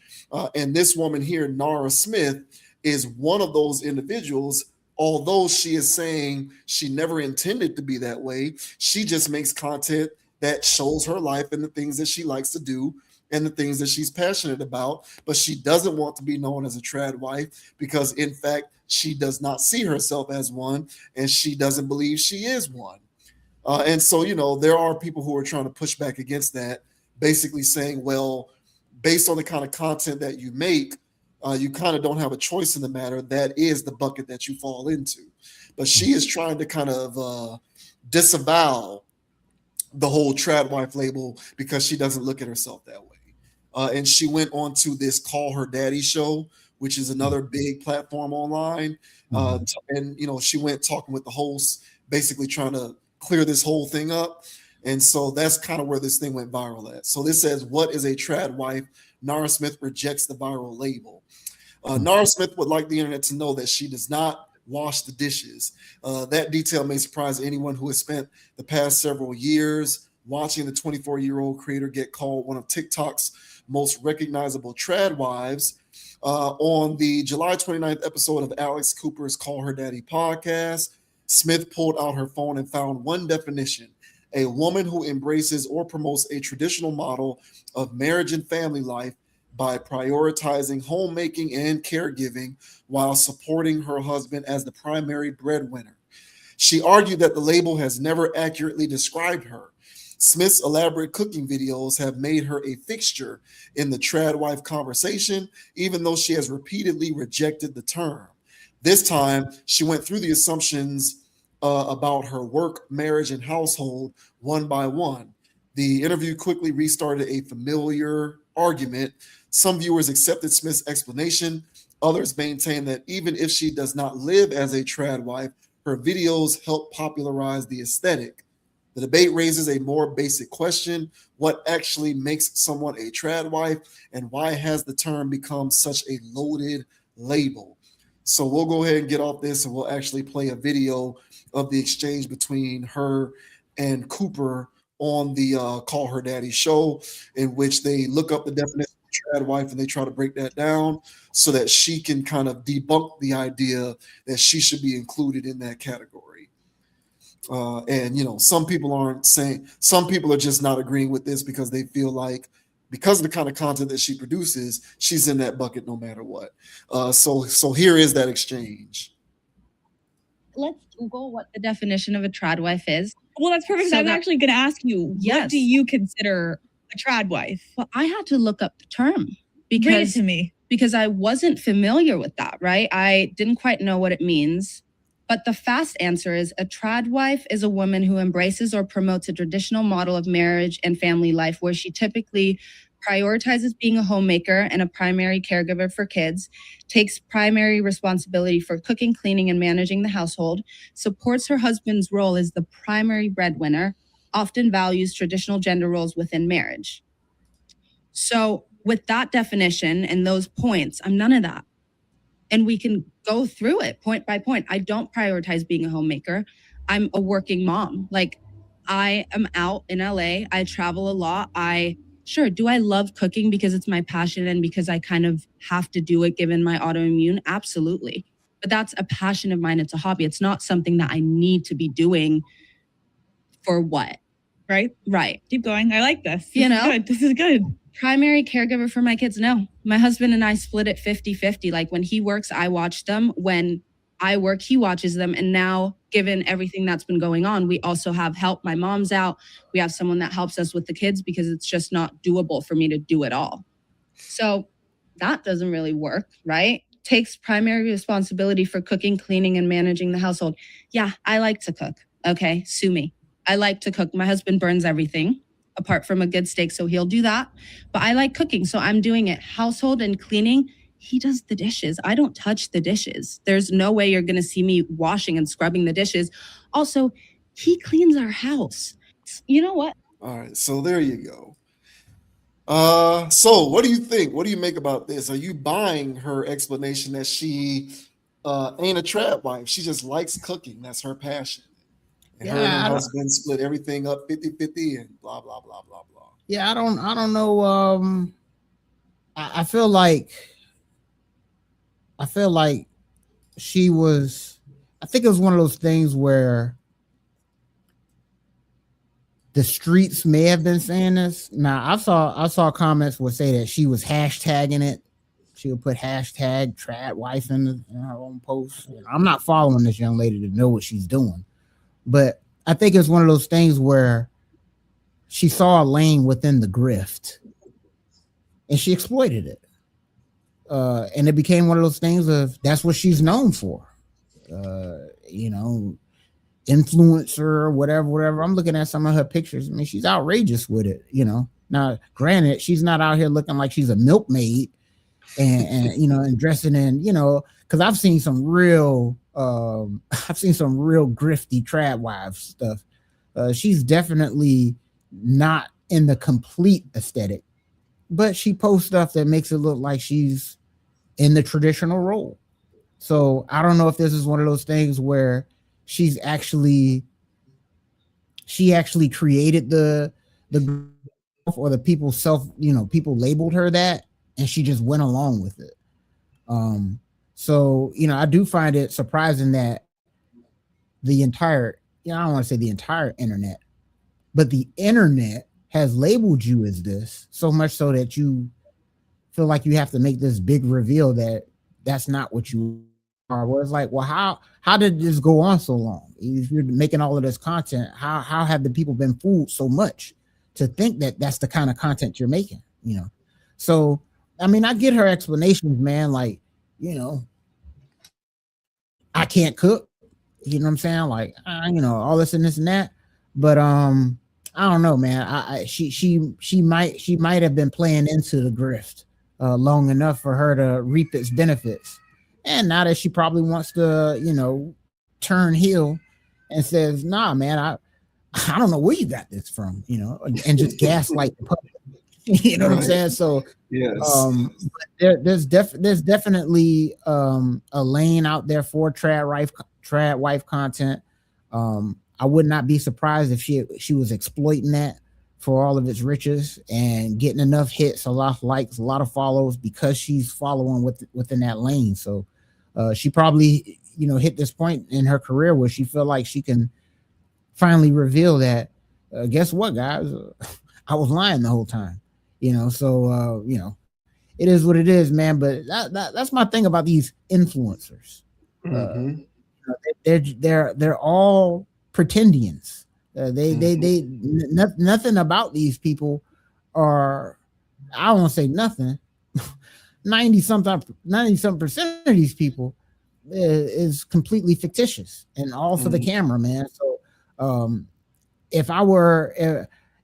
And this woman here, Nara Smith, is one of those individuals. Although she is saying she never intended to be that way, she just makes content that shows her life and the things that she likes to do and the things that she's passionate about. But she doesn't want to be known as a trad wife because, in fact, she does not see herself as one, and she doesn't believe she is one. And so, you know, there are people who are trying to push back against that, basically saying, well, based on the kind of content that you make, you kind of don't have a choice in the matter. That is the bucket that you fall into. But she is trying to kind of disavow the whole trad wife label because she doesn't look at herself that way. And she went on to this Call Her Daddy show, which is another big platform online. And, you know, she went talking with the host, basically trying to clear this whole thing up. And so that's kind of where this thing went viral at. So this says, what is a trad wife? Nara Smith rejects the viral label. Nara Smith would like the internet to know that she does not wash the dishes. That detail may surprise anyone who has spent the past several years watching the 24-year-old creator get called one of TikTok's most recognizable trad wives. On the July 29th episode of Alex Cooper's Call Her Daddy podcast, Smith pulled out her phone and found one definition: a woman who embraces or promotes a traditional model of marriage and family life by prioritizing homemaking and caregiving while supporting her husband as the primary breadwinner. She argued that the label has never accurately described her. Smith's elaborate cooking videos have made her a fixture in the trad wife conversation, even though she has repeatedly rejected the term. This time, she went through the assumptions about her work, marriage, and household one by one. The interview quickly restarted a familiar argument. Some viewers accepted Smith's explanation. Others maintain that even if she does not live as a trad wife, her videos help popularize the aesthetic. The debate raises a more basic question: what actually makes someone a trad wife, and why has the term become such a loaded label? So we'll go ahead and get off this, and we'll actually play a video of the exchange between her and Cooper on the Call Her Daddy show, in which they look up the definition of trad wife and they try to break that down so that she can kind of debunk the idea that she should be included in that category. And, you know, some people are just not agreeing with this because they feel like, because of the kind of content that she produces, she's in that bucket no matter what. So here is that exchange. Let's Google what the definition of a trad wife is. Well, that's perfect. So I was actually going to ask you, what do you consider a trad wife? Well, I had to look up the term Read it to me. because I wasn't familiar with that, right? I didn't quite know what it means. But the fast answer is a trad wife is a woman who embraces or promotes a traditional model of marriage and family life where she typically prioritizes being a homemaker and a primary caregiver for kids, takes primary responsibility for cooking, cleaning, and managing the household, supports her husband's role as the primary breadwinner, often values traditional gender roles within marriage. So with that definition and those points, I'm none of that. And we can go through it point by point. I don't prioritize being a homemaker. I'm a working mom. Like, I am out in LA. I travel a lot. Do I love cooking because it's my passion and because I kind of have to do it given my autoimmune? Absolutely. But that's a passion of mine. It's a hobby. It's not something that I need to be doing for what? Right. Keep going. I like this. This is good. Primary caregiver for my kids? No. My husband and I split it 50-50. Like, when he works, I watch them. When I work, he watches them. And now, given everything that's been going on, we also have help. My mom's out. We have someone that helps us with the kids because it's just not doable for me to do it all. So that doesn't really work, right? Takes primary responsibility for cooking, cleaning, and managing the household. Yeah, I like to cook. Okay, sue me. I like to cook. My husband burns everything apart from a good steak, so he'll do that. But I like cooking, so I'm doing it. Household and cleaning, he does the dishes. I don't touch the dishes. There's no way you're going to see me washing and scrubbing the dishes. Also, he cleans our house. You know what? All right, so there you go. So what do you think? What do you make about this? Are you buying her explanation that she ain't a trad wife. She just likes cooking. That's her passion. And her Yeah, and I her don't, husband split everything up 50-50 and blah, blah, blah, blah, blah. yeah, I don't know. I feel like she was. I think it was one of those things where the streets may have been saying this. Now I saw comments would say that she was hashtagging it. She would put hashtag trad wife in her own post. I'm not following this young lady to know what she's doing, but I think it's one of those things where she saw a lane within the grift and she exploited it. And it became one of those things of that's what she's known for. You know, influencer, whatever. I'm looking at some of her pictures. I mean, she's outrageous with it, you know. Now, granted, she's not out here looking like she's a milkmaid and you know, and dressing in, you know, because I've seen some real grifty trad wife stuff. She's definitely not in the complete aesthetic, but she posts stuff that makes it look like she's in the traditional role. So I don't know if this is one of those things where she actually created the or the people people labeled her that and she just went along with it. So you know, I do find it surprising that the entire, I don't want to say the entire internet, but the internet has labeled you as this so much so that you feel like you have to make this big reveal that that's not what you are. Well, it's like, well, how did this go on so long? If you're making all of this content, how have the people been fooled so much to think that that's the kind of content you're making, you know? So, I mean, I get her explanations, man. Like, you know, I can't cook, you know what I'm saying? Like, you know, all this and this and that. But, I don't know, man. She might have been playing into the grift long enough for her to reap its benefits. And now that she probably wants to, you know, turn heel and says, nah, man, I don't know where you got this from, you know, and just gaslight the public. You know what I'm saying? So yes, there's definitely a lane out there for trad wife content. I would not be surprised if she was exploiting that for all of its riches and getting enough hits, a lot of likes, a lot of follows because she's following within that lane. So she probably, you know, hit this point in her career where she feel like she can finally reveal that, guess what, guys, I was lying the whole time, you know? So, you know, it is what it is, man. But that's my thing about these influencers. Mm-hmm. They're all pretendians. Nothing about these people are, I won't say nothing. 90-something% of these people is completely fictitious and all for the camera, man. So if I were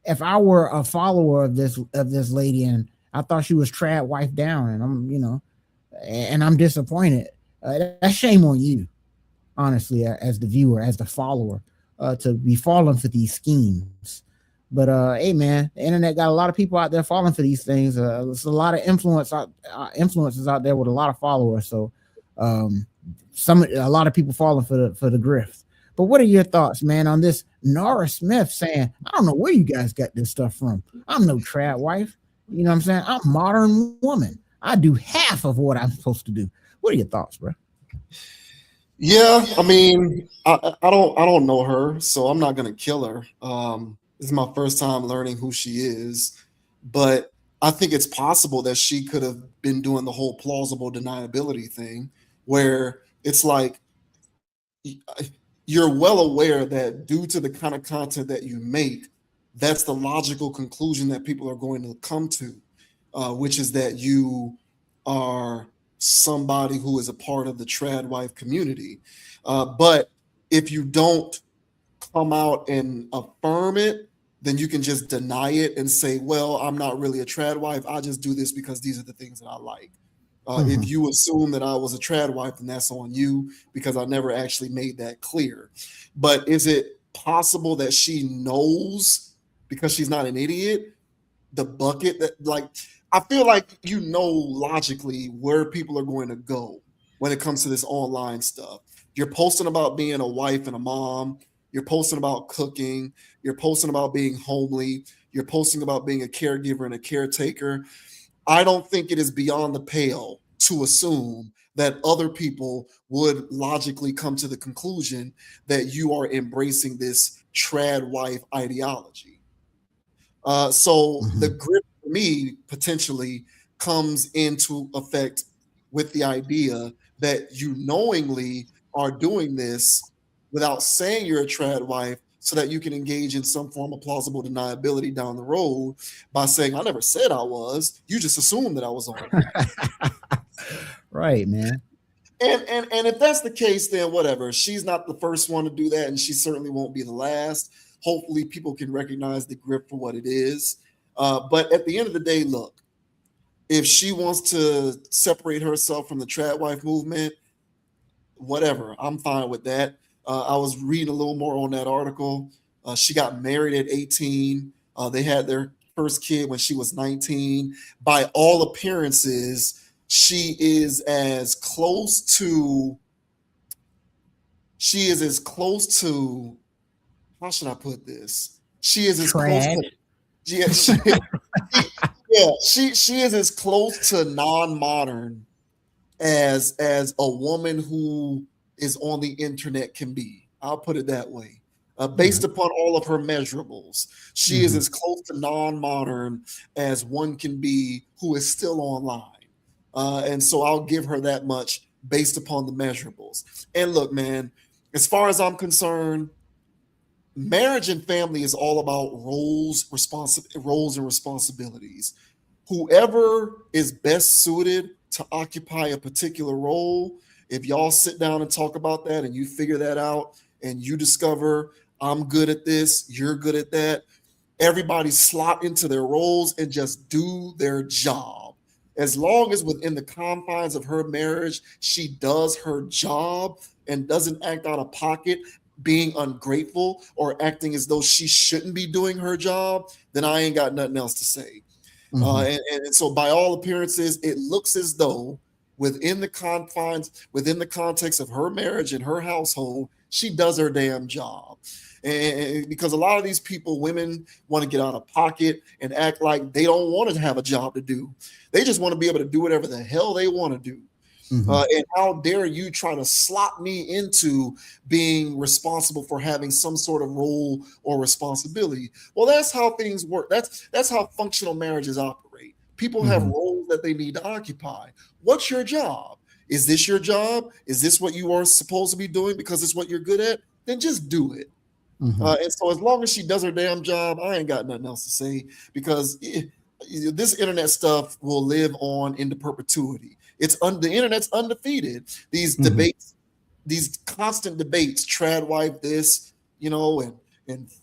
a follower of this lady and I thought she was trad wife down and I'm, you know, and I'm disappointed, that's shame on you, honestly, as the viewer, as the follower, to be falling for these schemes. But hey, man, the internet got a lot of people out there falling for these things. There's a lot of influencers out there with a lot of followers. So a lot of people falling for the grift. But what are your thoughts, man, on this Nara Smith saying, I don't know where you guys got this stuff from. I'm no trad wife. You know what I'm saying? I'm a modern woman. I do half of what I'm supposed to do. What are your thoughts, bro? Yeah, I mean, I don't know her, so I'm not gonna kill her. This is my first time learning who she is, but I think it's possible that she could have been doing the whole plausible deniability thing, where it's like you're well aware that due to the kind of content that you make, that's the logical conclusion that people are going to come to, which is that you are somebody who is a part of the trad wife community. But if you don't come out and affirm it, then you can just deny it and say, well, I'm not really a trad wife. I just do this because these are the things that I like. If you assume that I was a trad wife, then that's on you because I never actually made that clear. But is it possible that she knows, because she's not an idiot, the bucket that, like, I feel like you know logically where people are going to go when it comes to this online stuff. You're posting about being a wife and a mom. You're posting about cooking. You're posting about being homely. You're posting about being a caregiver and a caretaker. I don't think it is beyond the pale to assume that other people would logically come to the conclusion that you are embracing this trad wife ideology. So the grip for me potentially comes into effect with the idea that you knowingly are doing this without saying you're a trad wife, so that you can engage in some form of plausible deniability down the road by saying, I never said I was. You just assumed that I was on it. Right, man. And if that's the case, then whatever. She's not the first one to do that, and she certainly won't be the last. Hopefully people can recognize the grip for what it is. But at the end of the day, look, if she wants to separate herself from the trad wife movement, whatever, I'm fine with that. I was reading a little more on that article. She got married at 18. They had their first kid when she was 19. By all appearances, she is as close to, how should I put this? She is as close to, she is as close to non-modern as a woman who is on the internet can be. I'll put it that way. Based upon all of her measurables, she is as close to non-modern as one can be who is still online. And so I'll give her that much based upon the measurables. And look, man, as far as I'm concerned, marriage and family is all about roles and responsibilities. Whoever is best suited to occupy a particular role, if y'all sit down and talk about that and you figure that out and you discover I'm good at this, you're good at that, everybody slot into their roles and just do their job. As long as within the confines of her marriage, she does her job and doesn't act out of pocket, being ungrateful or acting as though she shouldn't be doing her job, then I ain't got nothing else to say. And so by all appearances, it looks as though within the context of her marriage and her household, she does her damn job. And because a lot of these people, women, want to get out of pocket and act like they don't want to have a job to do. They just want to be able to do whatever the hell they want to do. And how dare you try to slot me into being responsible for having some sort of role or responsibility? Well, that's how things work. That's how functional marriages operate. People have roles that they need to occupy. What's your job? Is this your job? Is this what you are supposed to be doing because it's what you're good at? Then just do it. And so as long as she does her damn job, I ain't got nothing else to say, because this internet stuff will live on into perpetuity. The internet's undefeated. These debates, these constant debates, trad wife this,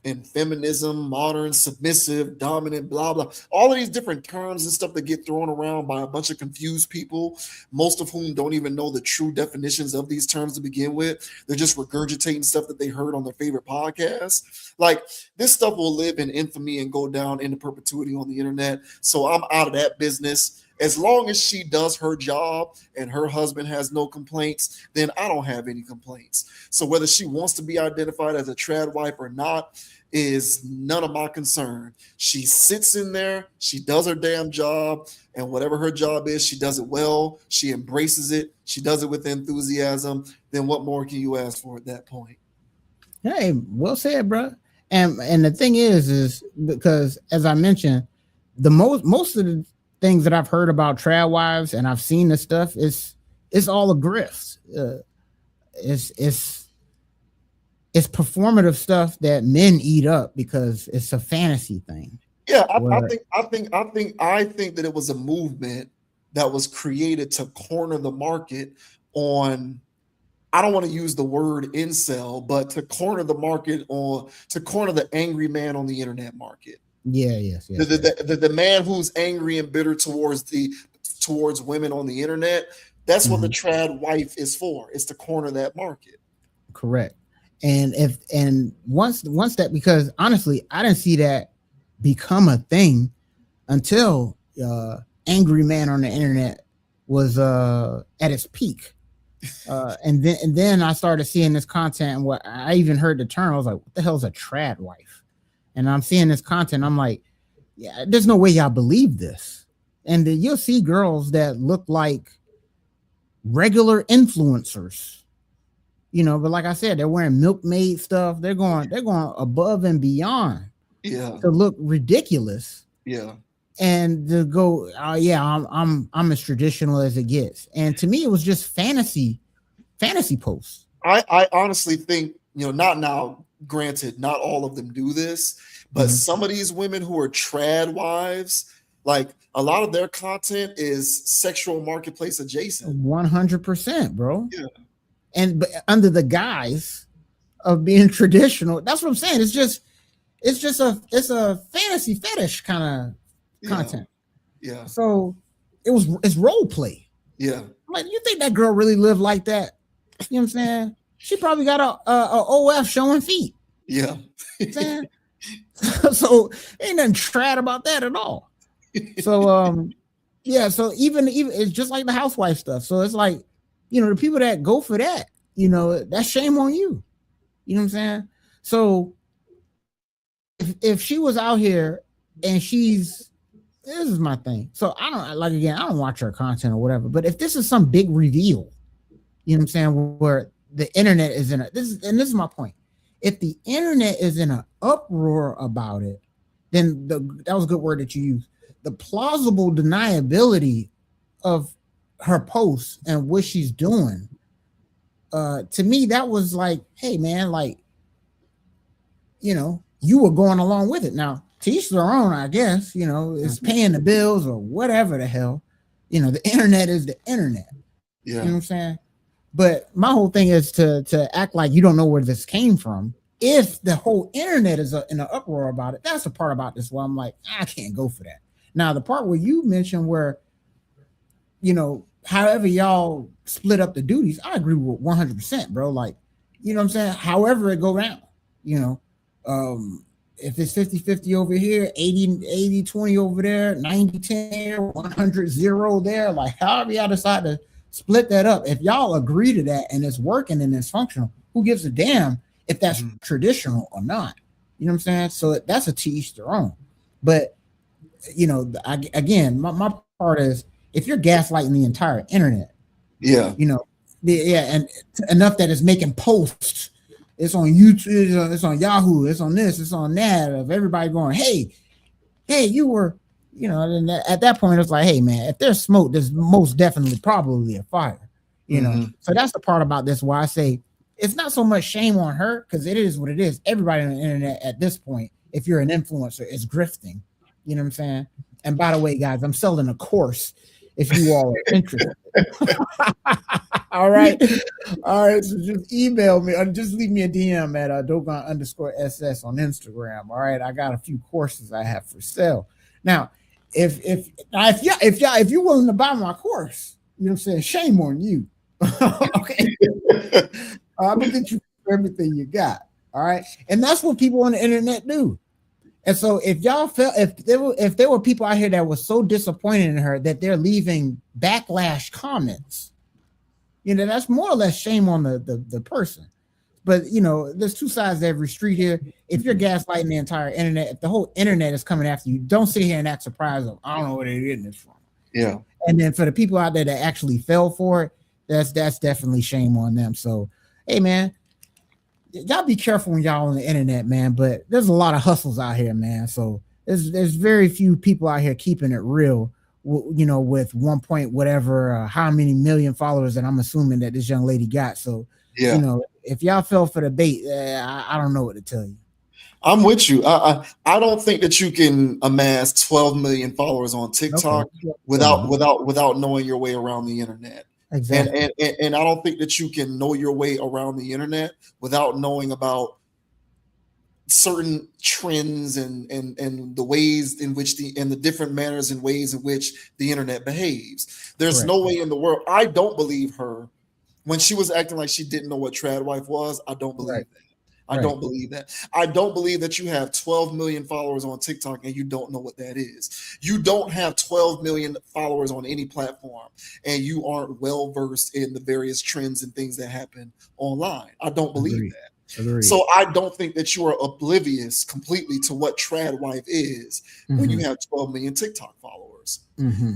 and feminism, modern, submissive, dominant, blah, blah. All of these different terms and stuff that get thrown around by a bunch of confused people, most of whom don't even know the true definitions of these terms to begin with. They're just regurgitating stuff that they heard on their favorite podcasts. Like, this stuff will live in infamy and go down into perpetuity on the internet. So I'm out of that business. As long as she does her job and her husband has no complaints, then I don't have any complaints. So whether she wants to be identified as a trad wife or not is none of my concern. She sits in there, she does her damn job, and whatever her job is, she does it well, she embraces it, she does it with enthusiasm. Then what more can you ask for at that point? Hey, well said, bro. And the thing is because, as I mentioned, the most of the things that I've heard about trad wives and I've seen this stuff, it's all a grift. It's performative stuff that men eat up because it's a fantasy thing. Yeah, I think that it was a movement that was created to corner the market on, I don't want to use the word incel, but to corner the market to corner the angry man on the internet market. Yes. The man who's angry and bitter towards women on the internet. That's what the trad wife is for. It's to corner that market. Correct. And once that, because honestly, I didn't see that become a thing until angry man on the internet was at its peak. And then I started seeing this content, and what I even heard the term. I was like, what the hell is a trad wife? And I'm seeing this content. I'm like, yeah, there's no way y'all believe this. And then you'll see girls that look like regular influencers, but like I said, they're wearing milkmaid stuff. They're going above and beyond to look ridiculous. Yeah. And to go, I'm as traditional as it gets. And to me, it was just fantasy posts. I honestly think, not now, granted, not all of them do this, but some of these women who are trad wives, like a lot of their content is sexual marketplace adjacent. 100%, bro. Yeah. But under the guise of being traditional, that's what I'm saying. It's a fantasy fetish kind of content. Yeah. So it's role play. Yeah. Like, you think that girl really lived like that? You know what I'm saying? She probably got a OF showing feet. Yeah. You know what I'm saying? So ain't nothing trad about that at all. So so even it's just like the housewife stuff. So it's like, the people that go for that, that's shame on you. You know what I'm saying? So if she was out here and this is my thing. So I don't watch her content or whatever, but if this is some big reveal, you know what I'm saying, where the internet is this is my point. If the internet is in an uproar about it, then that was a good word that you used. The plausible deniability of her posts and what she's doing, to me, that was like, hey man, like, you were going along with it. Now, to each their own, I guess, it's paying the bills or whatever the hell, the internet is the internet. Yeah. You know what I'm saying? But my whole thing is to act like you don't know where this came from. If the whole internet is in an uproar about it, that's the part about this where I'm like, I can't go for that. Now, the part where you mentioned where, however y'all split up the duties, I agree with 100%, bro. Like, you know what I'm saying? However it go down, if it's 50-50 over here, 80-20 over there, 90-10 here, 100-0 there, like however y'all decide to split that up, if y'all agree to that and it's working and it's functional, who gives a damn if that's traditional or not? You know what I'm saying? So that's a to each their own. But, my part is, if you're gaslighting the entire internet, and enough that it's making posts, it's on YouTube, it's on Yahoo, it's on this, it's on that, of everybody going, hey, you were, and at that point it's like, hey man, if there's smoke, there's most definitely probably a fire, So that's the part about this where I say it's not so much shame on her, because it is what it is. Everybody on the internet at this point, if you're an influencer, is grifting. You know what I'm saying? And by the way, guys, I'm selling a course if you all are interested. All right. So just email me or just leave me a DM at Dogon_SS on Instagram. All right. I got a few courses I have for sale. Now, if you're willing to buy my course, you know what I'm saying? Shame on you. Okay. I'm gonna get you everything you got. All right. And that's what people on the internet do. And so if y'all felt, if there were people out here that were so disappointed in her that they're leaving backlash comments, that's more or less shame on the person. But there's two sides to every street here. If you're gaslighting the entire internet, if the whole internet is coming after you, don't sit here and act surprised of, I don't know where they're getting this from. Yeah. And then for the people out there that actually fell for it, that's definitely shame on them. So, hey man, y'all be careful when y'all on the internet, man. But there's a lot of hustles out here, man. So there's very few people out here keeping it real, with 1 point whatever, how many million followers that I'm assuming that this young lady got. So, if y'all fell for the bait, I don't know what to tell you. I'm with you. I don't think that you can amass 12 million followers on TikTok without knowing your way around the internet. Exactly. And I don't think that you can know your way around the internet without knowing about certain trends and the ways in which the different manners and ways in which the internet behaves. There's no way in the world. I don't believe her when she was acting like she didn't know what tradwife was. I don't believe that. I don't believe that. I don't believe that you have 12 million followers on TikTok and you don't know what that is. You don't have 12 million followers on any platform and you aren't well versed in the various trends and things that happen online. I don't believe that. Agreed. So I don't think that you are oblivious completely to what tradwife is when you have 12 million TikTok followers.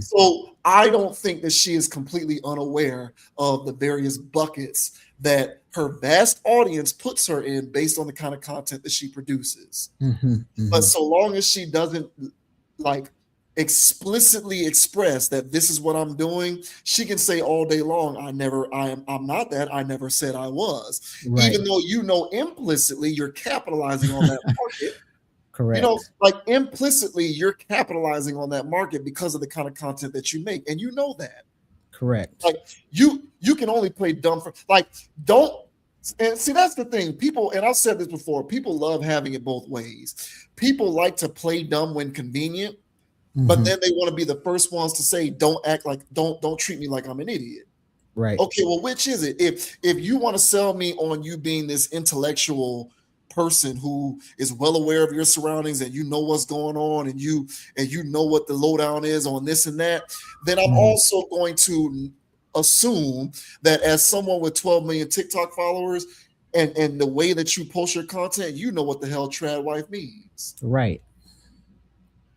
So I don't think that she is completely unaware of the various buckets that her vast audience puts her in based on the kind of content that she produces. But so long as she doesn't like explicitly express that this is what I'm doing, she can say all day long, I'm not that, I never said I was. Even though you know implicitly you're capitalizing on that market. Correct. You know, like implicitly you're capitalizing on that market because of the kind of content that you make, and you know that. Correct. Like you can only play dumb for like don't and see that's the thing. People, and I've said this before, people love having it both ways. People like to play dumb when convenient, but then they want to be the first ones to say, don't treat me like I'm an idiot. Right. Okay, well, which is it? If you want to sell me on you being this intellectual person who is well aware of your surroundings and you know what's going on and you know what the lowdown is on this and that, then I'm also going to assume that as someone with 12 million TikTok followers and the way that you post your content, you know what the hell tradwife means. Right.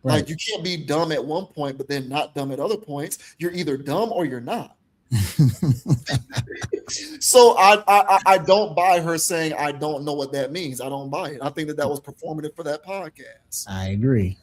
Like you can't be dumb at one point, but then not dumb at other points. You're either dumb or you're not. So I don't buy her saying I don't know what that means. I don't buy it. I think that was performative for that podcast. I agree.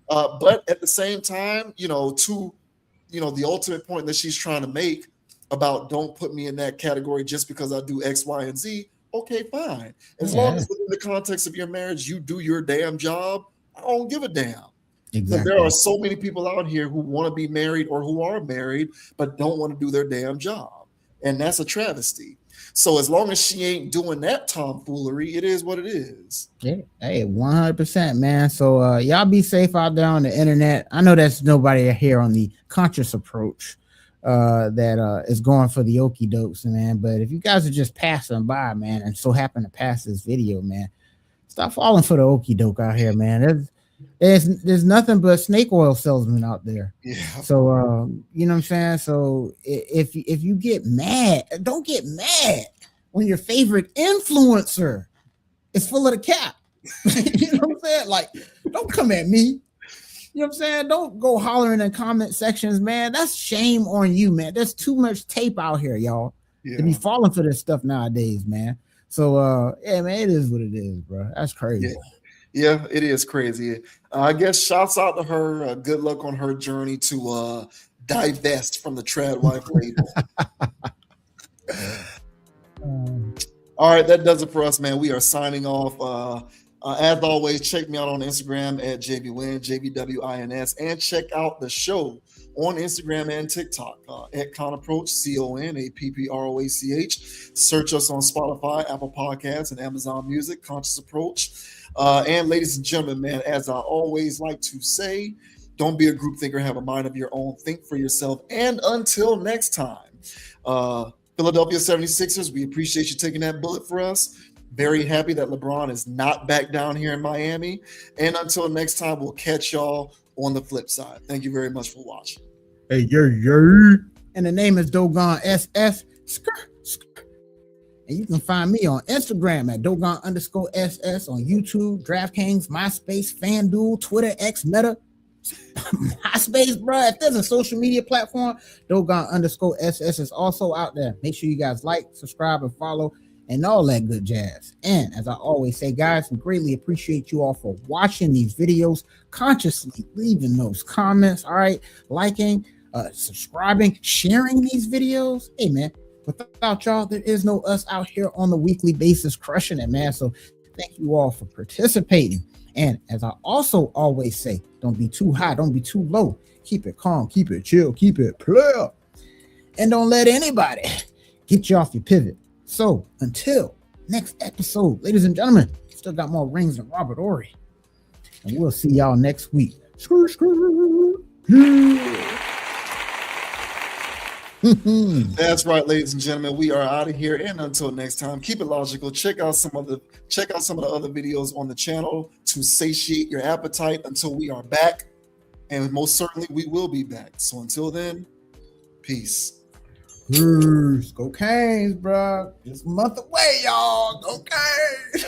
But at the same time, the ultimate point that she's trying to make about don't put me in that category just because I do X, Y, and Z. Okay, fine. As long as within the context of your marriage, you do your damn job, I don't give a damn. Exactly. There are so many people out here who want to be married or who are married, but don't want to do their damn job. And that's a travesty. So as long as she ain't doing that tomfoolery, it is what it is. Yeah, hey, 100%, man. So y'all be safe out there on the internet. I know that's nobody here on the conscious approach that is going for the okie dokes, man. But if you guys are just passing by, man, and so happen to pass this video, man, stop falling for the okie doke out here, man. There's nothing but snake oil salesmen out there. Yeah. So you know what I'm saying? So if you get mad, don't get mad when your favorite influencer is full of the cap. You know what I'm saying? Like, don't come at me. You know what I'm saying? Don't go hollering in comment sections, man. That's shame on you, man. There's too much tape out here, y'all, to be falling for this stuff nowadays, man. So yeah, man, it is what it is, bro. That's crazy. Yeah, it is crazy. I guess shouts out to her. Good luck on her journey to divest from the tradwife label. All right, that does it for us, man. We are signing off. As always, check me out on Instagram at JBWin, JBWINS, and check out the show on Instagram and TikTok at Conapproach, CONAPPROACH. Search us on Spotify, Apple Podcasts, and Amazon Music, Conscious Approach. And ladies and gentlemen, man, as I always like to say, don't be a group thinker, have a mind of your own, think for yourself. And until next time, Philadelphia 76ers, we appreciate you taking that bullet for us. Very happy that LeBron is not back down here in Miami. And until next time, we'll catch y'all on the flip side. Thank you very much for watching. Hey, yeah. And the name is Dogon SS. And you can find me on Instagram at Dogon_SS, on YouTube, DraftKings, MySpace, FanDuel, Twitter, X, Meta, MySpace, bro. If there's a social media platform, Dogon_SS is also out there. Make sure you guys like, subscribe, and follow, and all that good jazz. And as I always say, guys, we greatly appreciate you all for watching these videos, consciously leaving those comments, all right, liking, subscribing, sharing these videos. Hey, man, without y'all, there is no us out here on the weekly basis crushing it, man. So thank you all for participating. And as I also always say, don't be too high, don't be too low. Keep it calm, keep it chill, keep it player. And don't let anybody get you off your pivot. So until next episode, ladies and gentlemen, still got more rings than Robert Ory. And we'll see y'all next week. Yeah. That's right, ladies and gentlemen. We are out of here, and until next time, keep it logical. Check out some of the other videos on the channel to satiate your appetite until we are back, and most certainly we will be back. So until then, peace. Peace. Go Canes, bro. It's a month away, y'all. Go Canes.